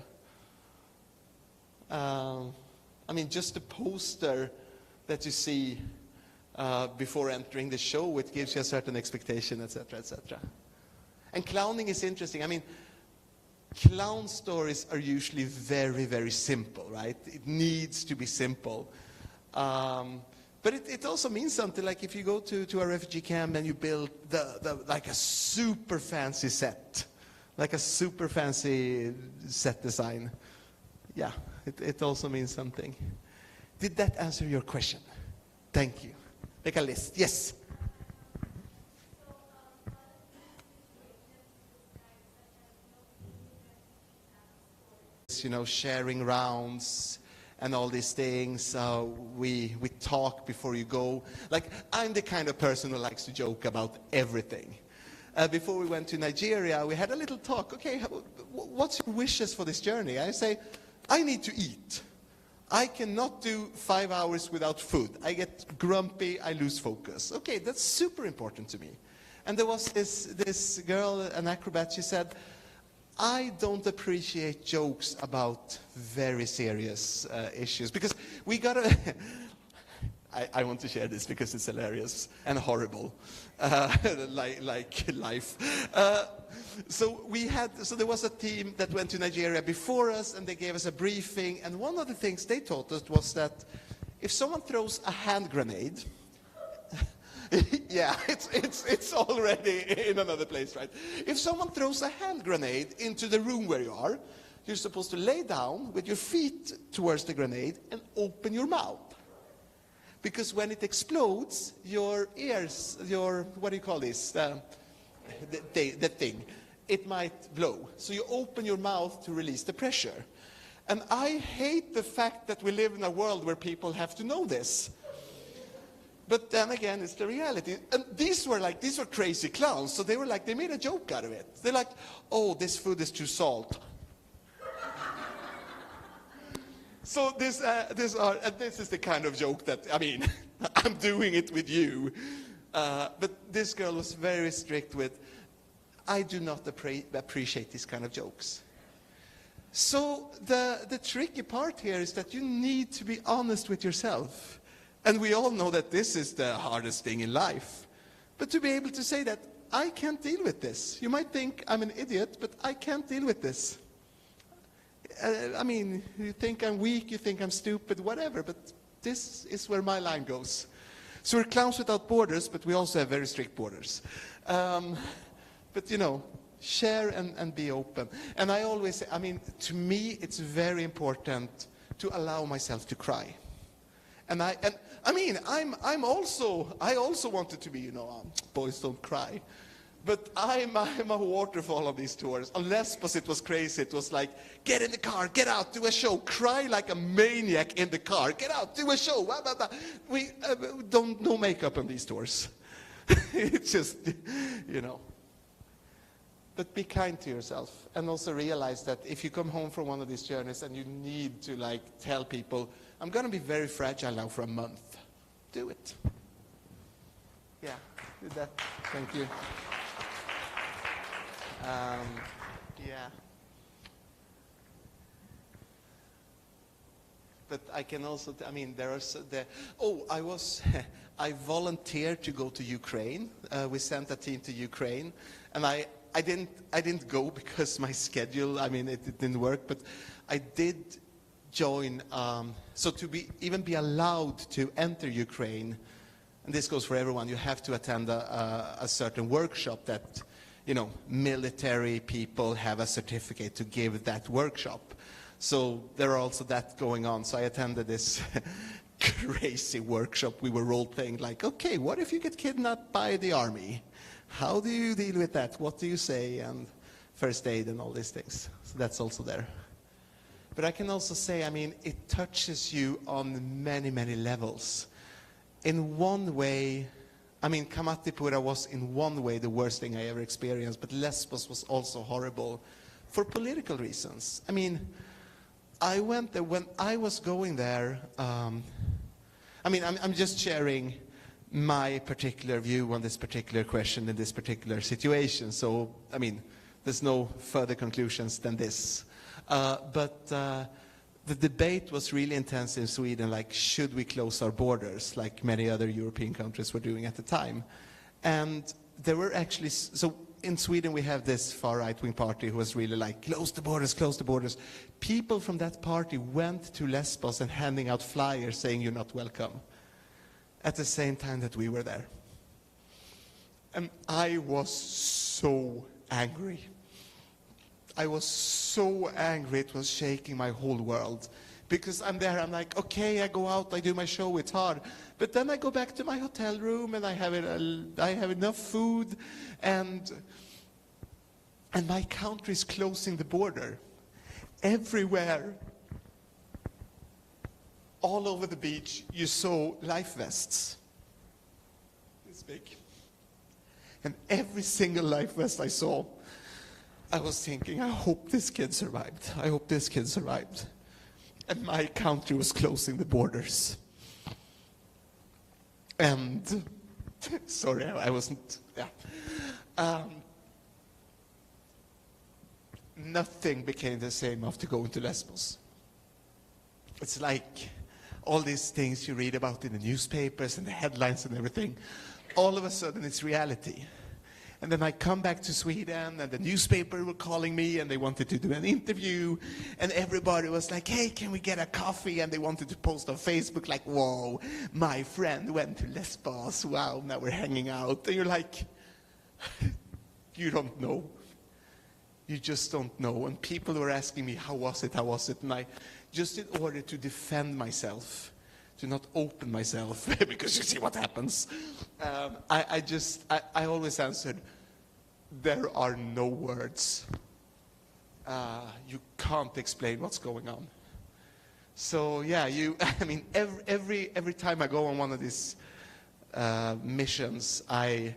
I mean, just the poster that you see before entering the show, it gives you a certain expectation, etc., etc. And clowning is interesting. I mean, clown stories are usually very, very simple, right? It needs to be simple. But it also means something, like if you go to a refugee camp and you build like a super fancy set, like a super fancy set design. Yeah, it also means something. Did that answer your question? Thank you. Make a list. Yes. You know, sharing rounds and all these things. We talk before you go. Like, I'm the kind of person who likes to joke about everything. Before we went to Nigeria, we had a little talk. Okay, what's your wishes for this journey? I say, I need to eat. I cannot do 5 hours without food. I get grumpy, I lose focus. Okay, that's super important to me. And there was this girl, an acrobat, she said, I don't appreciate jokes about very serious issues, because we gotta, I want to share this because it's hilarious and horrible, like life. So there was a team that went to Nigeria before us, and they gave us a briefing, and one of the things they taught us was that if someone throws a hand grenade, yeah, it's already in another place, right? If someone throws a hand grenade into the room where you are, you're supposed to lay down with your feet towards the grenade and open your mouth. Because when it explodes, your ears, what do you call this? The thing, it might blow. So you open your mouth to release the pressure. And I hate the fact that we live in a world where people have to know this. But then again, it's the reality. And these were crazy clowns. So they made a joke out of it. They're like, oh, this food is too salt. So this is the kind of joke that, I mean, I'm doing it with you. But this girl was very strict with, I do not appreciate these kind of jokes. So the tricky part here is that you need to be honest with yourself. And we all know that this is the hardest thing in life. But to be able to say that, I can't deal with this. You might think I'm an idiot, but I can't deal with this. I mean, you think I'm weak, you think I'm stupid, whatever, but this is where my line goes. So we're clowns without borders, but we also have very strict borders. But, you know, share and be open. And I always say, I mean, to me, it's very important to allow myself to cry. And I also wanted to be, you know, boys don't cry. But I'm a waterfall on these tours. On Lesbos, it was crazy. It was like, get in the car, get out, do a show, cry like a maniac in the car, get out, do a show. Blah, blah, blah. We no makeup on these tours. It's just, you know. But be kind to yourself, and also realize that if you come home from one of these journeys and you need to like tell people, I'm going to be very fragile now for a month, do it. Yeah, did that. Thank you. Yeah. But I can also, I mean, there are, I volunteered to go to Ukraine. We sent a team to Ukraine, and I didn't go because my schedule, I mean, it didn't work, but I did join, so to even be allowed to enter Ukraine, and this goes for everyone, you have to attend a certain workshop that, you know, military people have a certificate to give that workshop. So there are also that going on. So I attended this crazy workshop. We were role-playing like, okay, what if you get kidnapped by the army? How do you deal with that? What do you say? And first aid and all these things. So that's also there. But I can also say, I mean, it touches you on many, many levels. In one way, I mean, Kamatipura was in one way the worst thing I ever experienced, but Lesbos was also horrible for political reasons. I mean, I went there, when I was going there, I mean, I'm just sharing my particular view on this particular question in this particular situation. So, I mean, there's no further conclusions than this. But the debate was really intense in Sweden, like, should we close our borders, like many other European countries were doing at the time. And there were actually, so in Sweden we have this far right-wing party who was really like, close the borders, close the borders. People from that party went to Lesbos and handing out flyers saying you're not welcome, at the same time that we were there. And I was so angry. I was so angry, it was shaking my whole world. Because I'm there, I'm like, okay, I go out, I do my show, it's hard. But then I go back to my hotel room and I have enough food, and my country is closing the border. Everywhere, all over the beach, you saw life vests. This big. And every single life vest I saw, I was thinking, I hope this kid survived. I hope this kid survived. And my country was closing the borders. And, sorry, I wasn't, yeah. Nothing became the same after going to Lesbos. It's like all these things you read about in the newspapers and the headlines and everything, all of a sudden it's reality. And then I come back to Sweden, and the newspaper were calling me, and they wanted to do an interview, and everybody was like, hey, can we get a coffee? And they wanted to post on Facebook like, whoa, my friend went to Lesbos, wow, now we're hanging out. And you're like, you don't know. You just don't know. And people were asking me, how was it? And I, just in order to defend myself, to not open myself, because you see what happens. I always answered, there are no words. You can't explain what's going on. So yeah, I mean, every time I go on one of these missions, I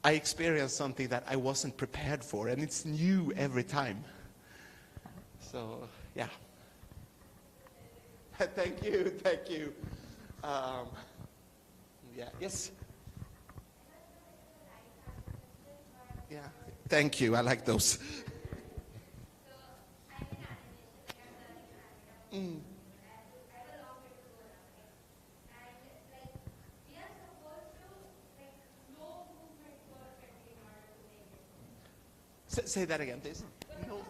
experience something that I wasn't prepared for, and it's new every time. So yeah. Thank you. Yeah, yes? Yeah, thank you, I like those. Say that again, please. No.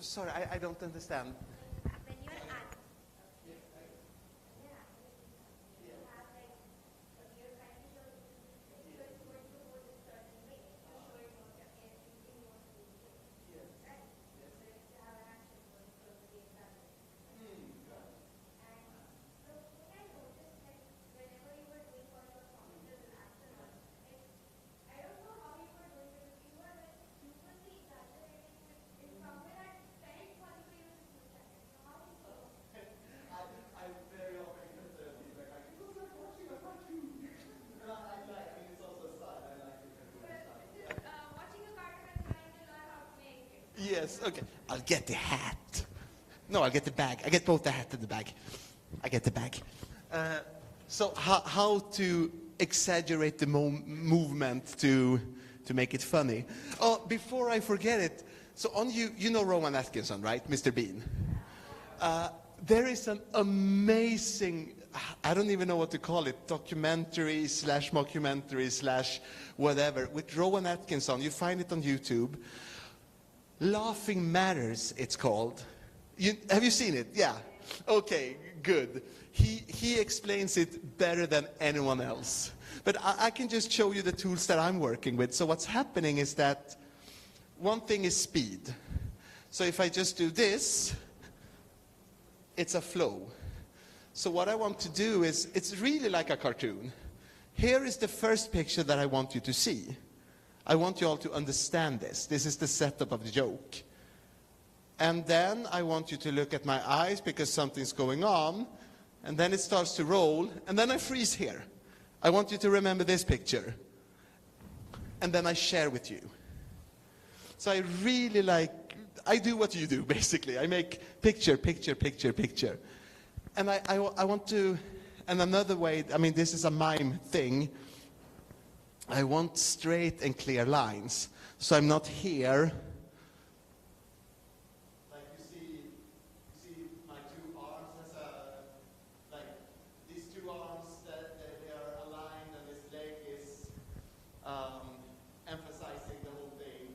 Sorry, I don't understand. Yes, okay. I'll get the hat. No, I'll get the bag. I get both the hat and the bag. I get the bag. So how to exaggerate the movement to make it funny. Oh, before I forget it, so on you know Rowan Atkinson, right? Mr. Bean. There is an amazing, I don't even know what to call it, documentary / mockumentary / whatever, with Rowan Atkinson. You find it on YouTube. Laughing Matters, it's called. Have you seen it? Yeah. Okay, good. He explains it better than anyone else. But I can just show you the tools that I'm working with. So what's happening is that one thing is speed. So if I just do this, it's a flow. So what I want to do is, it's really like a cartoon. Here is the first picture that I want you to see. I want you all to understand this. This is the setup of the joke. And then I want you to look at my eyes because something's going on. And then it starts to roll. And then I freeze here. I want you to remember this picture. And then I share with you. So I really I do what you do, basically. I make picture, picture, picture, picture. And I want to, and another way, I mean, this is a mime thing. I want straight and clear lines. So I'm not here. Like you see my two arms as like these two arms that they are aligned, and this leg is emphasizing the whole thing.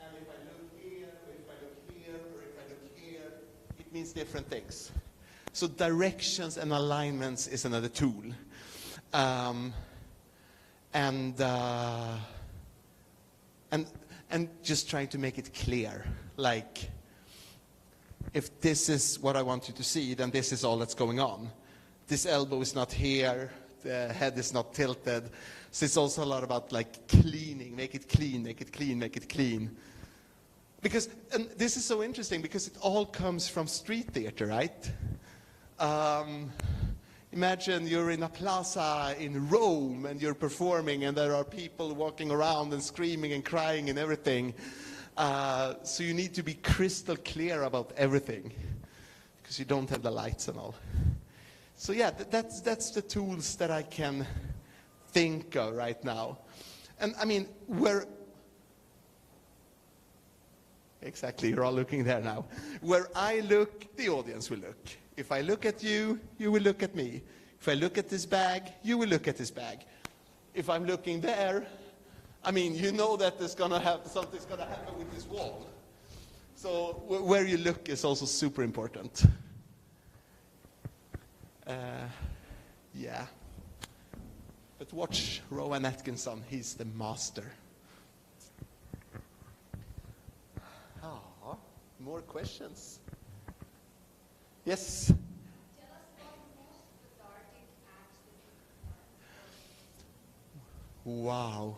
And if I look here, or if I look here, or if I look here, it means different things. So directions and alignments is another tool. And just trying to make it clear, like, if this is what I want you to see, then this is all that's going on. This elbow is not here, the head is not tilted. So it's also a lot about like cleaning, make it clean, make it clean, make it clean. Because, and this is so interesting because it all comes from street theater, right? Imagine you're in a plaza in Rome and you're performing and there are people walking around and screaming and crying and everything. So you need to be crystal clear about everything because you don't have the lights and all. So yeah, that's the tools that I can think of right now. And I mean, exactly, you're all looking there now. Where I look, the audience will look. If I look at you, you will look at me. If I look at this bag, you will look at this bag. If I'm looking there, I mean, you know that something's gonna happen with this wall. So where you look is also super important. Yeah. But watch Rowan Atkinson, he's the master. Oh, more questions? Yes? Tell us about the most cathartic act. Wow.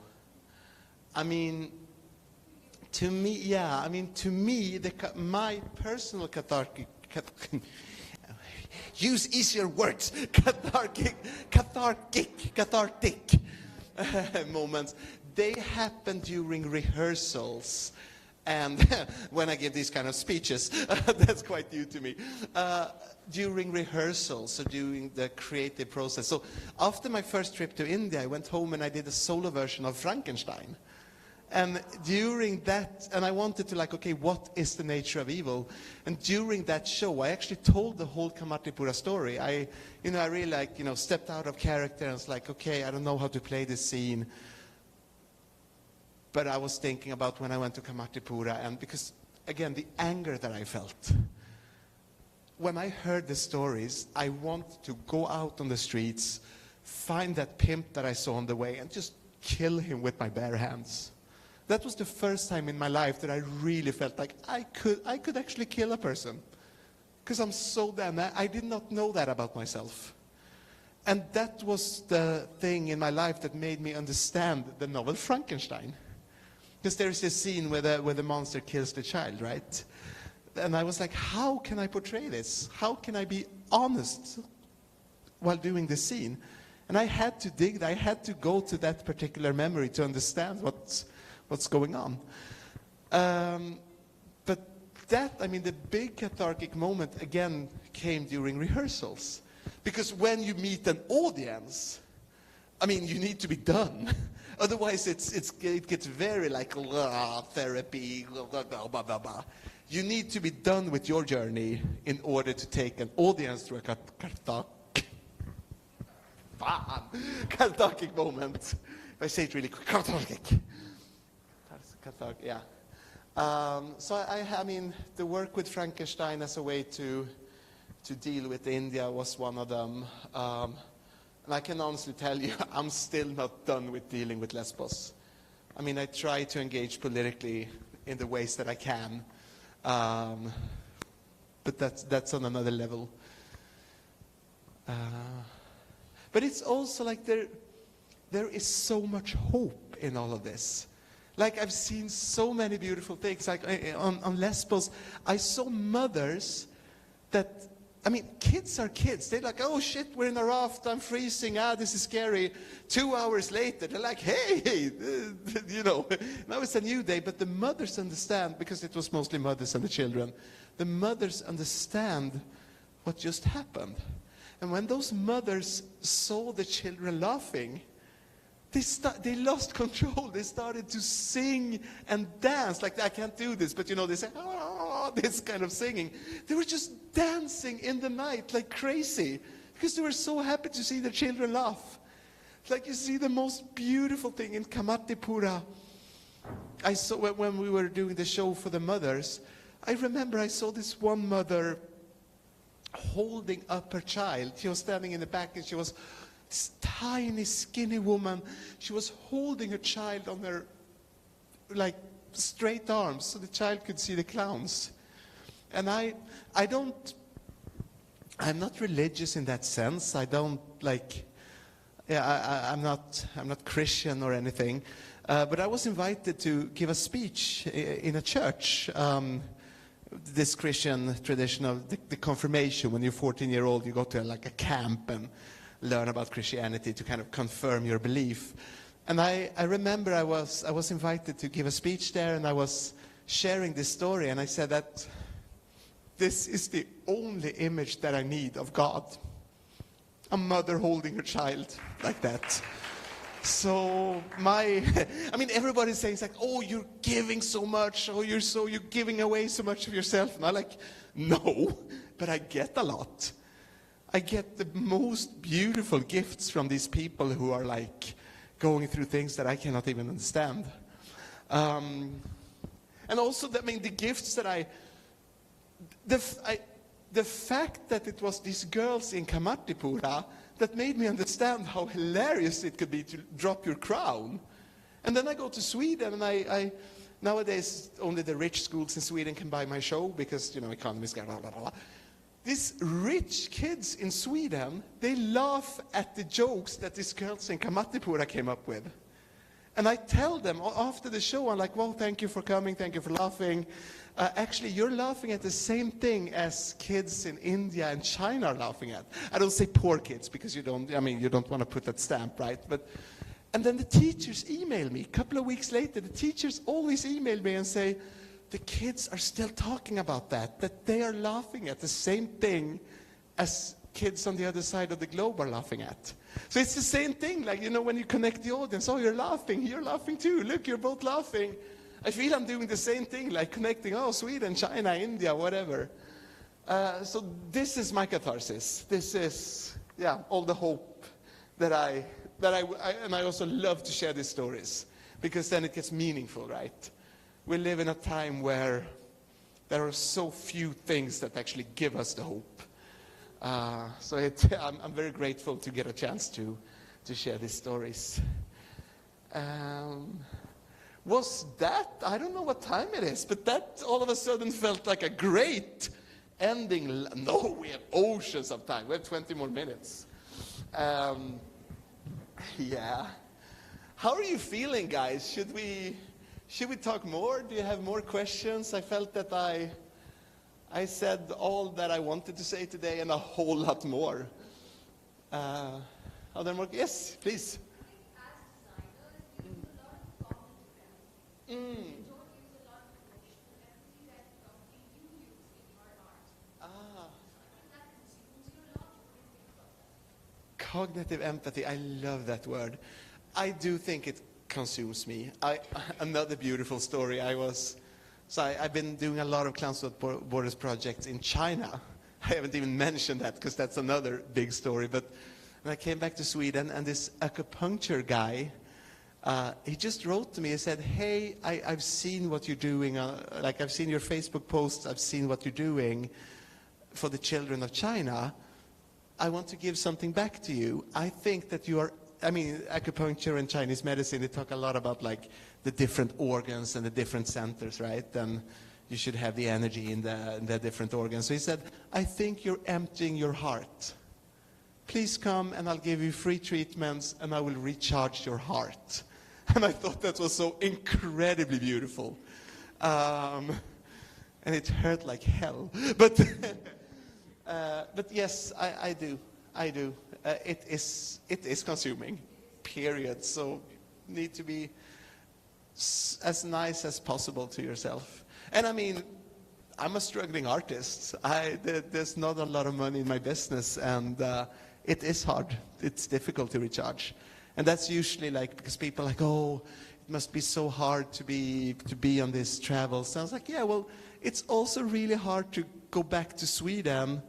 I mean, to me, my personal cathartic, use easier words, cathartic moments, they happen during rehearsals. And when I give these kind of speeches, that's quite new to me. During rehearsals, so during the creative process. So after my first trip to India, I went home and I did a solo version of Frankenstein. And during that, and I wanted to okay, what is the nature of evil? And during that show, I actually told the whole Kamatipura story. I really stepped out of character and was like, okay, I don't know how to play this scene. But I was thinking about when I went to Kamatipura, and because, again, the anger that I felt. When I heard the stories, I wanted to go out on the streets, find that pimp that I saw on the way, and just kill him with my bare hands. That was the first time in my life that I really felt like I could actually kill a person. Because I'm so damn, I did not know that about myself. And that was the thing in my life that made me understand the novel Frankenstein. Because there is this scene where the monster kills the child, right? And I was like, how can I portray this? How can I be honest while doing this scene? And I had to dig, I had to go to that particular memory to understand what's going on. But that, I mean, the big cathartic moment, again, came during rehearsals. Because when you meet an audience, I mean, you need to be done. Otherwise, it gets very like therapy, blah, blah, blah, blah. You need to be done with your journey in order to take an audience through a cathartic moment. If I say it really quick, cathartic, yeah. So I mean, the work with Frankenstein as a way to deal with India was one of them. And I can honestly tell you, I'm still not done with dealing with Lesbos. I mean, I try to engage politically in the ways that I can. But that's on another level. But it's also like there is so much hope in all of this. Like, I've seen so many beautiful things. Like on Lesbos, I saw mothers that, I mean, kids are kids. They're like, oh shit, we're in a raft, I'm freezing, this is scary. 2 hours later, they're like, hey, you know, now it's a new day. But the mothers understand, because it was mostly mothers and the children. The mothers understand what just happened. And when those mothers saw the children laughing, they lost control. They started to sing and dance. Like, I can't do this, but you know, they say, oh, this kind of singing. They were just dancing in the night like crazy because they were so happy to see the children laugh. Like, you see the most beautiful thing in Kamatipura. I saw when we were doing the show for the mothers, I remember I saw this one mother holding up her child. She was standing in the back and she was this tiny, skinny woman. She was holding her child on her, like, straight arms so the child could see the clowns. And I'm not religious in that sense. I don't like, I'm not Christian or anything. But I was invited to give a speech in a church. This Christian tradition of the confirmation. When you're 14-year-old, you go to like a camp and learn about Christianity to kind of confirm your belief. And I remember I was invited to give a speech there, and I was sharing this story, and I said that this is the only image that I need of God. A mother holding her child like that. So I mean, everybody's saying, it's like, oh, you're giving so much, oh, you're giving away so much of yourself. And I'm like, no, but I get a lot. I get the most beautiful gifts from these people who are like going through things that I cannot even understand. And also, I mean, the gifts that the fact that it was these girls in Kamatipura that made me understand how hilarious it could be to drop your crown. And then I go to Sweden, and I nowadays only the rich schools in Sweden can buy my show because, you know, economies blah, blah, blah. These rich kids in Sweden, they laugh at the jokes that these girls in Kamatipura came up with. And I tell them after the show, I'm like, well, thank you for coming, thank you for laughing. Actually, you're laughing at the same thing as kids in India and China are laughing at. I don't say poor kids because you don't want to put that stamp, right? And then the teachers email me. A couple of weeks later, the teachers always email me and say, the kids are still talking about that they are laughing at the same thing as kids on the other side of the globe are laughing at. So it's the same thing, like, you know, when you connect the audience, oh, you're laughing too, look, you're both laughing. I feel I'm doing the same thing, like connecting, oh, Sweden, China, India, whatever. So this is my catharsis. This is, all the hope that I also love to share these stories, because then it gets meaningful, right? We live in a time where there are so few things that actually give us the hope. So I'm very grateful to get a chance to share these stories. Was that, I don't know what time it is, but that all of a sudden felt like a great ending. No, we have oceans of time. We have 20 more minutes. Yeah. How are you feeling, guys? Should we talk more? Do you have more questions? I felt that I said all that I wanted to say today and a whole lot more. Are there more? Yes, please. Cognitive empathy, I love that word. I do think it consumes me. Another beautiful story. I've been doing a lot of Clowns Without Borders projects in China. I haven't even mentioned that because that's another big story. But when I came back to Sweden, and this acupuncture guy, he just wrote to me and said, hey, I've seen what you're doing. I've seen your Facebook posts. I've seen what you're doing for the children of China. I want to give something back to you. I think that you are, acupuncture and Chinese medicine, they talk a lot about like the different organs and the different centers, right? And you should have the energy in the different organs. So he said, I think you're emptying your heart. Please come and I'll give you free treatments and I will recharge your heart. And I thought that was so incredibly beautiful. And it hurt like hell. But yes, I do. It is consuming, period. So need to be as nice as possible to yourself. And I'm a struggling artist. There's not a lot of money in my business, and it is hard. It's difficult to recharge. And that's usually because people are like, oh, it must be so hard to be on this travel. So I was like, yeah, well, it's also really hard to go back to Sweden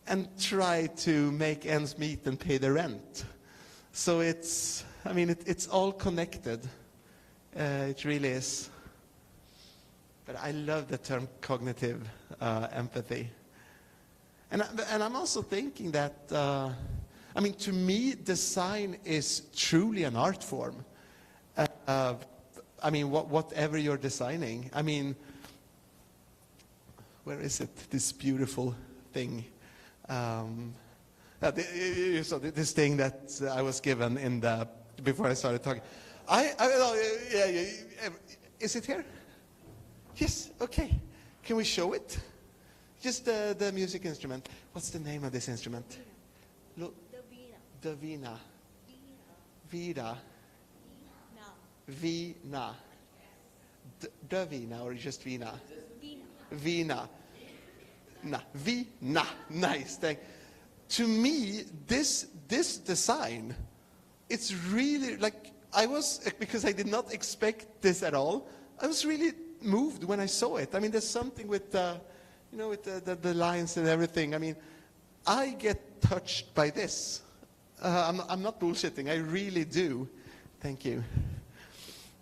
and try to make ends meet and pay the rent. So it's all connected. It really is. But I love the term cognitive empathy. And I'm also thinking that, to me, design is truly an art form. Whatever you're designing. Where is it? This beautiful thing. This thing that I was given before I started talking. Is it here? Yes, okay. Can we show it? Just the music instrument. What's the name of this instrument? Look. The Vina. Vina. Vina. The Vina or just Vina? Vina. Vina. Nice. To me, this design, it's really because I did not expect this at all. I was really moved when I saw it. There's something with with the lines and everything. I get touched by this. I'm not bullshitting. I really do. Thank you.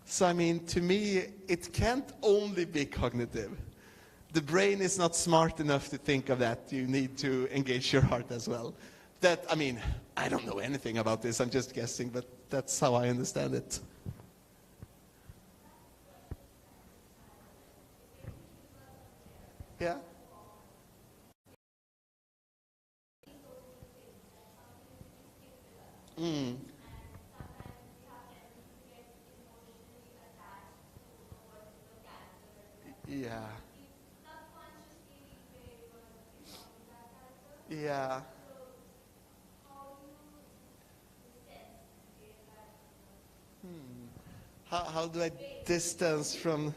So to me, it can't only be cognitive. The brain is not smart enough to think of that. You need to engage your heart as well. I don't know anything about this. I'm just guessing, but that's how I understand it. Yeah? Yeah. Yeah. How do I distance from?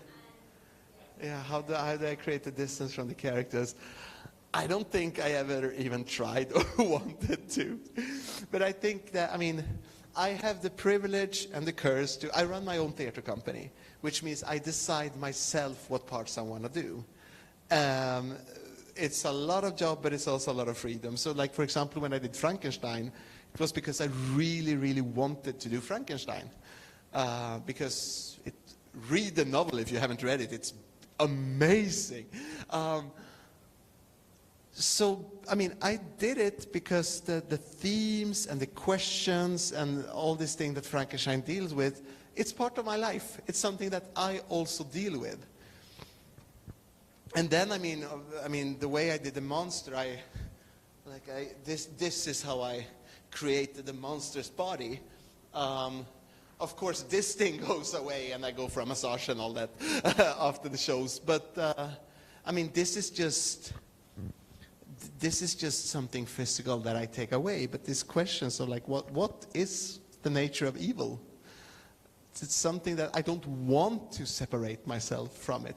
Yeah. How do I create a distance from the characters? I don't think I ever even tried or wanted to, but I think that I have the privilege and the curse I run my own theater company, which means I decide myself what parts I want to do. It's a lot of job, but it's also a lot of freedom. So for example, when I did Frankenstein, it was because I really, really wanted to do Frankenstein. Because read the novel if you haven't read it. It's amazing. I did it because the themes and the questions and all this thing that Frankenstein deals with, it's part of my life. It's something that I also deal with. And then, the way I did the monster, this is how I created the monster's body. Of course, this thing goes away and I go for a massage and all that after the shows. But, this is just something physical that I take away. But these questions are what is the nature of evil? It's something that I don't want to separate myself from it.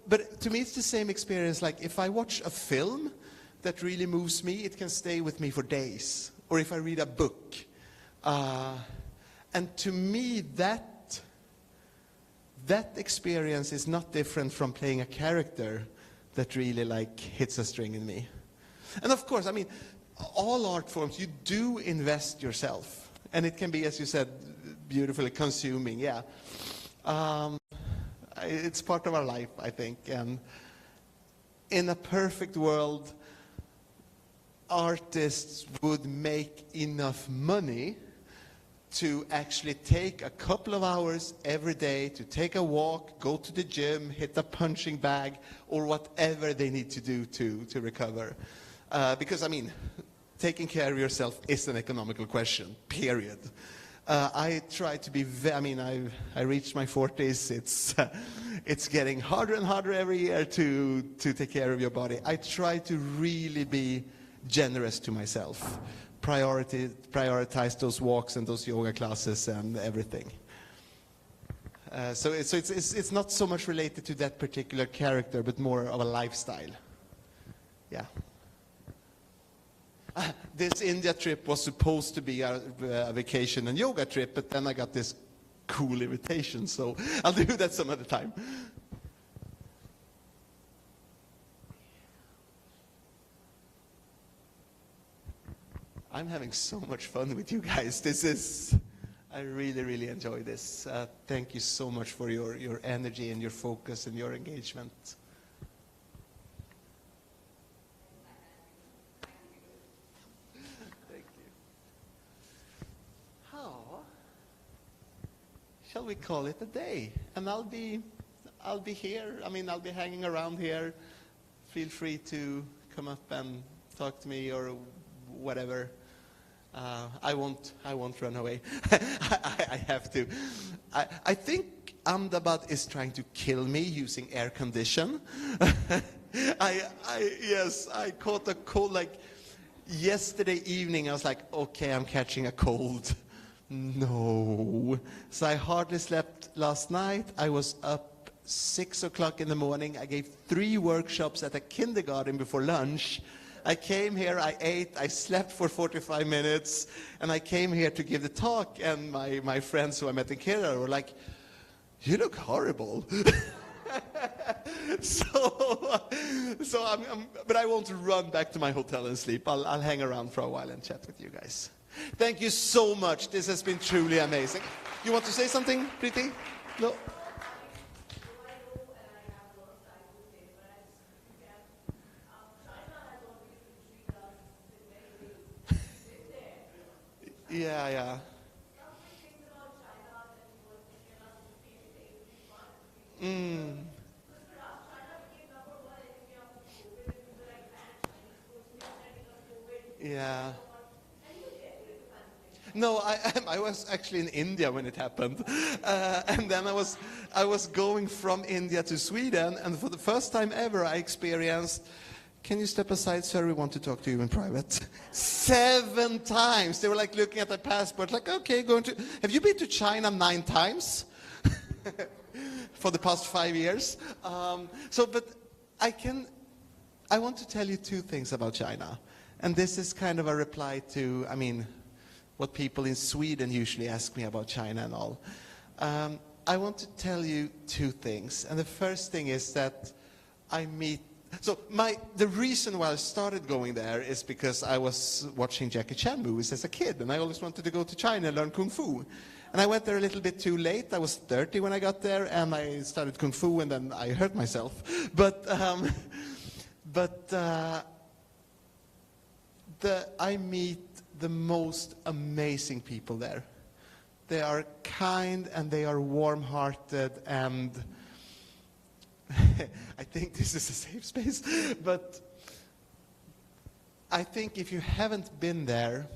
But to me, it's the same experience. If I watch a film that really moves me, it can stay with me for days. or if I read a book. And to me, that experience is not different from playing a character that really like hits a string in me. And of course, I mean, all art forms, you do invest yourself. And it can be, as you said, beautifully consuming, yeah. It's part of our life, I think. And in a perfect world, artists would make enough money to actually take a couple of hours every day to take a walk, go to the gym, hit a punching bag, or whatever they need to do to recover. Because, I mean, taking care of yourself is an economical question, period. I try to be, I reached my 40s. It's getting harder and harder every year to take care of your body. I try to really be generous to myself. Prioritize those walks and those yoga classes and everything. So it's not so much related to that particular character, but more of a lifestyle. Yeah. This India trip was supposed to be a vacation and yoga trip, but then I got this cool invitation, so I'll do that some other time. I'm having so much fun with you guys. I really, really enjoy this. Thank you so much for your energy and your focus and your engagement. Thank you. How shall we call it a day? And I'll be here. I mean, I'll be hanging around here. Feel free to come up and talk to me or whatever. I won't run away. I have to. I think Ahmedabad is trying to kill me using air condition. Yes, I caught a cold like yesterday evening. I was like, okay, I'm catching a cold. No. So I hardly slept last night. I was up 6 o'clock in the morning. I gave 3 workshops at a kindergarten before lunch. I came here, I ate, I slept for 45 minutes, and I came here to give the talk, and my friends who I met in Kerala were like, you look horrible. But I won't run back to my hotel and sleep. I'll hang around for a while and chat with you guys. Thank you so much. This has been truly amazing. You want to say something, Preeti? No? Yeah. Yeah. No, I was actually in India when it happened, and then I was going from India to Sweden, and for the first time ever, I experienced. Can you step aside, sir? We want to talk to you in private. 7 times. They were like looking at the passport, like, okay, have you been to China 9 times? For the past 5 years. But I want to tell you 2 things about China. And this is kind of a reply to, what people in Sweden usually ask me about China and all. I want to tell you 2 things. And the first thing is that the reason why I started going there is because I was watching Jackie Chan movies as a kid, and I always wanted to go to China and learn Kung Fu. And I went there a little bit too late. I was 30 when I got there, and I started Kung Fu, and then I hurt myself. I meet the most amazing people there. They are kind, and they are warm-hearted, and I think this is a safe space, but I think if you haven't been there,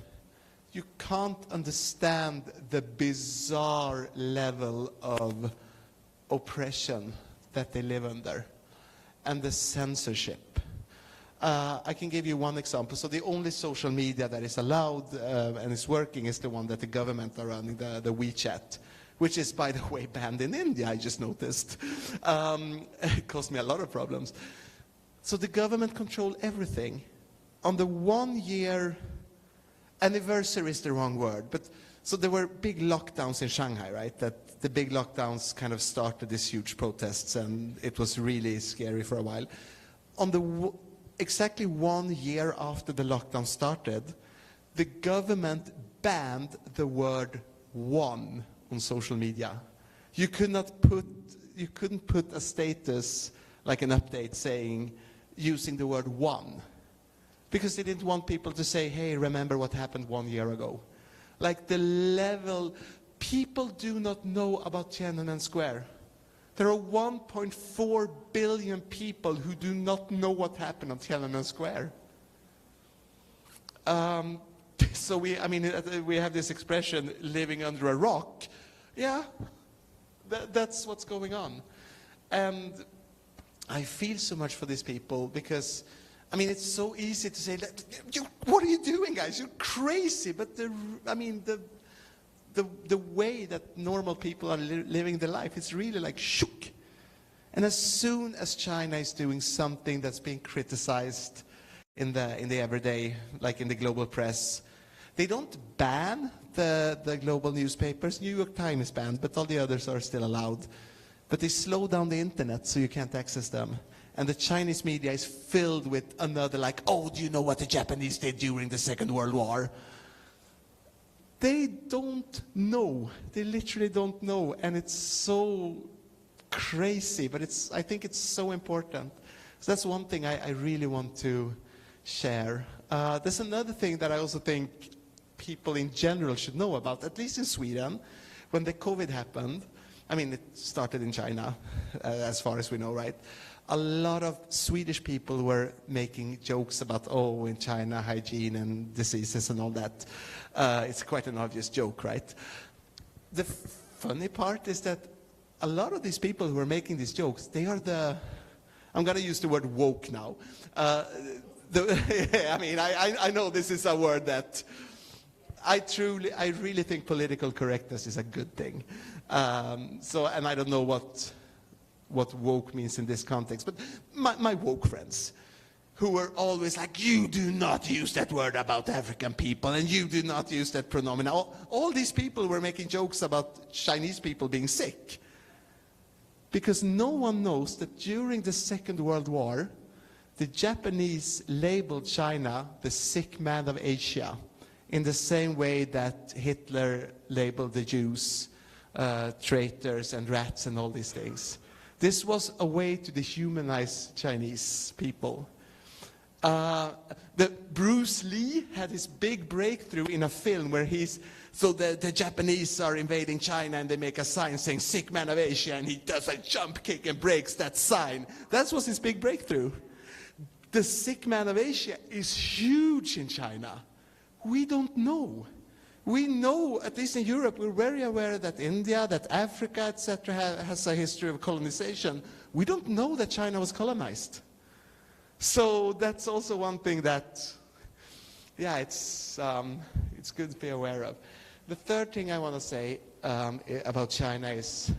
you can't understand the bizarre level of oppression that they live under and the censorship. I can give you one example. So the only social media that is allowed and is working is the one that the government are running, the WeChat. Which is, by the way, banned in India, I just noticed. It caused me a lot of problems. So the government control everything. On the 1 year anniversary is the wrong word, but so there were big lockdowns in Shanghai, right? That the big lockdowns kind of started these huge protests, and it was really scary for a while. Exactly 1 year after the lockdown started, the government banned the word "one" on social media. You couldn't put a status like an update saying using the word "one," because they didn't want people to say, "Hey, remember what happened 1 year ago." Like the level, people do not know about Tiananmen Square. There are 1.4 billion people who do not know what happened on Tiananmen Square. So we have this expression, living under a rock. Yeah, that's what's going on. And I feel so much for these people because, it's so easy to say, what are you doing, guys? You're crazy. But the way that normal people are living their life, it's really like shook. And as soon as China is doing something that's being criticized in the everyday, like in the global press, they don't ban the global newspapers. New York Times is banned, but all the others are still allowed. But they slow down the internet so you can't access them. And the Chinese media is filled with another like, oh, do you know what the Japanese did during the Second World War? They don't know. They literally don't know. And it's so crazy, but I think it's so important. So that's one thing I really want to share. There's another thing that I also think people in general should know about, at least in Sweden. When the COVID happened, it started in China, as far as we know, right? A lot of Swedish people were making jokes about, in China, hygiene and diseases and all that. It's quite an obvious joke, right? The funny part is that a lot of these people who are making these jokes, they are I'm going to use the word woke now. I know this is a word that I really think political correctness is a good thing. And I don't know what woke means in this context, but my woke friends who were always like, you do not use that word about African people, and you do not use that pronoun. All these people were making jokes about Chinese people being sick. Because no one knows that during the Second World War, the Japanese labeled China the sick man of Asia, in the same way that Hitler labeled the Jews traitors and rats and all these things. This was a way to dehumanize Chinese people. Bruce Lee had his big breakthrough in a film where the Japanese are invading China and they make a sign saying sick man of Asia, and he does a jump kick and breaks that sign. That was his big breakthrough. The sick man of Asia is huge in China. We don't know. We know, at least in Europe, we're very aware that India, that Africa, etc., has a history of colonization. We don't know that China was colonized. So that's also one thing that, it's good to be aware of. The third thing I want to say about China is,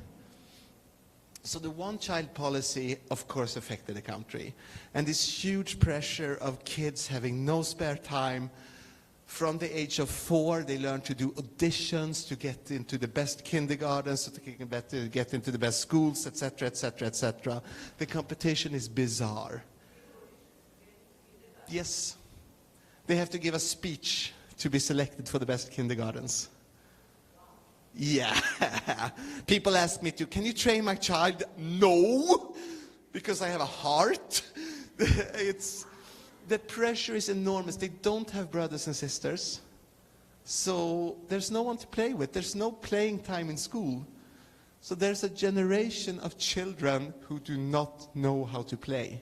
so the one-child policy, of course, affected the country. And this huge pressure of kids having no spare time. From the age of 4, they learn to do auditions to get into the best kindergartens, to get into the best schools, etc., etc., etc. The competition is bizarre. Yes. They have to give a speech to be selected for the best kindergartens. Yeah. People ask me can you train my child? No, because I have a heart. The pressure is enormous. They don't have brothers and sisters. So there's no one to play with. There's no playing time in school. So there's a generation of children who do not know how to play.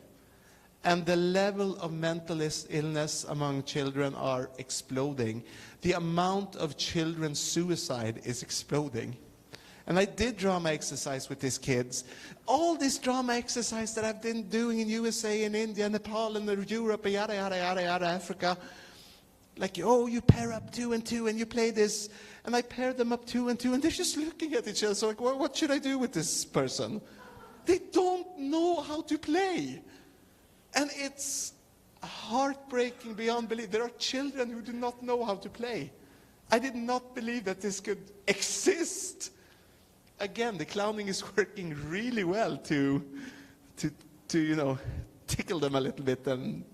And the level of mental illness among children are exploding. The amount of children's suicide is exploding. And I did drama exercise with these kids. All this drama exercise that I've been doing in USA and India, Nepal and Europe, and yada, yada, yada, yada, Africa. Like, you pair up 2 and 2 and you play this. And I pair them up 2 and 2 and they're just looking at each other. So like, what should I do with this person? They don't know how to play. And it's heartbreaking beyond belief. There are children who do not know how to play. I did not believe that this could exist. Again, the clowning is working really well to tickle them a little bit and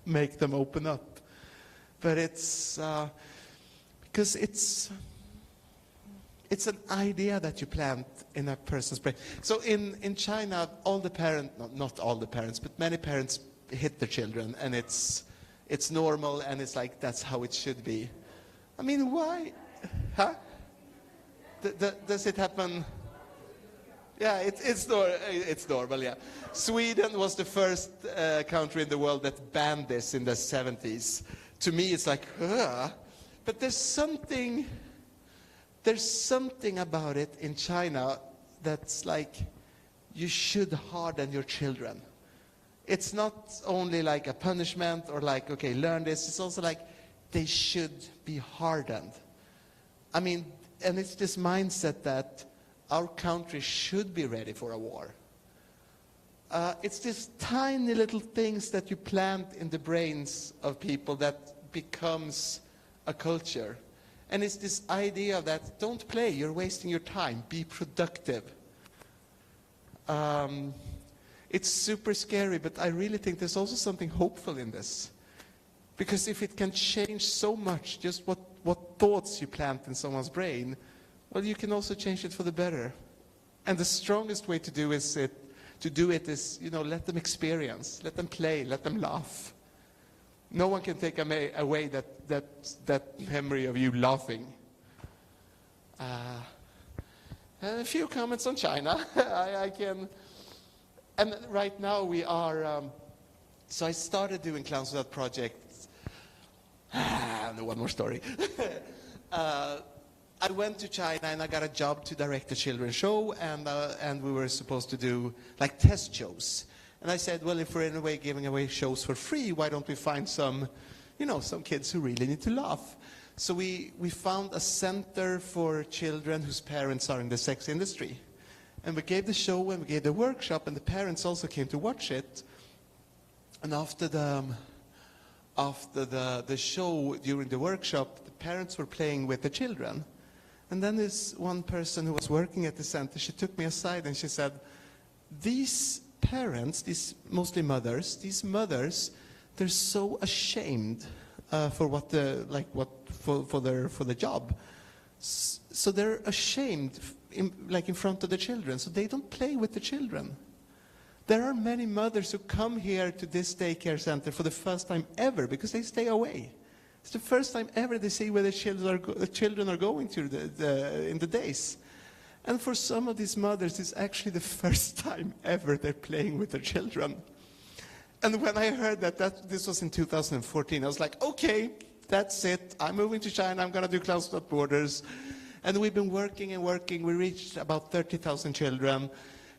make them open up. But it's because it's an idea that you plant in a person's brain. So in China, all the parents, not all the parents, but many parents hit their children, and it's normal, and it's like that's how it should be. I mean, why? Huh? Does it happen? Yeah, it's normal, yeah. Sweden was the first country in the world that banned this in the 70s. To me, it's like, but there's something about it in China that's like, you should harden your children. It's not only like a punishment or like, okay, learn this. It's also like, they should be hardened. I mean, and it's this mindset that our country should be ready for a war. It's these tiny little things that you plant in the brains of people that becomes a culture. And it's this idea that don't play, you're wasting your time, be productive. It's super scary, but I really think there's also something hopeful in this. Because if it can change so much, just what thoughts you plant in someone's brain, well, you can also change it for the better. And the strongest way to do it is, let them experience, let them play, let them laugh. No one can take away that memory of you laughing. A few comments on China. I can, and right now we are. So I started doing Clowns Without Project. One more story. I went to China and I got a job to direct a children's show, and we were supposed to do like test shows. And I said, well, if we're in a way giving away shows for free, why don't we find some kids who really need to laugh? So we found a center for children whose parents are in the sex industry. And we gave the show and we gave the workshop, and the parents also came to watch it. And after the show, during the workshop, the parents were playing with the children. And then this one person who was working at the center, she took me aside and she said, these parents, these mostly mothers, they're so ashamed for the job. So they're ashamed in front of the children, so they don't play with the children. There are many mothers who come here to this daycare center for the first time ever because they stay away. It's the first time ever they see where the children are going to in the days. And for some of these mothers, it's actually the first time ever they're playing with their children. And when I heard that this was in 2014, I was like, okay, that's it. I'm moving to China. I'm going to do Clowns Without Borders. And we've been working and working. We reached about 30,000 children.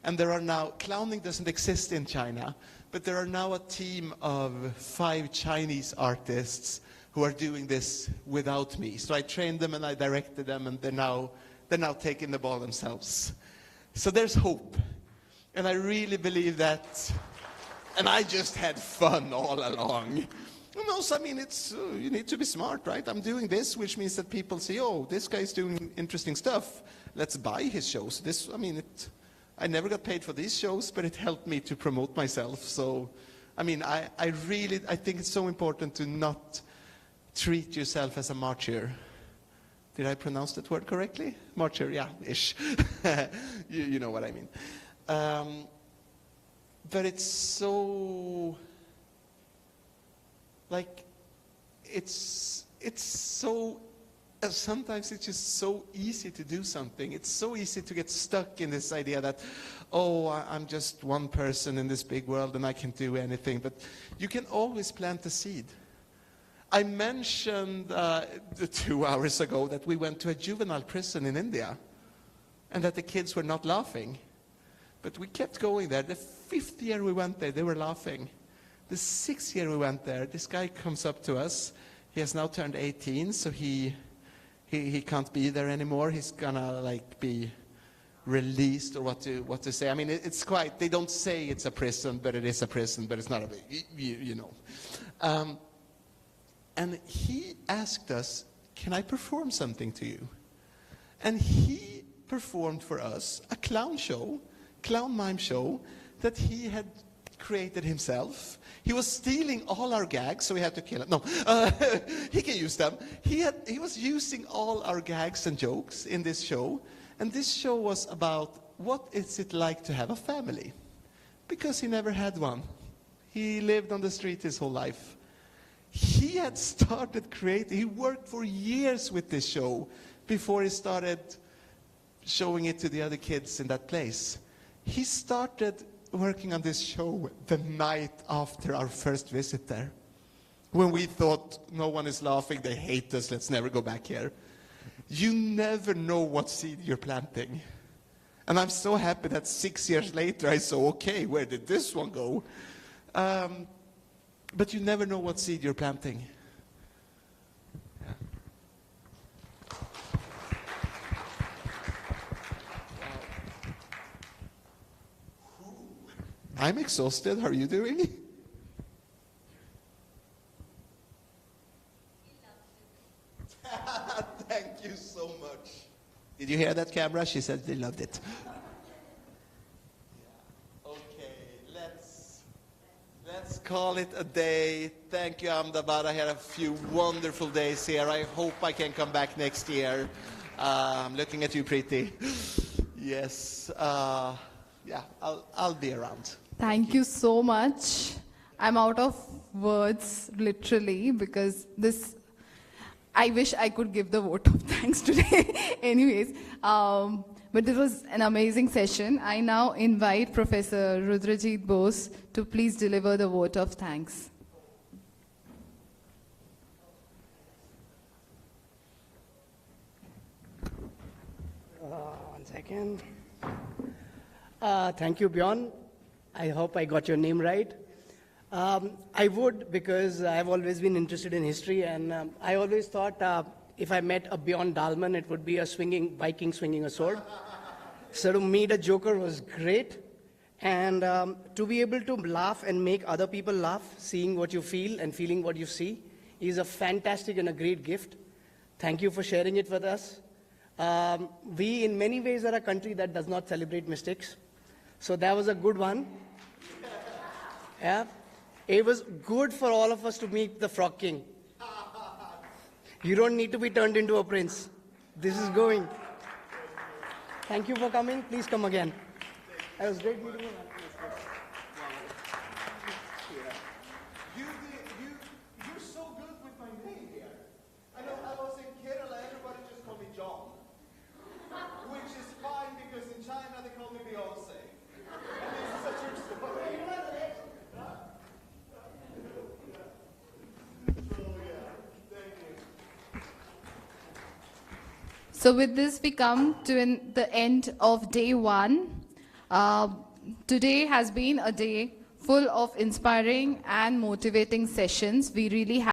And there are now, clowning doesn't exist in China, but there are now a team of 5 Chinese artists who are doing this without me. So I trained them and I directed them, and they're now taking the ball themselves. So there's hope. And I really believe that, and I just had fun all along. And also, I mean, it's, you need to be smart, right? I'm doing this, which means that people say, oh, this guy's doing interesting stuff. Let's buy his shows. I never got paid for these shows, but it helped me to promote myself. So, I mean, I think it's so important to not treat yourself as a martyr. Did I pronounce that word correctly? Martyr, yeah, ish. you know what I mean. But it's so, like, it's so, sometimes it's just so easy to do something. It's so easy to get stuck in this idea that, oh, I'm just one person in this big world and I can do anything. But you can always plant a seed. I mentioned 2 hours ago that we went to a juvenile prison in India and that the kids were not laughing. But we kept going there. The 5th year we went there, they were laughing. The 6th year we went there, this guy comes up to us. He has now turned 18, so he can't be there anymore. He's gonna be released, or what to say. I mean, it's quite, they don't say it's a prison, but it is a prison, but it's not a big, you know. And he asked us, can I perform something to you? And he performed for us a clown mime show that he had created himself. He was stealing all our gags, so we had to kill him. No, he can use them. He was using all our gags and jokes in this show, and this show was about what is it like to have a family, because he never had one. He lived on the street his whole life. He had started creating, he worked for years with this show before he started showing it to the other kids in that place. He started working on this show the night after our first visit there, when we thought, no one is laughing, they hate us, let's never go back here. You never know what seed you're planting. And I'm so happy that 6 years later I saw, okay, where did this one go? But you never know what seed you're planting. I'm exhausted. How are you doing? Thank you so much. Did you hear that, camera? She said they loved it. Let's call it a day. Thank you, Ahmedabad. I had a few wonderful days here. I hope I can come back next year. I'm looking at you, Preeti. Yes. Yeah, I'll be around.
Thank you so much. I'm out of words, literally, because this, I wish I could give the vote of thanks today. Anyways, but this was an amazing session. I now invite Professor Rudrajit Bose to please deliver the vote of thanks.
One second. Thank you, Bjorn. I hope I got your name right. I would, because I've always been interested in history, and I always thought if I met a Bjorn Dahlman, it would be a Viking swinging a sword. So to meet a Joker was great, and to be able to laugh and make other people laugh, seeing what you feel and feeling what you see, is a fantastic and a great gift. Thank you for sharing it with us. We, in many ways, are a country that does not celebrate mistakes. So that was a good one. Yeah. It was good for all of us to meet the Frog King. You don't need to be turned into a prince. This is going. Thank you for coming. Please come again. It was great meeting you.
You're so good with my name here. I know I was in Kerala, everybody just called me John. Which is fine because in China they call me Beyonce. And this is a true story.
So with this, we come to the end of day one. Today has been a day full of inspiring and motivating sessions. We really have